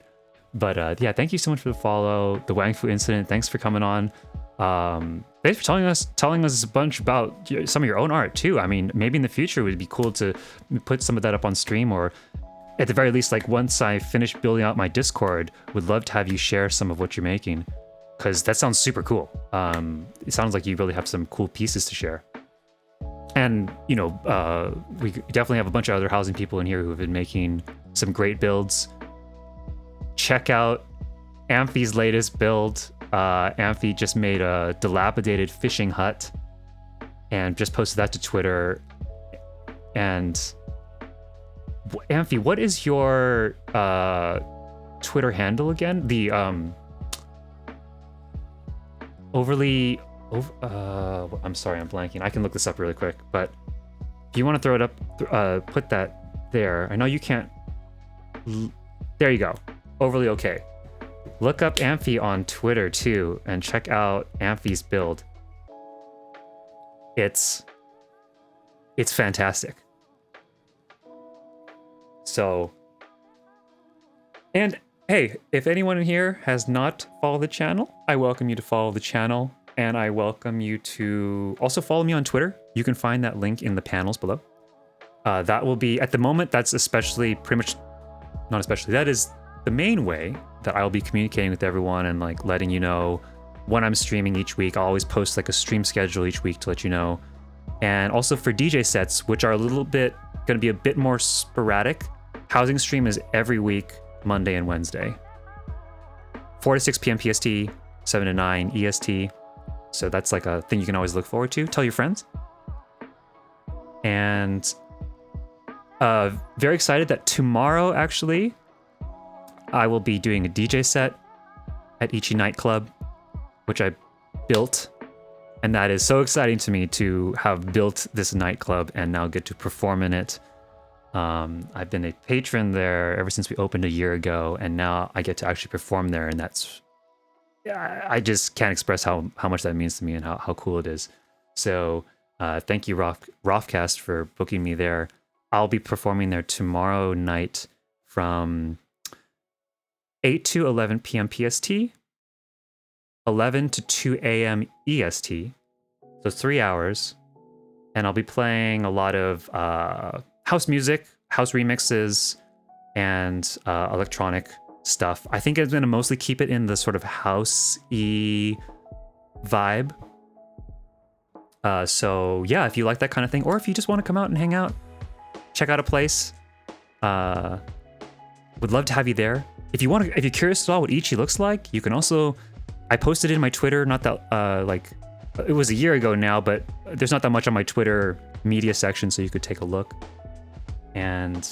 But yeah, thank you so much for the follow. The Wang Fu incident, thanks for coming on. Thanks for telling us a bunch about some of your own art too. I mean, maybe in the future it would be cool to put some of that up on stream, or at the very least, like once I finish building out my Discord, would love to have you share some of what you're making, because that sounds super cool. It sounds like you really have some cool pieces to share. And we definitely have a bunch of other housing people in here who have been making some great builds. Check out Amphi's latest build. Amphi just made a dilapidated fishing hut and just posted that to Twitter. And Amphi, what is your Twitter handle again? The I'm sorry, I'm blanking. I can look this up really quick, but if you want to throw it up, put that there. I know you can't. There you go. Overly okay. Look up Amphi on Twitter too, and check out Amphi's build. It's fantastic. So, and hey, if anyone in here has not followed the channel, I welcome you to follow the channel, and I welcome you to also follow me on Twitter. You can find that link in the panels below. That will be, at the moment, that's especially pretty much, not especially, that is the main way that I'll be communicating with everyone and like letting you know when I'm streaming each week. I'll always post like a stream schedule each week to let you know. And also for DJ sets, which are a little bit, going to be a bit more sporadic, Housing Stream is every week, Monday and Wednesday. 4 to 6 p.m. PST, 7 to 9 EST. So that's like a thing you can always look forward to. Tell your friends. And very excited that tomorrow, actually, I will be doing a DJ set at Ichi Nightclub, which I built. And that is so exciting to me to have built this nightclub and now get to perform in it. I've been a patron there ever since we opened a year ago, and now I get to actually perform there, and that's, I just can't express how much that means to me and how cool it is. So thank you, Rofcast, for booking me there. I'll be performing there tomorrow night from 8 to 11 p.m. PST, 11 to 2 a.m. EST, so 3 hours, and I'll be playing a lot of house music, house remixes, and electronic stuff. I think I'm going to mostly keep it in the sort of house-y vibe. So yeah, if you like that kind of thing, or if you just want to come out and hang out, check out a place, would love to have you there. If you're curious at all what Ichi looks like, you can also, I posted it in my Twitter, not that, like, it was a year ago now, but there's not that much on my Twitter media section, so you could take a look. And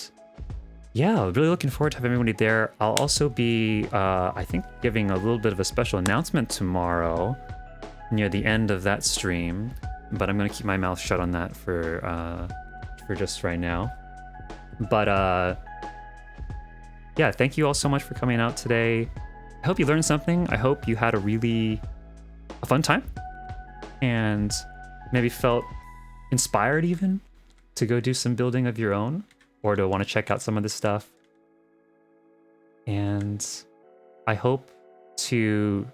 yeah, really looking forward to having everybody there. I'll also be, I think, giving a little bit of a special announcement tomorrow near the end of that stream, but I'm going to keep my mouth shut on that for just right now. But yeah, thank you all so much for coming out today. I hope you learned something. I hope you had a fun time and maybe felt inspired even to go do some building of your own, or to want to check out some of this stuff. And I hope to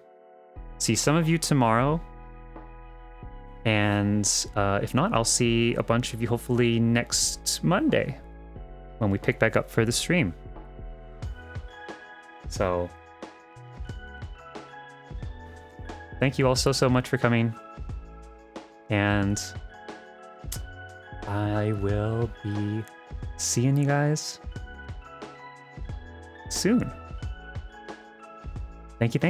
see some of you tomorrow. And if not, I'll see a bunch of you hopefully next Monday when we pick back up for the stream. So thank you all so much for coming. And I will be seeing you guys soon. Thank you.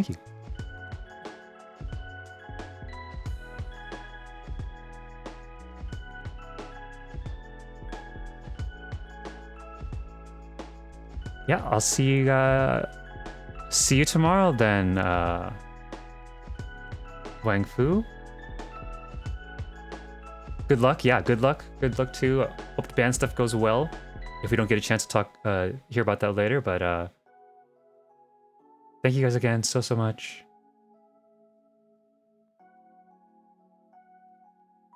Yeah, I'll see you tomorrow then, Wang Fu. Good luck. Yeah, good luck. Good luck too. Hope the band stuff goes well. If we don't get a chance to talk, hear about that later, but thank you guys again so much.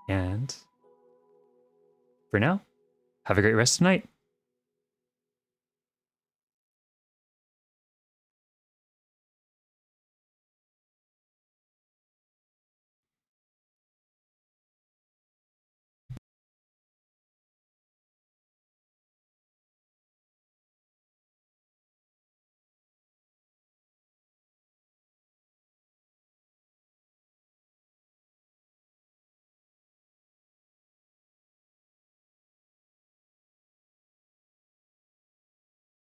And for now, have a great rest of the night.